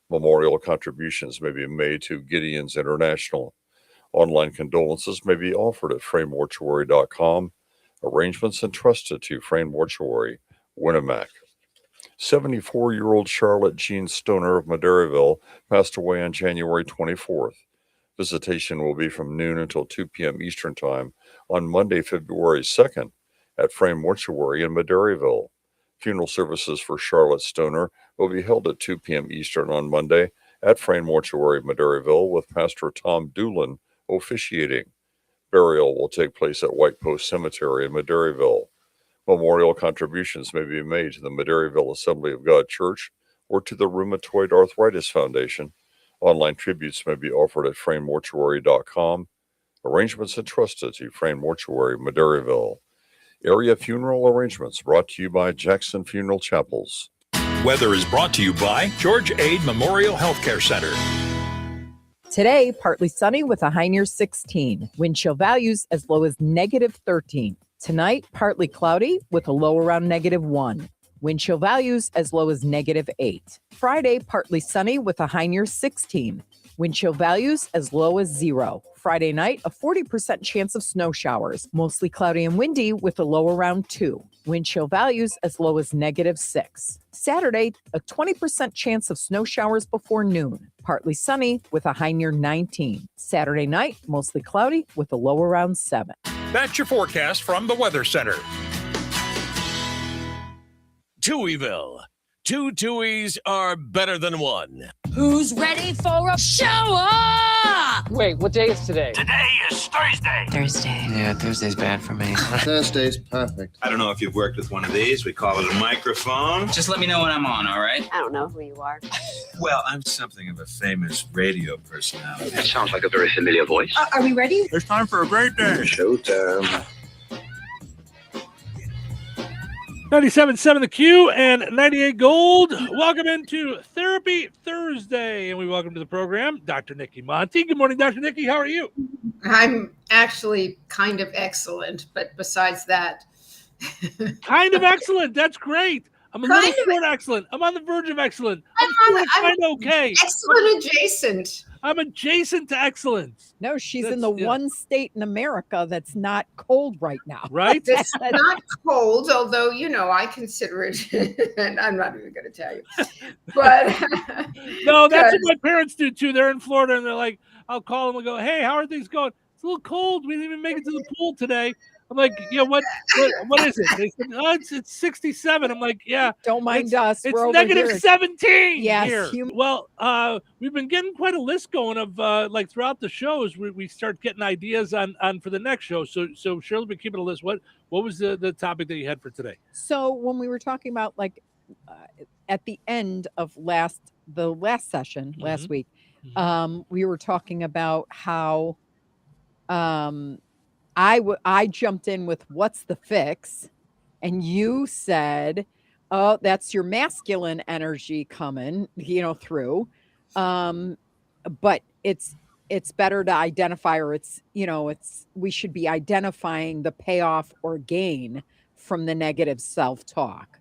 Memorial contributions may be made to Gideon's International. Online condolences may be offered at frainmortuary.com. Arrangements entrusted to Frame Mortuary, Winnemac. 74-year-old Charlotte Jean Stoner of Maderaville passed away on January 24th. Visitation will be from noon until 2 p.m. Eastern Time on Monday, February 2nd at Frame Mortuary in Maderaville. Funeral services for Charlotte Stoner will be held at 2 p.m. Eastern on Monday at Frame Mortuary, Maderaville, with Pastor Tom Doolin officiating. Burial will take place at White Post Cemetery in Maderaville. Memorial contributions may be made to the Maderaville Assembly of God Church or to the Rheumatoid Arthritis Foundation. Online tributes may be offered at frainmortuary.com. Arrangements entrusted to Frame Mortuary, Maderaville. Area funeral arrangements brought to you by Jackson Funeral Chapels. Weather is brought to you by George Ade Memorial Healthcare Center. Today, partly sunny with a high near 16. Wind chill values as low as -13. Tonight, partly cloudy with a low around -1. Wind chill values as low as -8. Friday, partly sunny with a high near 16. Wind chill values as low as 0. Friday night, a 40% chance of snow showers. Mostly cloudy and windy with a low around 2. Wind chill values as low as -6. Saturday, a 20% chance of snow showers before noon. Partly sunny with a high near 19. Saturday night, mostly cloudy with a low around 7. That's your forecast from the Weather Center. Touhyville. 2 Touhies are better than 1. Who's ready for a show up? Wait, what day is today? Today is Thursday. Thursday. Yeah, Thursday's bad for me. Thursday's perfect. I don't know if you've worked with one of these. We call it a microphone. Just let me know when I'm on, all right? I don't know who you are. Well, I'm something of a famous radio personality. That sounds like a very familiar voice. Are we ready? It's time for a great day. Showtime. 97.7 The Q and 98 Gold. Welcome into Therapy Thursday, and we welcome to the program Dr. Nikki Monty. Good morning, Dr. Nikki. How are you? I'm actually kind of excellent, but besides that. Kind of excellent. That's great. I'm a little short excellent. I'm on the verge of excellent. I'm kind of okay. Excellent adjacent. I'm adjacent to excellence. No, she's in the one state in America that's not cold right now. Right? It's not cold, although, I consider it, and I'm not even going to tell you. But no, that's what my parents do too. They're in Florida and they're like, I'll call them and go, hey, how are things going? It's a little cold. We didn't even make it to the pool today. I'm like, what is it? They said, oh, it's 67. I'm like, yeah. Don't mind us. It's We're -17 yes, here. Well, we've been getting quite a list going of like throughout the shows. We start getting ideas on for the next show. So Shirley, been keeping a list. What was the topic that you had for today? So when we were talking about at the end of the last session last week, we were talking about how I jumped in with what's the fix, and you said, oh, that's your masculine energy coming, through. But it's better to identify, or we should be identifying the payoff or gain from the negative self-talk.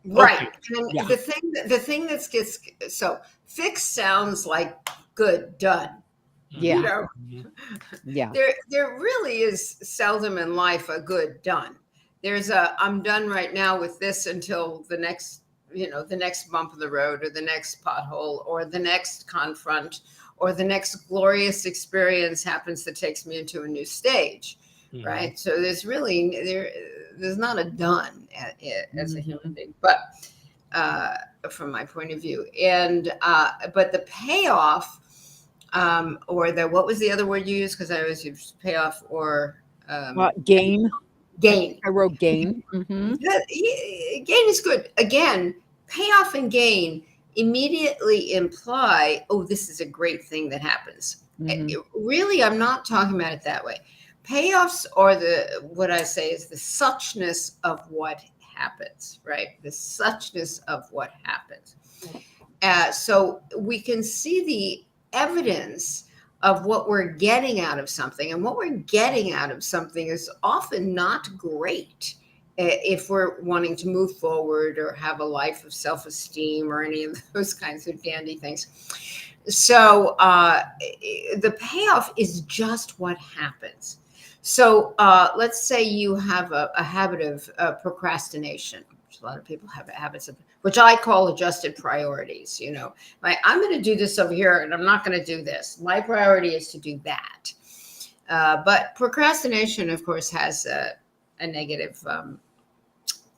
Right. Okay. And the thing that gets, so fix sounds like good, done. Yeah. Yeah. There really is seldom in life a good done. There's I'm done right now with this until the next, the next bump of the road, or the next pothole, or the next confront, or the next glorious experience happens that takes me into a new stage. Right. So there's really, there's not a done as a human being, but from my point of view. And, but the payoff, or what was the other word you used? Because I always use payoff or gain. Gain. I wrote gain. Mm-hmm. Gain is good. Again, payoff and gain immediately imply, oh, this is a great thing that happens. Really, I'm not talking about it that way. Payoffs are what I say is the suchness of what happens, right? The suchness of what happens. So we can see the evidence of what we're getting out of something, and what we're getting out of something is often not great if we're wanting to move forward or have a life of self-esteem or any of those kinds of dandy things. So the payoff is just what happens. So let's say you have a habit of procrastination. A lot of people have habits of, which I call adjusted priorities. I'm going to do this over here, and I'm not going to do this. My priority is to do that. But procrastination, of course, has a negative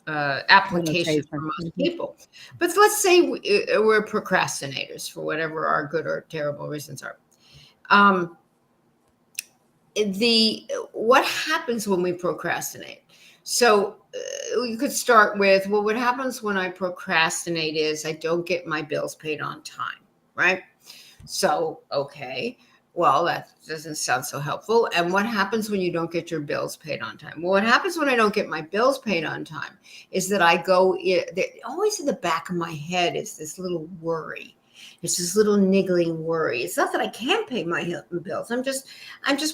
application for most people. But let's say we're procrastinators for whatever our good or terrible reasons are. What happens when we procrastinate? So you could start with, well, what happens when I procrastinate is I don't get my bills paid on time, right? So, okay, Well, that doesn't sound so helpful. And what happens when you don't get your bills paid on time? Well, what happens when I don't get my bills paid on time is that I go, always in the back of my head is this little worry. It's this little niggling worry. It's not that I can't pay my bills. I'm just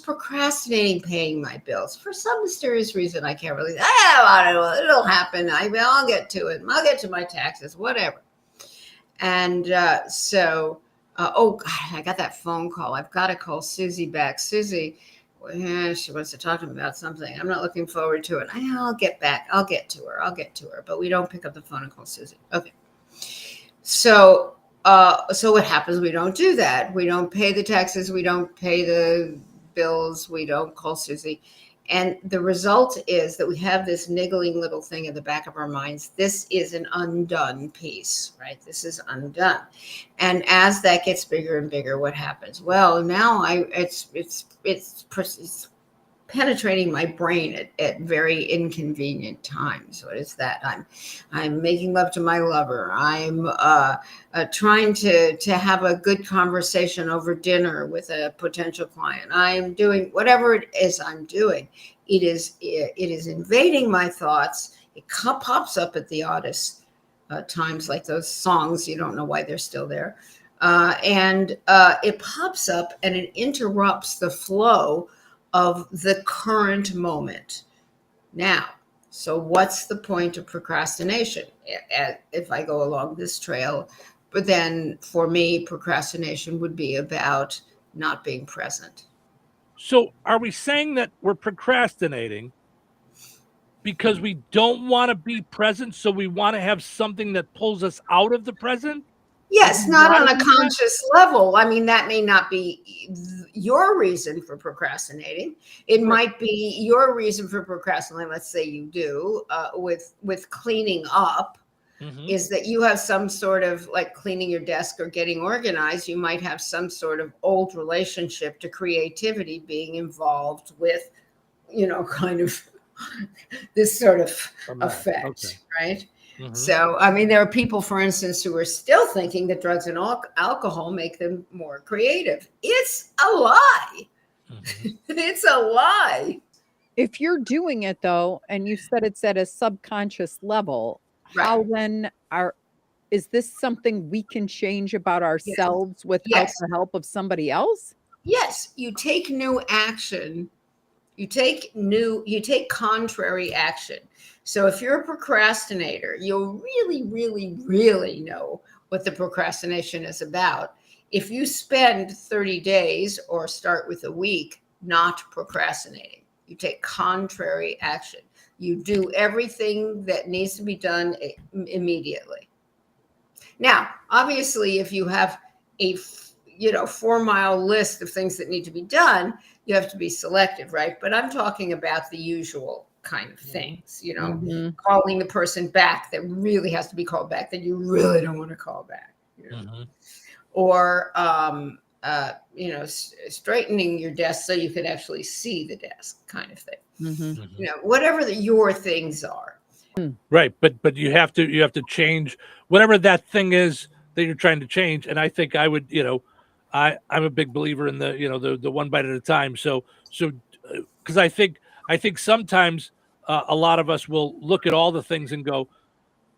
procrastinating paying my bills for some mysterious reason. I can't really, it'll happen. I'll get to it. I'll get to my taxes, whatever. And oh God, I got that phone call. I've got to call Susie back. Susie, she wants to talk to me about something. I'm not looking forward to it. I'll get back. I'll get to her. But we don't pick up the phone and call Susie. Okay. So what happens? We don't do that. We don't pay the taxes. We don't pay the bills. We don't call Susie. And the result is that we have this niggling little thing in the back of our minds. This is an undone piece, right? This is undone. And as that gets bigger and bigger, what happens? Well, now it's penetrating my brain at very inconvenient times. What is that? I'm making love to my lover. I'm trying to have a good conversation over dinner with a potential client. I'm doing whatever it is I'm doing. It is invading my thoughts. It pops up at the oddest times, like those songs. You don't know why they're still there. And it pops up and it interrupts the flow of the current moment. Now, so what's the point of procrastination? If I go along this trail, but then for me, procrastination would be about not being present. So are we saying that we're procrastinating because we don't want to be present, so we want to have something that pulls us out of the present? Yes, not on a conscious level. I mean, that may not be your reason for procrastinating. It might be your reason for procrastinating. Let's say you do with cleaning up, is that you have some sort of, like cleaning your desk or getting organized, you might have some sort of old relationship to creativity being involved with, kind of this sort of effect, right? So, I mean, there are people, for instance, who are still thinking that drugs and alcohol make them more creative. It's a lie. It's a lie. If you're doing it, though, and you said it's at a subconscious level, how then is this something we can change about ourselves without the help of somebody else? Yes, you take new action. You take contrary action. So if you're a procrastinator, you'll really, really, really know what the procrastination is about if you spend 30 days or start with a week not procrastinating. You take contrary action. You do everything that needs to be done immediately. Now, obviously, if you have a 4-mile list of things that need to be done, you have to be selective, right? But I'm talking about the usual kind of things, calling the person back that really has to be called back that you really don't want to call back, or straightening your desk so you can actually see the desk, kind of thing. Whatever your things are. Right, but you have to change whatever that thing is that you're trying to change. And I think I would, I'm a big believer in the one bite at a time. So because I think sometimes a lot of us will look at all the things and go,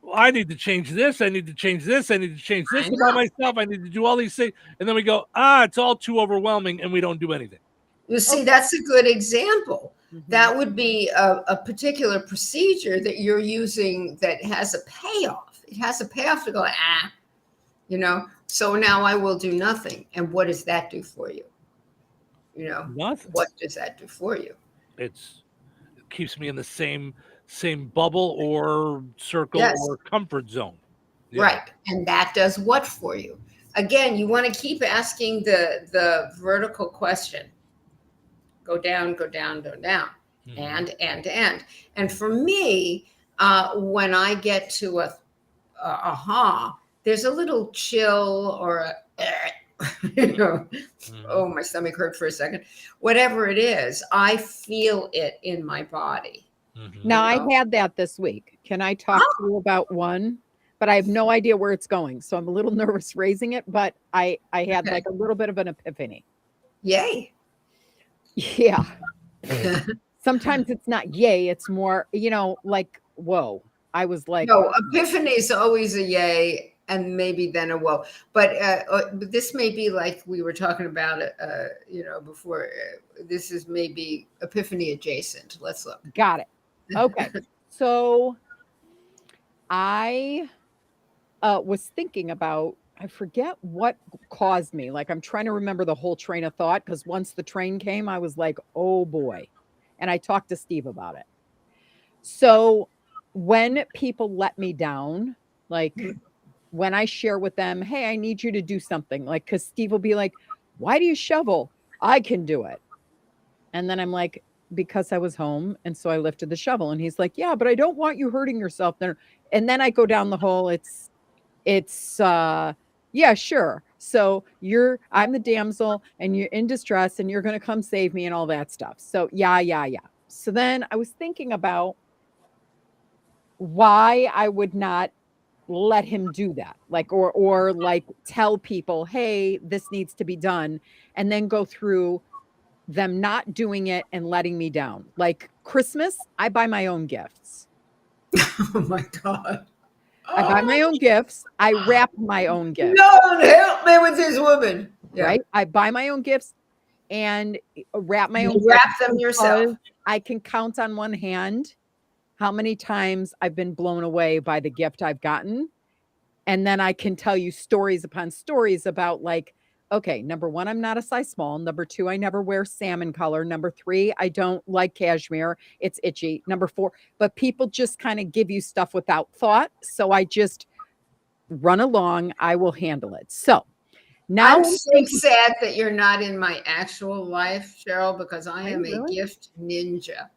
well, I need to change this. I need to change this. I need to change this about myself. I need to do all these things. And then we go, it's all too overwhelming. And we don't do anything. You see, that's a good example. That would be a particular procedure that you're using that has a payoff. It has a payoff to go, so now I will do nothing. And what does that do for you? Nothing. What does that do for you? It keeps me in the same bubble or circle or comfort zone. Yeah. Right. And that does what for you? Again, you want to keep asking the vertical question. Go down, go down, go down, and. And for me, when I get to a aha, there's a little chill or oh, my stomach hurt for a second. Whatever it is, I feel it in my body. Now, I had that this week. Can I talk to you about one? But I have no idea where it's going. So I'm a little nervous raising it, but I had like a little bit of an epiphany. Yay. Yeah. Sometimes it's not yay. It's more, like, whoa. I was like, no, epiphany is always a yay and maybe then a whoa. But this may be like we were talking about it, before. This is maybe epiphany adjacent. Let's look. Got it. Okay. So I was thinking about, I forget what caused me. Like, I'm trying to remember the whole train of thought, because once the train came, I was like, oh boy. And I talked to Steve about it. So when people let me down, like when I share with them, hey, I need you to do something, like, because Steve will be like, why do you shovel? I can do it. And then I'm like, because I was home. And so I lifted the shovel. And he's like, yeah, but I don't want you hurting yourself there. And then I go down the hole. It's yeah, sure. So I'm the damsel and you're in distress and you're going to come save me and all that stuff. So yeah. So then I was thinking about why I would not let him do that. Like, or like tell people, hey, this needs to be done. And then go through them not doing it and letting me down. Like Christmas, I buy my own gifts. Oh my God. I buy my own gifts. I wrap my own gifts. No, help me with this woman. Yeah. Right? I buy my own gifts and wrap my own wrap gifts them yourself. I can count on one hand how many times I've been blown away by the gift I've gotten. And then I can tell you stories upon stories about, like, okay, number one, I'm not a size small. Number two, I never wear salmon color. Number three, I don't like cashmere. It's itchy. Number four, but people just kind of give you stuff without thought. So I just run along. I will handle it. So now I'm so sad that you're not in my actual life, Cheryl, because I am a gift ninja.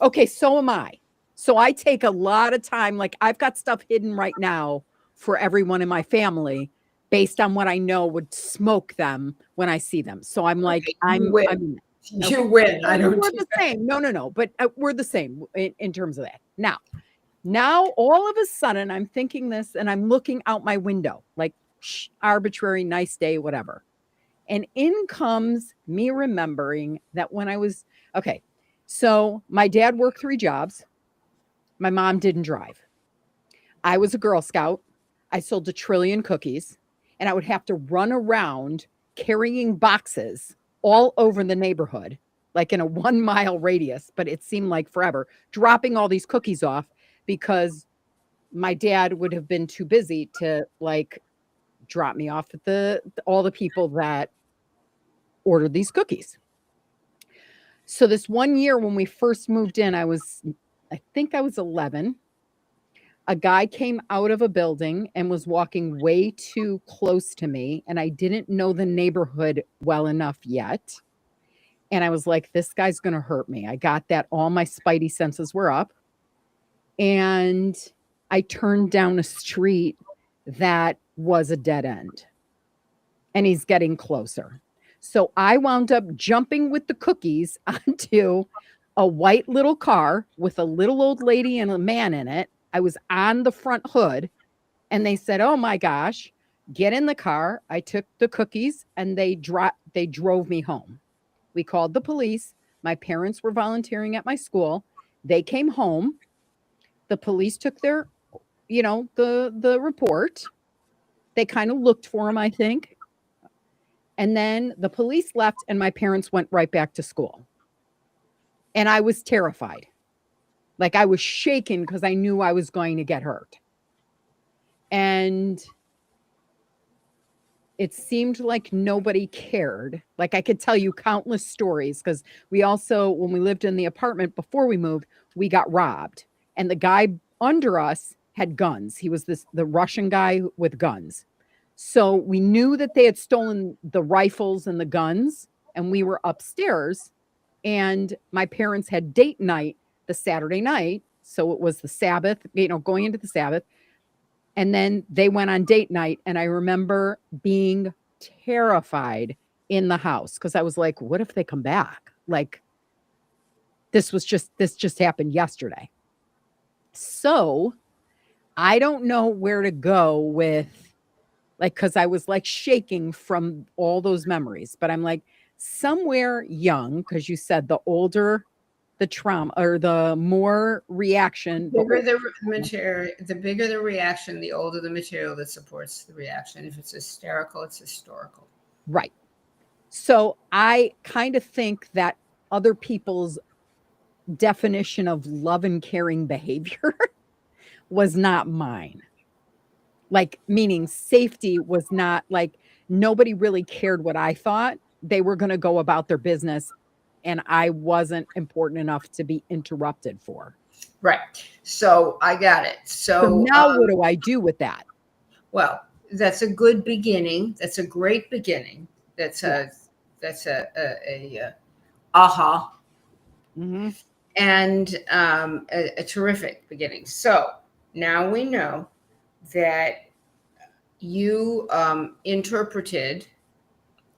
Okay, so am I. So I take a lot of time. Like, I've got stuff hidden right now for everyone in my family, based on what I know would smoke them when I see them. So I'm like, you win. I don't. We're the same. No. But we're the same in terms of that. Now, all of a sudden, I'm thinking this, and I'm looking out my window, like arbitrary, nice day, whatever. And in comes me remembering that when I was okay. So my dad worked 3 jobs. My mom didn't drive. I was a Girl Scout. I sold 1 trillion cookies. And I would have to run around carrying boxes all over the neighborhood, like in a 1-mile radius, but it seemed like forever, dropping all these cookies off because my dad would have been too busy to, like, drop me off at all the people that ordered these cookies. So this one year when we first moved in, I think I was 11. A guy came out of a building and was walking way too close to me, and I didn't know the neighborhood well enough yet. And I was like, this guy's going to hurt me. I got that. All my spidey senses were up. And I turned down a street that was a dead end. And he's getting closer. So I wound up jumping with the cookies onto a white little car with a little old lady and a man in it. I was on the front hood, and they said, oh my gosh, get in the car. I took the cookies, and they drove me home. We called the police. My parents were volunteering at my school. They came home. The police took their, the report. They kind of looked for him, I think. And then the police left, and my parents went right back to school. And I was terrified. Like, I was shaking because I knew I was going to get hurt. And it seemed like nobody cared. Like, I could tell you countless stories, because we also, when we lived in the apartment before we moved, we got robbed. And the guy under us had guns. He was the Russian guy with guns. So we knew that they had stolen the rifles and the guns, and we were upstairs, and my parents had date night the Saturday night. So it was the Sabbath, going into the Sabbath. And then they went on date night. And I remember being terrified in the house, because I was like, what if they come back? Like, this just happened yesterday. So I don't know where to go with, like, because I was like shaking from all those memories. But I'm like, somewhere young, because you said the older the trauma or the more reaction. The bigger the material, the bigger the reaction, the older the material that supports the reaction. If it's hysterical, it's historical. Right. So I kind of think that other people's definition of love and caring behavior was not mine. Like, meaning safety was not like, nobody really cared what I thought. They were going to go about their business, and I wasn't important enough to be interrupted for. Right. So I got it. So now what do I do with that? Well, that's a good beginning. That's a great beginning. That's a aha. Mm-hmm. And a terrific beginning. So now we know that you interpreted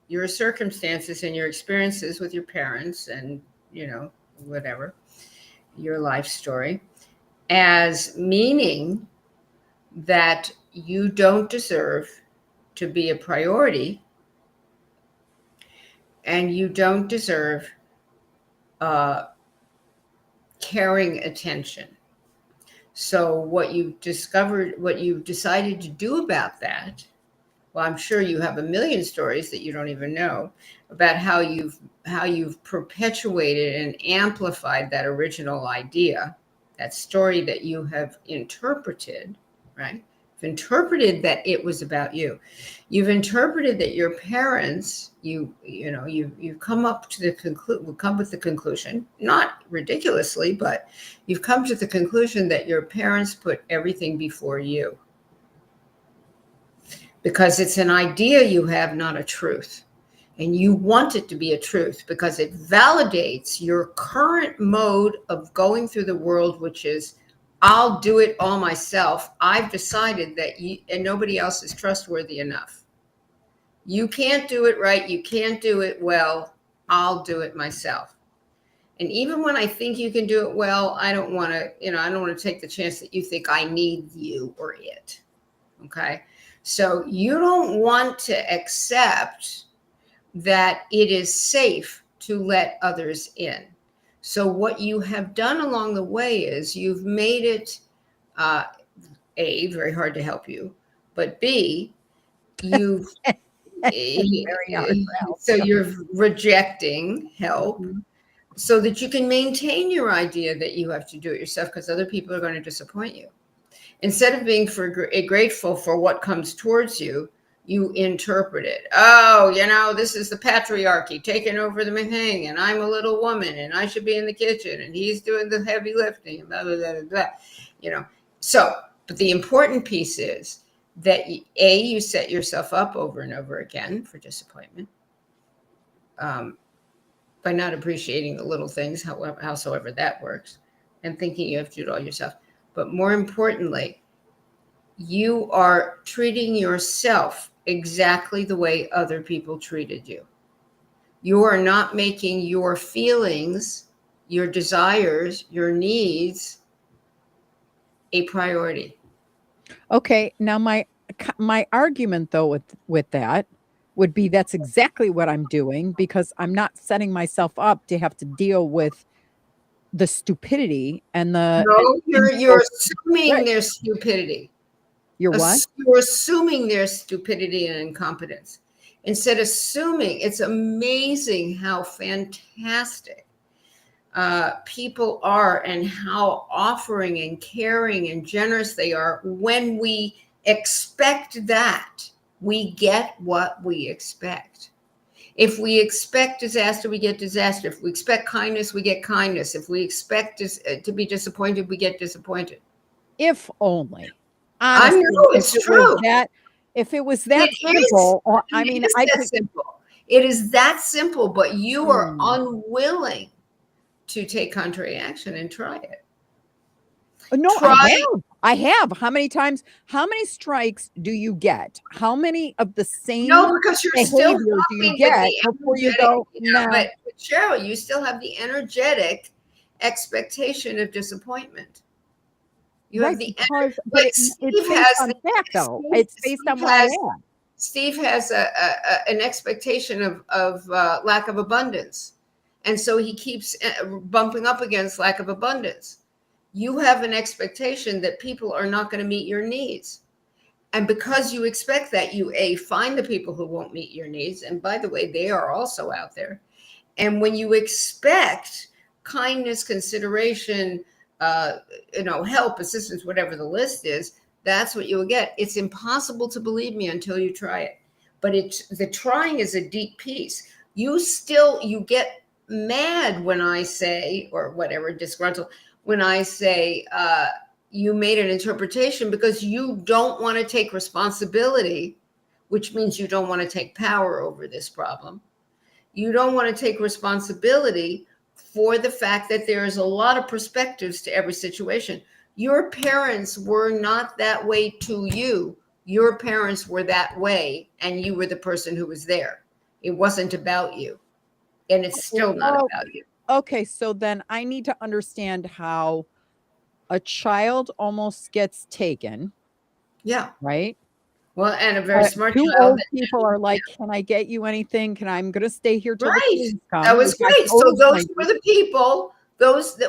your circumstances and your experiences with your parents and, you know, whatever, your life story, as meaning that you don't deserve to be a priority and you don't deserve caring attention. So what you've discovered, what you've decided to do about that, well, I'm sure you have a million stories that you don't even know about how you've perpetuated and amplified that original idea, that story that you have interpreted, right? You've interpreted that it was about you. You've interpreted that your parents, you've come with the conclusion, not ridiculously, but you've come to the conclusion that your parents put everything before you. Because it's an idea you have, not a truth. And you want it to be a truth because it validates your current mode of going through the world, which is, I'll do it all myself. I've decided that and nobody else is trustworthy enough. You can't do it right. You can't do it well. I'll do it myself. And even when I think you can do it well, I don't want to take the chance that you think I need you or it. Okay. So you don't want to accept that it is safe to let others in. So what you have done along the way is you've made it, A, very hard to help you, but B, you've, so you're rejecting help so that you can maintain your idea that you have to do it yourself because other people are going to disappoint you. Instead of being grateful for what comes towards you, you interpret it. Oh, this is the patriarchy taking over the thing, and I'm a little woman, and I should be in the kitchen, and he's doing the heavy lifting, and blah, blah, blah, blah. So, but the important piece is that, A, you set yourself up over and over again for disappointment by not appreciating the little things, howsoever that works, and thinking you have to do it all yourself. But more importantly, you are treating yourself exactly the way other people treated you. You are not making your feelings, your desires, your needs a priority. Okay. Now my argument though with that would be that's exactly what I'm doing because I'm not setting myself up to have to deal with the stupidity and the. No, you're assuming there's stupidity. You're what? You're assuming there's stupidity and incompetence. Instead of assuming, it's amazing how fantastic people are and how offering and caring and generous they are. When we expect that, we get what we expect. If we expect disaster, we get disaster. If we expect kindness, we get kindness. If we expect to be disappointed, we get disappointed. If only. Honestly, I know it's true. If it was that simple, simple. It is that simple, but you are unwilling to take contrary action and try it. No, I have. How many times? How many strikes do you get? How many of the same? No, because you're still do you get before you go? No. But Cheryl, you still have the energetic expectation of disappointment. You have the but it's based on fact, though. It's based on what I have. Steve has an expectation of lack of abundance. And so he keeps bumping up against lack of abundance. You have an expectation that people are not going to meet your needs. And because you expect that, you find the people who won't meet your needs. And by the way, they are also out there. And when you expect kindness, consideration, help, assistance, whatever the list is, that's what you will get. It's impossible to believe me until you try it. But the trying is a deep piece. You get mad when I say, or whatever, disgruntled, when I say, you made an interpretation because you don't want to take responsibility, which means you don't want to take power over this problem. You don't want to take responsibility for the fact that there is a lot of perspectives to every situation. Your parents were not that way to you. Your parents were that way, and you were the person who was there. It wasn't about you, and it's still not about you. Okay, so then I need to understand how a child almost gets taken. Yeah. Right? Well, and a very smart two child. old people are like, can I get you anything? I'm going to stay here till the police come. That was Which I great. So totally those like. were the people,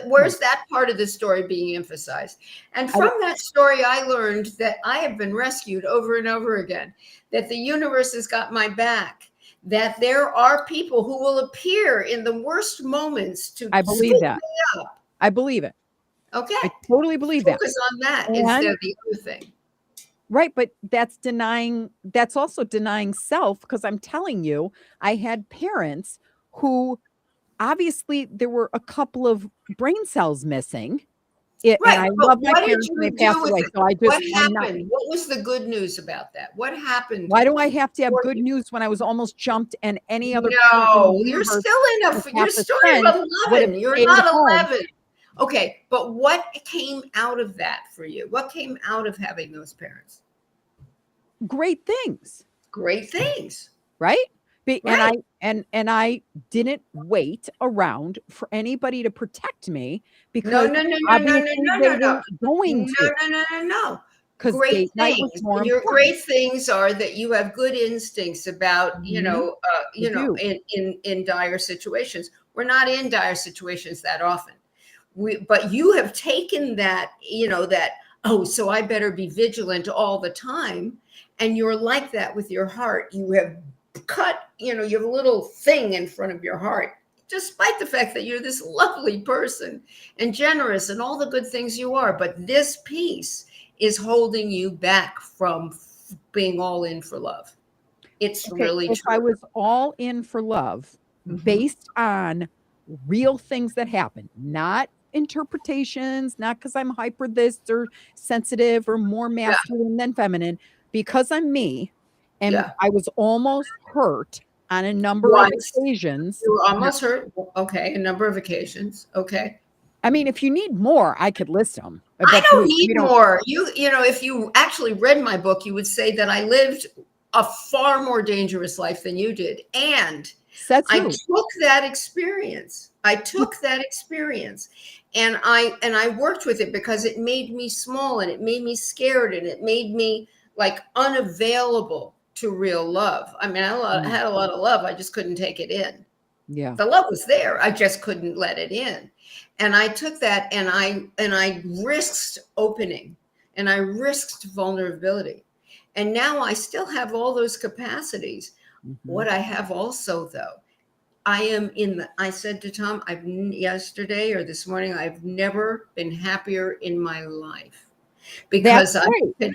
where's that part of the story being emphasized? And from that story, I learned that I have been rescued over and over again, that the universe has got my back, that there are people who will appear in the worst moments to I believe that. me up. I believe it. Okay. I totally believe that. Focus on that instead of the other thing. Right, but that's also denying self, because I'm telling you, I had parents who obviously there were a couple of brain cells missing. And I love my parents when they passed away. So what happened? What was the good news about that? What happened? Why do I have to have good news when I was almost jumped and any other? No, you're still you're still 11. You're not 11. Okay, but what came out of that for you? What came out of having those parents? Great things. Great things. Right? And I didn't wait around for anybody to protect me because no. Going to. No. Great things. Your great things are that you have good instincts about, in dire situations. We're not in dire situations that often. But you have taken that, so I better be vigilant all the time. And you're like that with your heart. You have cut, you have a little thing in front of your heart, despite the fact that you're this lovely person and generous and all the good things you are. But this piece is holding you back from being all in for love. It's really if true. I was all in for love based on real things that happen, not interpretations, not because I'm hyper this or sensitive or more masculine than feminine, because I'm me. And I was almost hurt on a number of occasions. You were almost hurt. Okay. A number of occasions. Okay. I mean, if you need more, I could list them. I don't need more. If you actually read my book, you would say that I lived a far more dangerous life than you did. And I took that experience. And I worked with it because it made me small and it made me scared and it made me like unavailable to real love. I mean, I had a lot of love. I just couldn't take it in. Yeah. The love was there. I just couldn't let it in. And I took that and I risked opening and I risked vulnerability. And now I still have all those capacities. What I have also, though, I said to Tom, yesterday or this morning, I've never been happier in my life because That's right.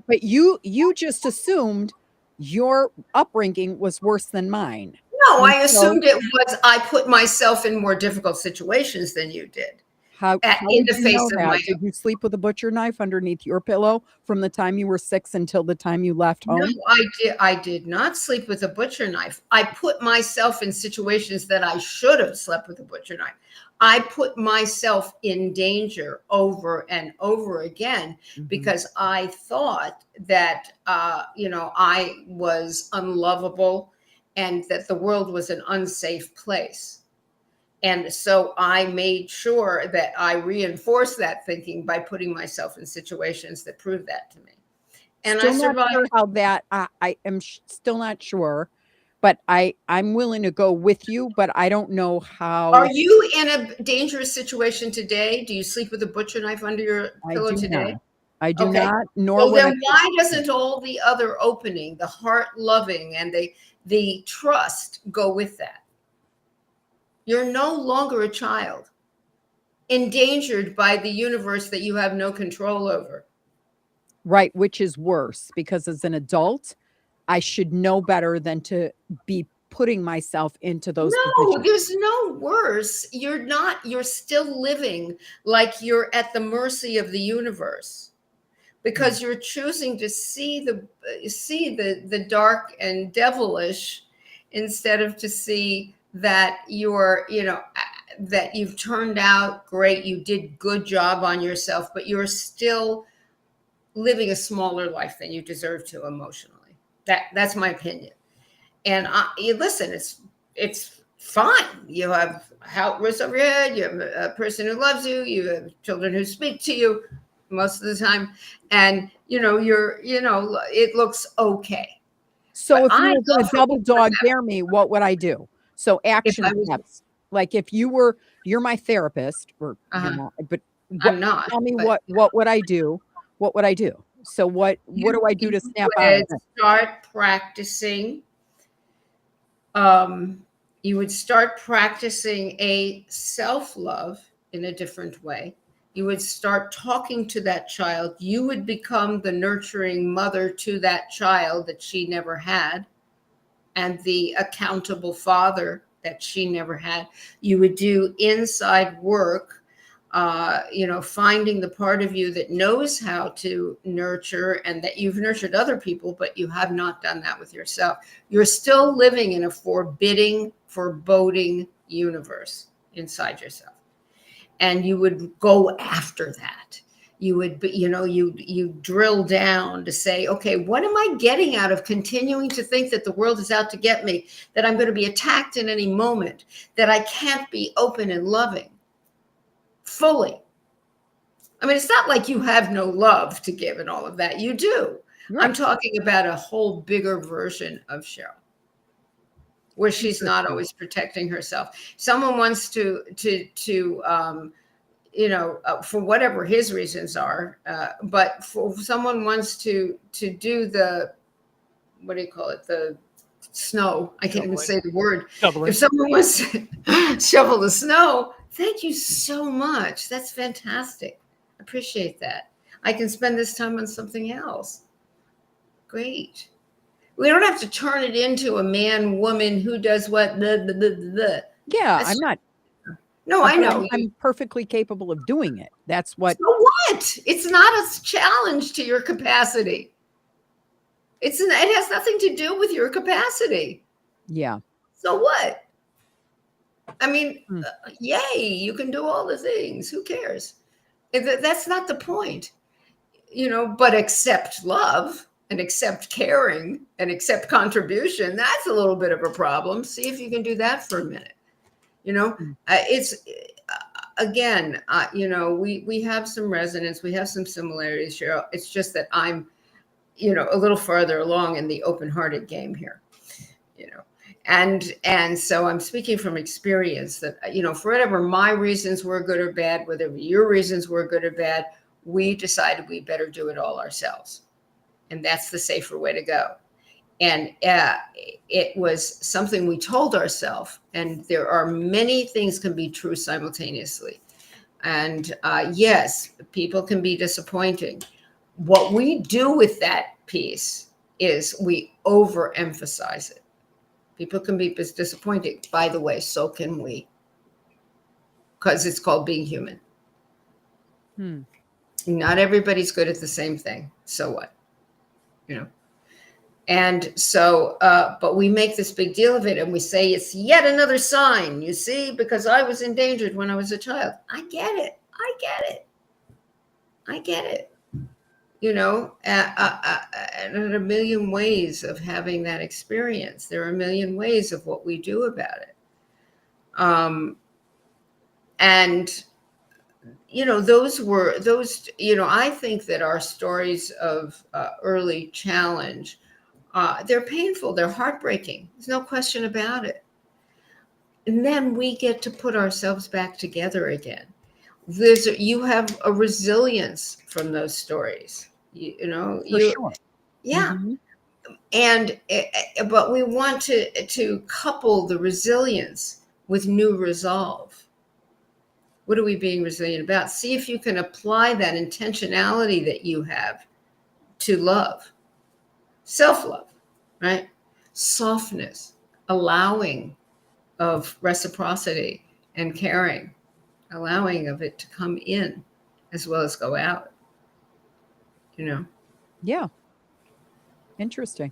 But you just assumed your upbringing was worse than mine. No, I assumed it was. I put myself in more difficult situations than you did. How in the face of my. Did you sleep with a butcher knife underneath your pillow from the time you were 6 until the time you left home? No, I did not sleep with a butcher knife. I put myself in situations that I should have slept with a butcher knife. I put myself in danger over and over again because I thought that I was unlovable and that the world was an unsafe place. And so I made sure that I reinforced that thinking by putting myself in situations that proved that to me. And still I not survived. sure how that. I am still not sure, but I'm willing to go with you. But I don't know how. Are you in a dangerous situation today? Do you sleep with a butcher knife under your pillow today? Not. I do Okay. not. Nor So would then why doesn't all the other opening, the heart loving and the trust go with that? You're no longer a child, endangered by the universe that you have no control over. Right, which is worse because as an adult, I should know better than to be putting myself into those No, positions. there's no worse. You're still living like you're at the mercy of the universe. Because you're choosing to see the dark and devilish instead of to see that that you've turned out great, you did good job on yourself, but you're still living a smaller life than you deserve to emotionally. That's my opinion. And listen, it's fine. You have a house over your head, you have a person who loves you, you have children who speak to you most of the time, and it looks okay. So But if you were going to double dog that. dare me, what would I do? So action steps. Like if you're my therapist, or you're not, but I'm not. Tell me what would I do? What would I do? So what do I do to snap out of it? Start practicing. You would start practicing a self-love in a different way. You would start talking to that child. You would become the nurturing mother to that child that she never had, and the accountable father that she never had. You would do inside work, finding the part of you that knows how to nurture, and that you've nurtured other people, but you have not done that with yourself. You're still living in a foreboding universe inside yourself. And you would go after that. You would, you drill down to say, okay, what am I getting out of continuing to think that the world is out to get me, that I'm going to be attacked in any moment, that I can't be open and loving fully? I mean, it's not like you have no love to give and all of that. You do. Right. I'm talking about a whole bigger version of Cheryl, where she's not always protecting herself. Someone wants to for whatever his reasons are, but for someone wants to do the, what do you call it? The snow. I can't even say the word. Shoveling. If someone wants to shovel the snow, thank you so much. That's fantastic. Appreciate that. I can spend this time on something else. Great. We don't have to turn it into a man, woman who does what. Yeah, I'm not. No, I know. I'm perfectly capable of doing it. That's what. So what? It's not a challenge to your capacity. It has nothing to do with your capacity. Yeah. So what? I mean, yay, you can do all the things. Who cares? That's not the point. But accept love and accept caring and accept contribution. That's a little bit of a problem. See if you can do that for a minute. It's again, we have some resonance, we have some similarities, Cheryl. It's just that I'm, a little farther along in the open-hearted game here, and so I'm speaking from experience that, for whatever my reasons were good or bad, whatever your reasons were good or bad, we decided we better do it all ourselves. And that's the safer way to go. And it was something we told ourselves, and there are many things can be true simultaneously. And yes, people can be disappointing. What we do with that piece is we overemphasize it. People can be disappointing. By the way, so can we. Because it's called being human. Not everybody's good at the same thing. So what? And so, but we make this big deal of it, and we say it's yet another sign, you see, because I was endangered when I was a child. I get it. And a million ways of having that experience. There are a million ways of what we do about it. And I think that our stories of early challenge, they're painful, they're heartbreaking. There's no question about it. And then we get to put ourselves back together again. You have a resilience from those stories, Sure. Yeah. Mm-hmm. And, but we want to couple the resilience with new resolve. What are we being resilient about? See if you can apply that intentionality that you have to love, self-love, right? Softness, allowing of reciprocity and caring, allowing of it to come in as well as go out, Yeah. Interesting.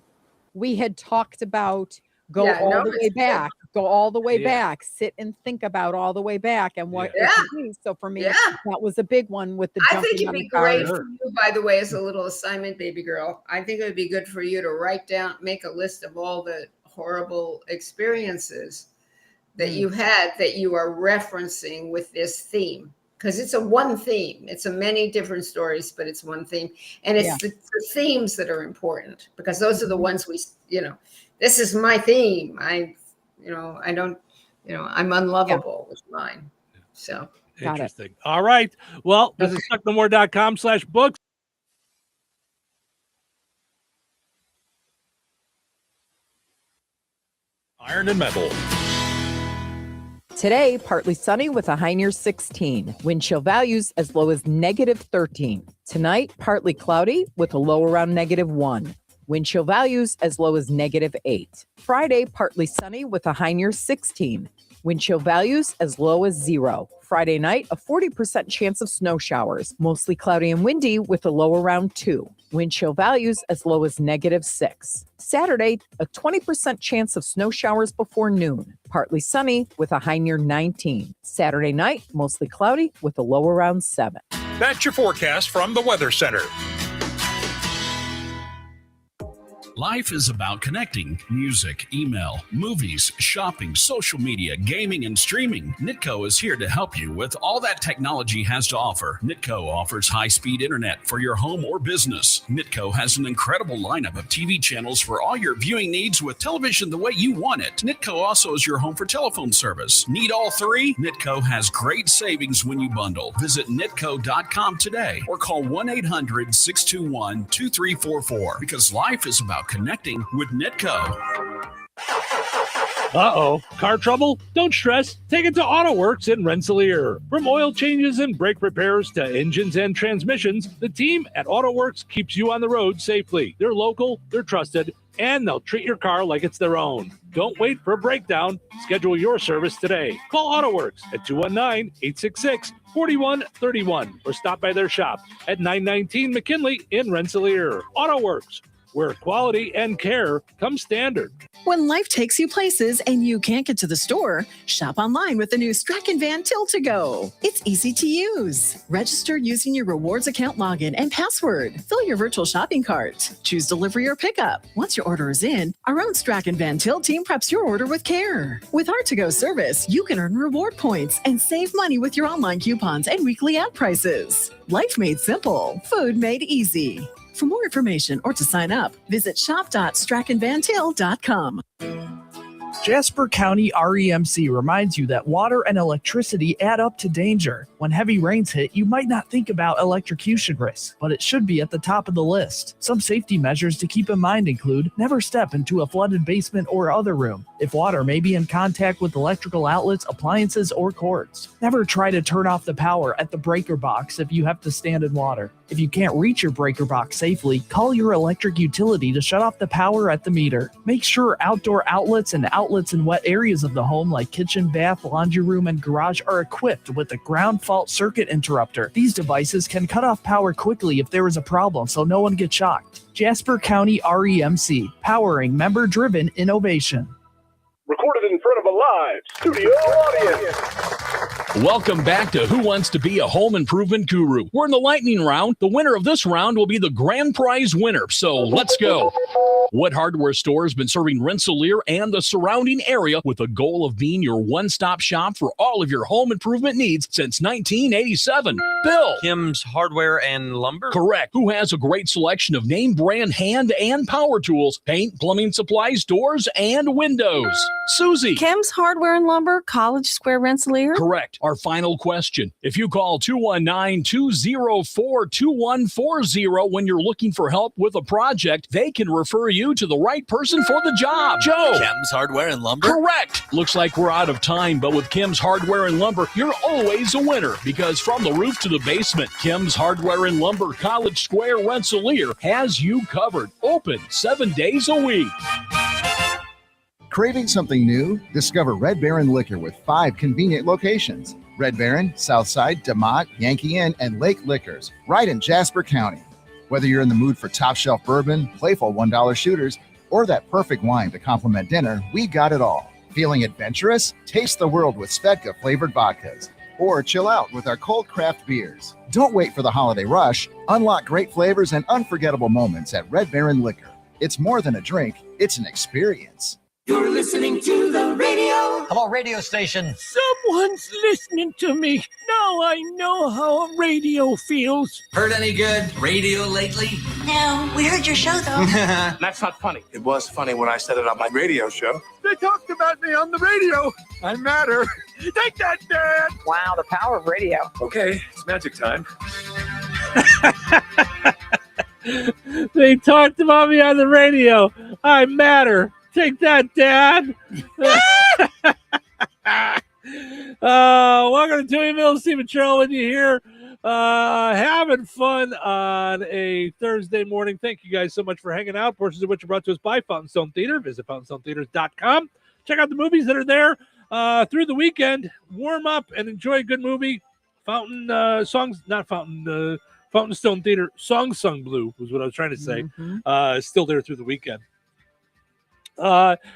We had talked about all the way back, sit and think about all the way back and what it could be. So for me, that was a big one with the I think it'd be great for you, by the way, as a little assignment, baby girl. I think it would be good for you to write down, make a list of all the horrible experiences that you had that you are referencing with this theme. Because it's a one theme. It's a many different stories, but it's one theme. And it's the themes that are important, because those are the ones this is my theme. I'm unlovable with mine. So interesting. All right. Well, visit suckthemore.com/books. Iron and metal. Today, partly sunny with a high near 16. Wind chill values as low as -13. Tonight, partly cloudy with a low around -1. Wind chill values as low as -8. Friday, partly sunny with a high near 16. Wind chill values as low as 0. Friday night, a 40% chance of snow showers. Mostly cloudy and windy with a low around 2. Wind chill values as low as -6. Saturday, a 20% chance of snow showers before noon. Partly sunny with a high near 19. Saturday night, mostly cloudy with a low around 7. That's your forecast from the Weather Center. Life is about connecting. Music, email, movies, shopping, social media, gaming, and streaming. Nitco is here to help you with all that technology has to offer. Nitco offers high-speed internet for your home or business. Nitco has an incredible lineup of TV channels for all your viewing needs with television the way you want it. Nitco also is your home for telephone service. Need all three? Nitco has great savings when you bundle. Visit nitco.com today or call 1-800-621-2344 because life is about connecting with Nitco. Uh-oh. Car trouble? Don't stress. Take it to AutoWorks in Rensselaer. From oil changes and brake repairs to engines and transmissions, the team at AutoWorks keeps you on the road safely. They're local, they're trusted, and they'll treat your car like it's their own. Don't wait for a breakdown. Schedule your service today. Call AutoWorks at 219-866-4131 or stop by their shop at 919 McKinley in Rensselaer. AutoWorks, where quality and care come standard. When life takes you places and you can't get to the store, shop online with the new Strachan Van Til to Go. It's easy to use. Register using your rewards account login and password. Fill your virtual shopping cart. Choose delivery or pickup. Once your order is in, our own Strachan Van Til team preps your order with care. With our to-go service, you can earn reward points and save money with your online coupons and weekly ad prices. Life made simple. Food made easy. For more information or to sign up, visit shop.strachanvantil.com. Jasper County REMC reminds you that water and electricity add up to danger. When heavy rains hit, you might not think about electrocution risk, but it should be at the top of the list. Some safety measures to keep in mind include never step into a flooded basement or other room if water may be in contact with electrical outlets, appliances, or cords. Never try to turn off the power at the breaker box if you have to stand in water. If you can't reach your breaker box safely, call your electric utility to shut off the power at the meter. Make sure outdoor outlets and outlets in wet areas of the home like kitchen, bath, laundry room, and garage are equipped with a ground fault circuit interrupter. These devices can cut off power quickly if there is a problem so no one gets shocked. Jasper County REMC, powering member-driven innovation. Recorded in front of a live studio audience. Welcome back to Who Wants to Be a Home Improvement Guru. We're in the lightning round. The winner of this round will be the grand prize winner. So let's go. Wood Hardware Store has been serving Rensselaer and the surrounding area with a goal of being your one-stop shop for all of your home improvement needs since 1987. Bill. Kim's Hardware and Lumber? Correct. Who has a great selection of name brand hand and power tools, paint, plumbing supplies, doors, and windows. Susie. Kim's Hardware and Lumber, College Square, Rensselaer? Correct. Our final question. If you call 219-204-2140 when you're looking for help with a project, they can refer you to the right person for the job. Joe. Kim's Hardware and Lumber? Correct. Looks like we're out of time, but with Kim's Hardware and Lumber, you're always a winner because from the roof to the basement, Kim's Hardware and Lumber, College Square, Rensselaer has you covered. Open 7 days a week. Craving something new? Discover Red Baron Liquor with 5 convenient locations. Red Baron, Southside, DeMott, Yankee Inn, and Lake Liquors, right in Jasper County. Whether you're in the mood for top shelf bourbon, playful $1 shooters, or that perfect wine to complement dinner, we got it all. Feeling adventurous? Taste the world with Svedka flavored vodkas. Or chill out with our cold craft beers. Don't wait for the holiday rush. Unlock great flavors and unforgettable moments at Red Baron Liquor. It's more than a drink, it's an experience. You're listening to the radio. How about radio station? Someone's listening to me. Now I know how a radio feels. Heard any good radio lately? No, we heard your show though. That's not funny. It was funny when I said it on my radio show. They talked about me on the radio. I matter. Take that, Dad. Wow, the power of radio. Okay, it's magic time. They talked about me on the radio. I matter. Take that, Dad. Welcome to Touhyville. Steve and Cheryl with you here. Having fun on a Thursday morning. Thank you guys so much for hanging out. Portions of which are brought to us by Fountain Stone Theater. Visit fountainstonetheaters.com. Check out the movies that are there through the weekend. Warm up and enjoy a good movie. Fountain Stone Theater Song Sung Blue was what I was trying to say. Still there through the weekend.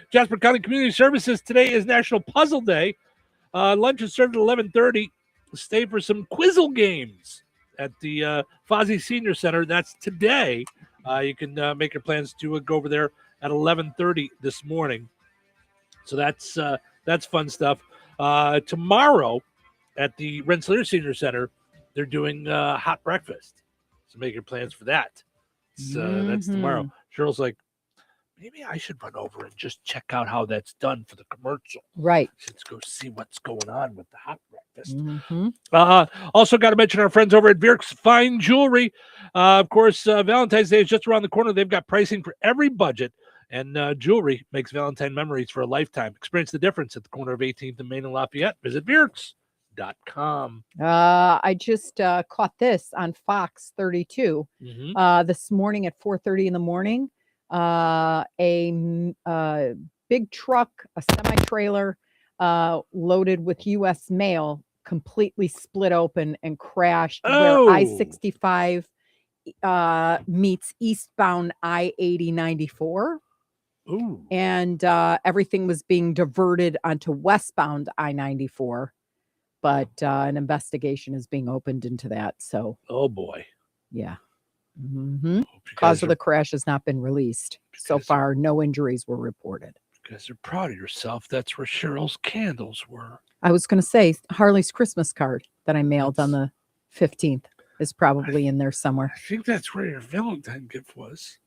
Jasper County Community Services, today is National Puzzle Day. Lunch is served at 11:30. Stay for some Quizzle games at the Fozzie Senior Center. That's today. You can make your plans to go over there at 11:30 this morning. So that's fun stuff. Tomorrow at the Rensselaer Senior Center, they're doing hot breakfast. So make your plans for that. That's tomorrow. Cheryl's like, maybe I should run over and just check out how that's done for the commercial. Right. Let's go see what's going on with the hot breakfast. Also got to mention our friends over at Virk's Fine Jewelry. Of course, Valentine's Day is just around the corner. They've got pricing for every budget, and jewelry makes Valentine memories for a lifetime. Experience the difference at the corner of 18th and Main and Lafayette. Visit Virks.com. I just caught this on Fox 32 this morning at 4:30 in the morning. A big truck, a semi-trailer loaded with U.S. mail completely split open and crashed where I-65 meets eastbound I-80-94. And everything was being diverted onto westbound I-94. But an investigation is being opened into that. So, oh boy. Yeah. Cause of the crash has not been released. So far, no injuries were reported. You guys are proud of yourself. That's where Cheryl's candles were. I was going to say Harley's Christmas card that I mailed on the 15th is probably in there somewhere. I think that's where your Valentine gift was.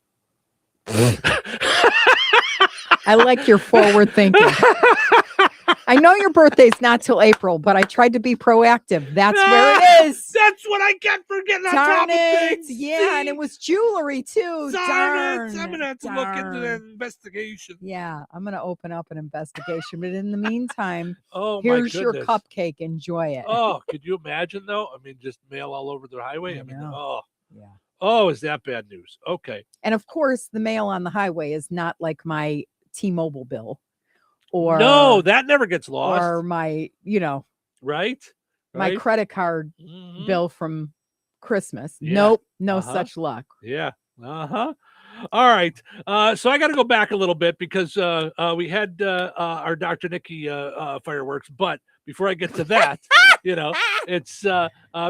I like your forward thinking. I know your birthday's not till April, but I tried to be proactive. That's where it is. That's what I get for getting on top of things. Yeah, and it was jewelry too. Darn it. I'm going to have to look into that investigation. Yeah, I'm going to open up an investigation. But in the meantime, oh, here's your cupcake. Enjoy it. Oh, could you imagine, though? I mean, just mail all over the highway. Yeah. Oh, is that bad news? Okay. And of course, the mail on the highway is not like my T-Mobile bill. Or no, that never gets lost. Or my, right? My credit card bill from Christmas. Yeah. Nope, no such luck. Yeah. All right. So I got to go back a little bit because we had our Dr. Nikki fireworks. But before I get to that, it's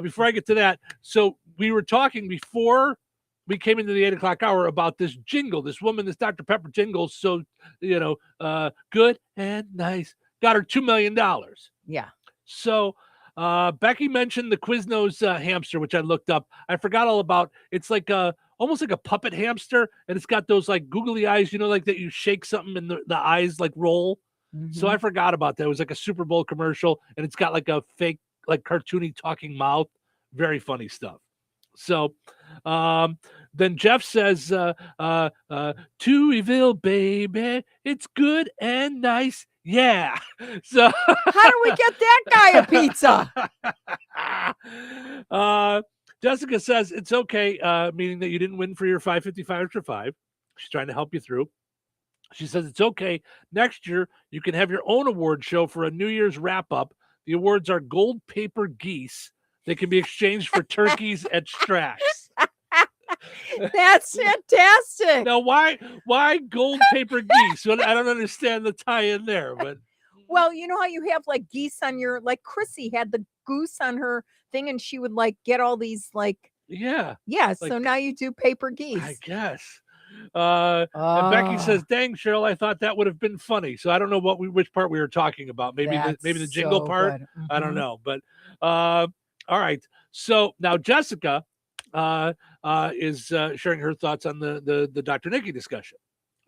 before I get to that. So we were talking before we came into the 8 o'clock hour about this jingle, this woman, this Dr. Pepper jingle. So, good and nice. Got her $2 million. Yeah. So Becky mentioned the Quiznos hamster, which I looked up. I forgot all about. It's like almost like a puppet hamster, and it's got those like googly eyes, like that you shake something and the eyes like roll. So I forgot about that. It was like a Super Bowl commercial, and it's got like a fake, like cartoony talking mouth. Very funny stuff. So then Jeff says, Touhyville, baby, it's good and nice. Yeah. So how do we get that guy a pizza? Jessica says it's okay, meaning that you didn't win for your 555 extra 5. She's trying to help you through. She says it's okay. Next year, you can have your own award show for a New Year's wrap-up. The awards are gold paper geese. They can be exchanged for turkeys at Strax. That's fantastic. Now, why gold paper geese? Well, I don't understand the tie-in there, but well, you know how you have like geese on your, like Chrissy had the goose on her thing, and she would like get all these like yeah. Like, so now you do paper geese, I guess. And Becky says, "Dang, Cheryl, I thought that would have been funny." So I don't know which part we were talking about. Maybe the jingle part. I don't know, but all right. So now Jessica is sharing her thoughts on the Dr. Nikki discussion.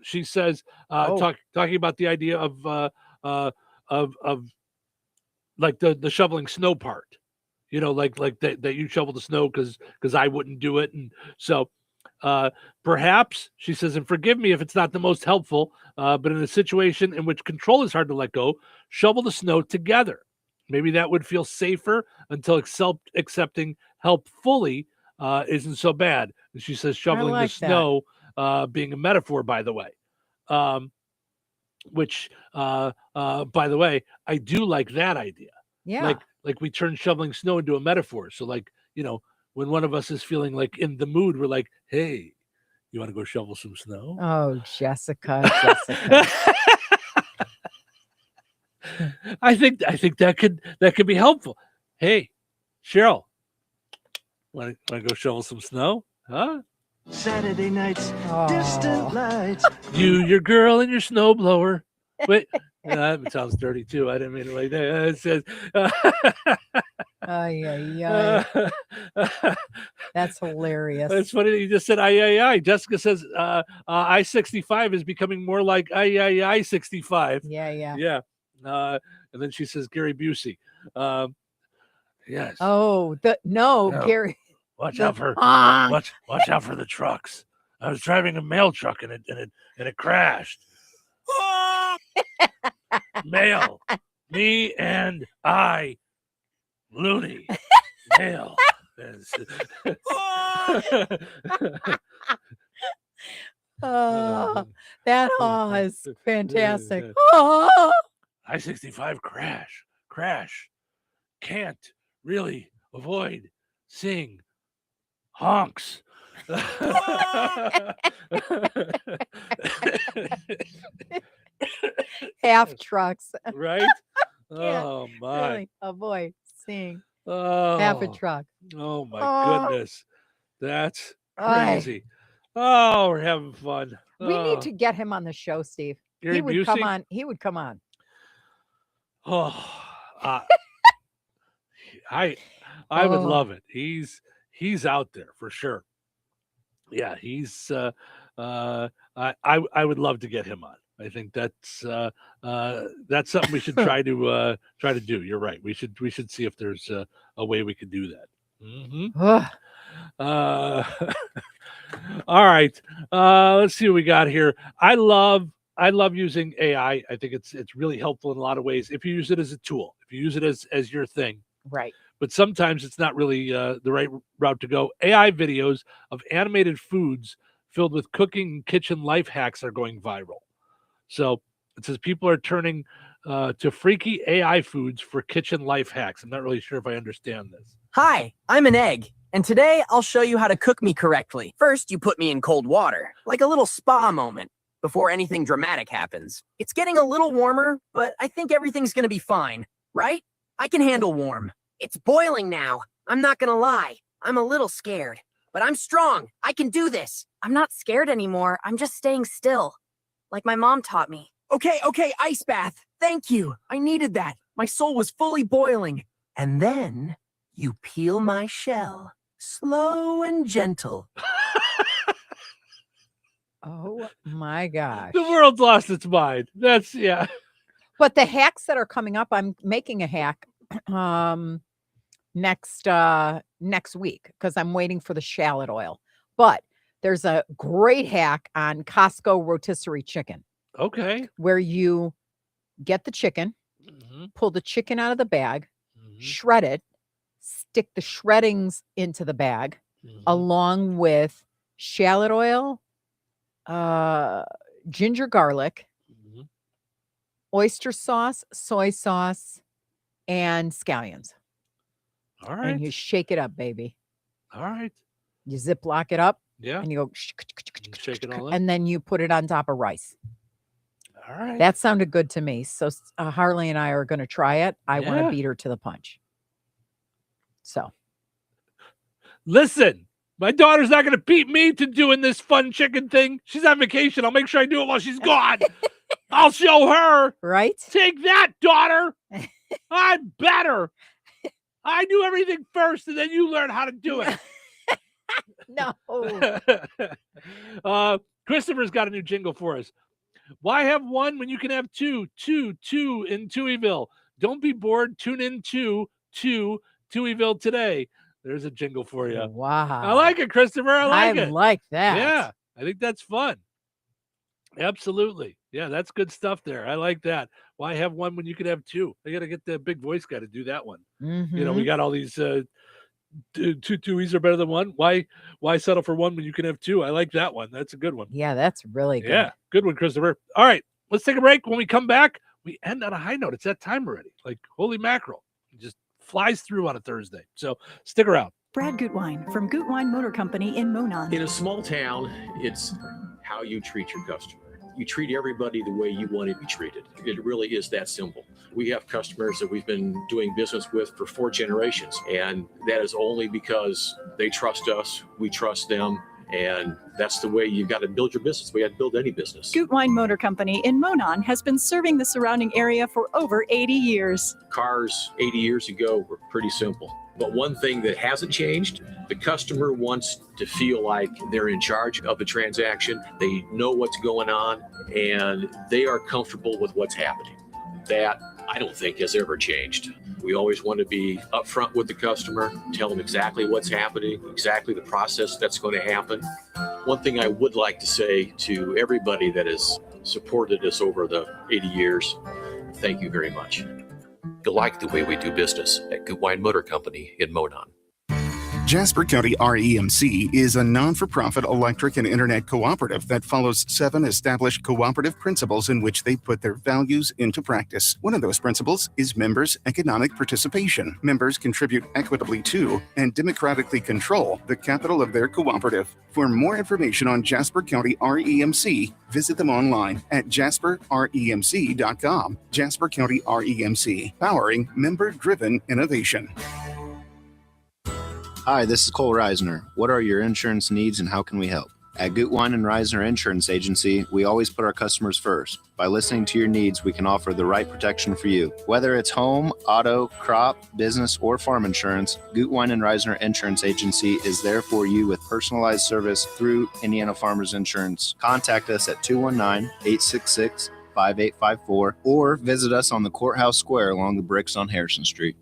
She says, talking about the idea of like the shoveling snow part, like that you shovel the snow because I wouldn't do it, and so perhaps she says, and forgive me if it's not the most helpful, but in a situation in which control is hard to let go, shovel the snow together. Maybe that would feel safer until accepting help fully isn't so bad. And she says shoveling the snow being a metaphor, by the way, which by the way, I do like that idea. Yeah. Like we turn shoveling snow into a metaphor. So like, when one of us is feeling like in the mood, we're like, hey, you want to go shovel some snow? Oh, Jessica. I think that could be helpful. Hey, Cheryl, want to go shovel some snow? Huh? Saturday nights, distant lights. You, your girl, and your snowblower. Wait, that sounds dirty too. I didn't mean it like that. It says, that's hilarious. It's funny that you just said I. Jessica says I-65 is becoming more like I-65. Yeah. And then she says Gary Busey. Yes. Oh, Gary. Watch out for the trucks. I was driving a mail truck and it crashed. Mail. Me and I. Looney. Mail. That is fantastic. I-65 crash. Can't really avoid seeing honks. Half trucks. Right? Oh my. Really avoid seeing half a truck. Oh my goodness. That's crazy. Oh, we're having fun. We need to get him on the show, Steve. He would come on. Oh, I would love it. He's out there for sure. Yeah, he's I would love to get him on. I think that's something we should try to do. You're right. We should see if there's a way we could do that. All right. Let's see what we got here. I love using AI. I think it's really helpful in a lot of ways if you use it as a tool, if you use it as your thing. Right. But sometimes it's not really the right route to go. AI videos of animated foods filled with cooking and kitchen life hacks are going viral. So it says people are turning to freaky AI foods for kitchen life hacks. I'm not really sure if I understand this. Hi, I'm an egg, and today I'll show you how to cook me correctly. First, you put me in cold water, like a little spa moment, before anything dramatic happens. It's getting a little warmer, but I think everything's gonna be fine, right? I can handle warm. It's boiling now. I'm not gonna lie. I'm a little scared. but I'm strong. I can do this. I'm not scared anymore. I'm just staying still, like my mom taught me. Okay, ice bath. Thank you. I needed that. My soul was fully boiling. And then you peel my shell, slow and gentle. Oh my gosh. The world's lost its mind. That's, yeah. But the hacks that are coming up, I'm making a hack next week because I'm waiting for the shallot oil. But there's a great hack on Costco rotisserie chicken. Okay. Where you get the chicken, pull the chicken out of the bag, shred it, stick the shreddings into the bag, along with shallot oil, ginger garlic, oyster sauce, soy sauce, and scallions. All right. And you shake it up, baby. All right. You Ziploc it up. Yeah. And you go shake it all up. and then you put it on top of rice. All right. That sounded good to me. So Harley and I are going to try it. I want to beat her to the punch. So. Listen, my daughter's not going to beat me to doing this fun chicken thing. She's on vacation. I'll make sure I do it while she's gone. I'll show her. Right? Take that, daughter. I'm better. I do everything first, and then you learn how to do it. No. Christopher's got a new jingle for us. Why have one when you can have two in Touhyville? Don't be bored. Tune in to Touhyville today. There's a jingle for you. Wow. I like it, Christopher. I like it. I like that. Yeah, I think that's fun. Absolutely. Yeah, that's good stuff there. I like that. Why have one when you could have two? I got to get the big voice guy to do that one. You know, we got all these two Touhies are better than one. Why settle for one when you can have two? I like that one. That's a good one. Yeah, that's really good. Yeah, good one, Christopher. All right, let's take a break. When we come back, we end on a high note. It's that time already. Like, holy mackerel. It just flies through on a Thursday. So stick around. Brad Gutwein from Gutwein Motor Company in Monon. In a small town, it's how you treat your customer. You treat everybody the way you want to be treated. It really is that simple. We have customers that we've been doing business with for 4 generations, and that is only because they trust us, we trust them, and that's the way you've got to build your business. We have to build any business. Gutwein Motor Company in Monon has been serving the surrounding area for over 80 years. Cars 80 years ago were pretty simple. But one thing that hasn't changed, the customer wants to feel like they're in charge of the transaction. They know what's going on, and they are comfortable with what's happening. That, I don't think, has ever changed. We always want to be upfront with the customer, tell them exactly what's happening, exactly the process that's going to happen. One thing I would like to say to everybody that has supported us over the 80 years, thank you very much. You'll like the way we do business at Gutwein Motor Company in Monon. Jasper County REMC is a non-for-profit electric and internet cooperative that follows 7 established cooperative principles in which they put their values into practice. One of those principles is members' economic participation. Members contribute equitably to and democratically control the capital of their cooperative. For more information on Jasper County REMC, visit them online at jasperremc.com. Jasper County REMC, powering member-driven innovation. Hi, this is Cole Reisner. What are your insurance needs and how can we help? At Gutwein and Reisner Insurance Agency, we always put our customers first. By listening to your needs, we can offer the right protection for you. Whether it's home, auto, crop, business, or farm insurance, Gutwein and Reisner Insurance Agency is there for you with personalized service through Indiana Farmers Insurance. Contact us at 219-866-5854 or visit us on the Courthouse Square along the bricks on Harrison Street.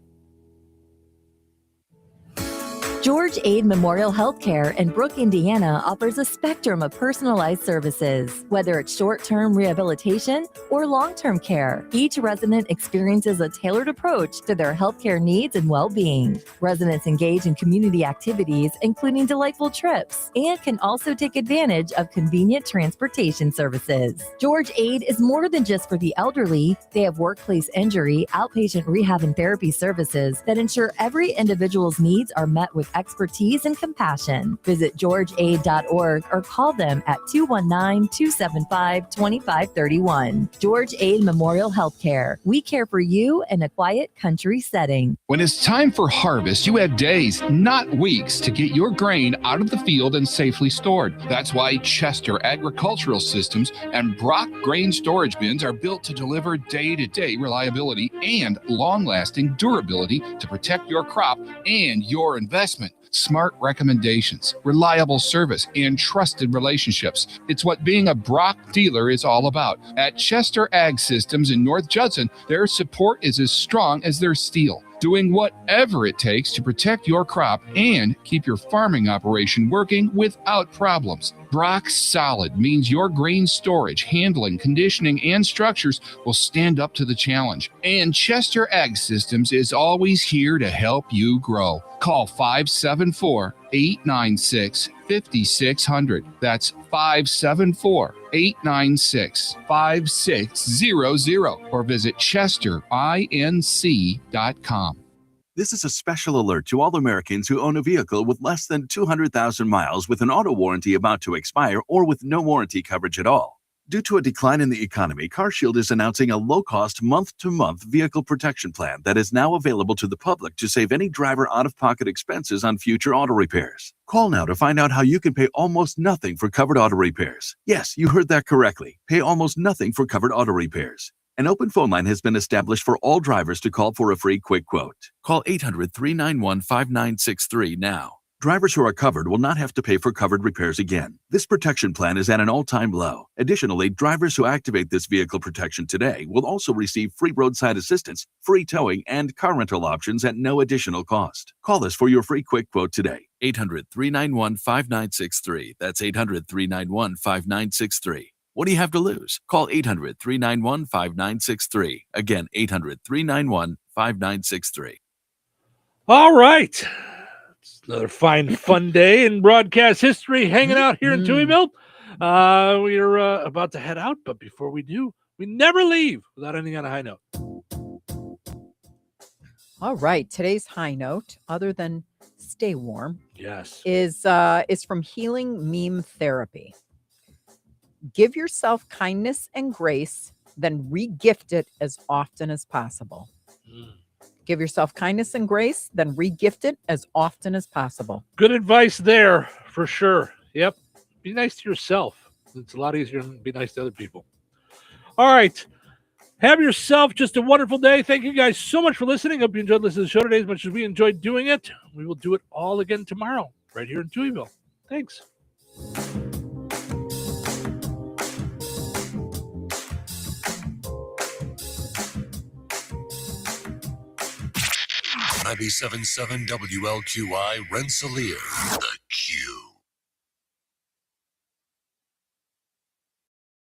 George Aid Memorial Healthcare in Brook, Indiana offers a spectrum of personalized services. Whether it's short-term rehabilitation or long-term care, each resident experiences a tailored approach to their healthcare needs and well-being. Residents engage in community activities, including delightful trips, and can also take advantage of convenient transportation services. George Aid is more than just for the elderly. They have workplace injury, outpatient rehab and therapy services that ensure every individual's needs are met with expertise and compassion. Visit georgeaid.org or call them at 219-275-2531. George Aid Memorial Healthcare. We care for you in a quiet country setting. When it's time for harvest, you have days, not weeks, to get your grain out of the field and safely stored. That's why Chester Agricultural Systems and Brock Grain Storage Bins are built to deliver day-to-day reliability and long-lasting durability to protect your crop and your investment. Smart recommendations, reliable service, and trusted relationships. It's what being a Brock dealer is all about. At Chester Ag Systems in North Judson, their support is as strong as their steel, doing whatever it takes to protect your crop and keep your farming operation working without problems. Brock Solid means your grain storage, handling, conditioning, and structures will stand up to the challenge. And Chester Ag Systems is always here to help you grow. Call 574-896-5600. That's 574-896-5600. Or visit chesterinc.com. This is a special alert to all Americans who own a vehicle with less than 200,000 miles with an auto warranty about to expire or with no warranty coverage at all. Due to a decline in the economy, CarShield is announcing a low-cost month-to-month vehicle protection plan that is now available to the public to save any driver out-of-pocket expenses on future auto repairs. Call now to find out how you can pay almost nothing for covered auto repairs. Yes, you heard that correctly. Pay almost nothing for covered auto repairs. An open phone line has been established for all drivers to call for a free quick quote. Call 800-391-5963 now. Drivers who are covered will not have to pay for covered repairs again. This protection plan is at an all-time low. Additionally, drivers who activate this vehicle protection today will also receive free roadside assistance, free towing, and car rental options at no additional cost. Call us for your free quick quote today. 800-391-5963. That's 800-391-5963. What do you have to lose? Call 800-391-5963. Again, 800-391-5963. All right. It's another fine, fun day in broadcast history hanging out here in Touhyville. We are about to head out, but before we do, we never leave without ending on a high note. All right. Today's high note, other than stay warm, yes, is from Healing Meme Therapy. Give yourself kindness and grace, then re-gift it as often as possible. Give yourself kindness and grace, then re-gift it as often as possible. Good advice there, for sure. Yep. Be nice to yourself. It's a lot easier than be nice to other people. All right. Have yourself just a wonderful day. Thank you guys so much for listening. Hope you enjoyed listening to the show today as much as we enjoyed doing it. We will do it all again tomorrow, right here in Touhyville. Thanks. .97.7 WLQI Rensselaer, The Q.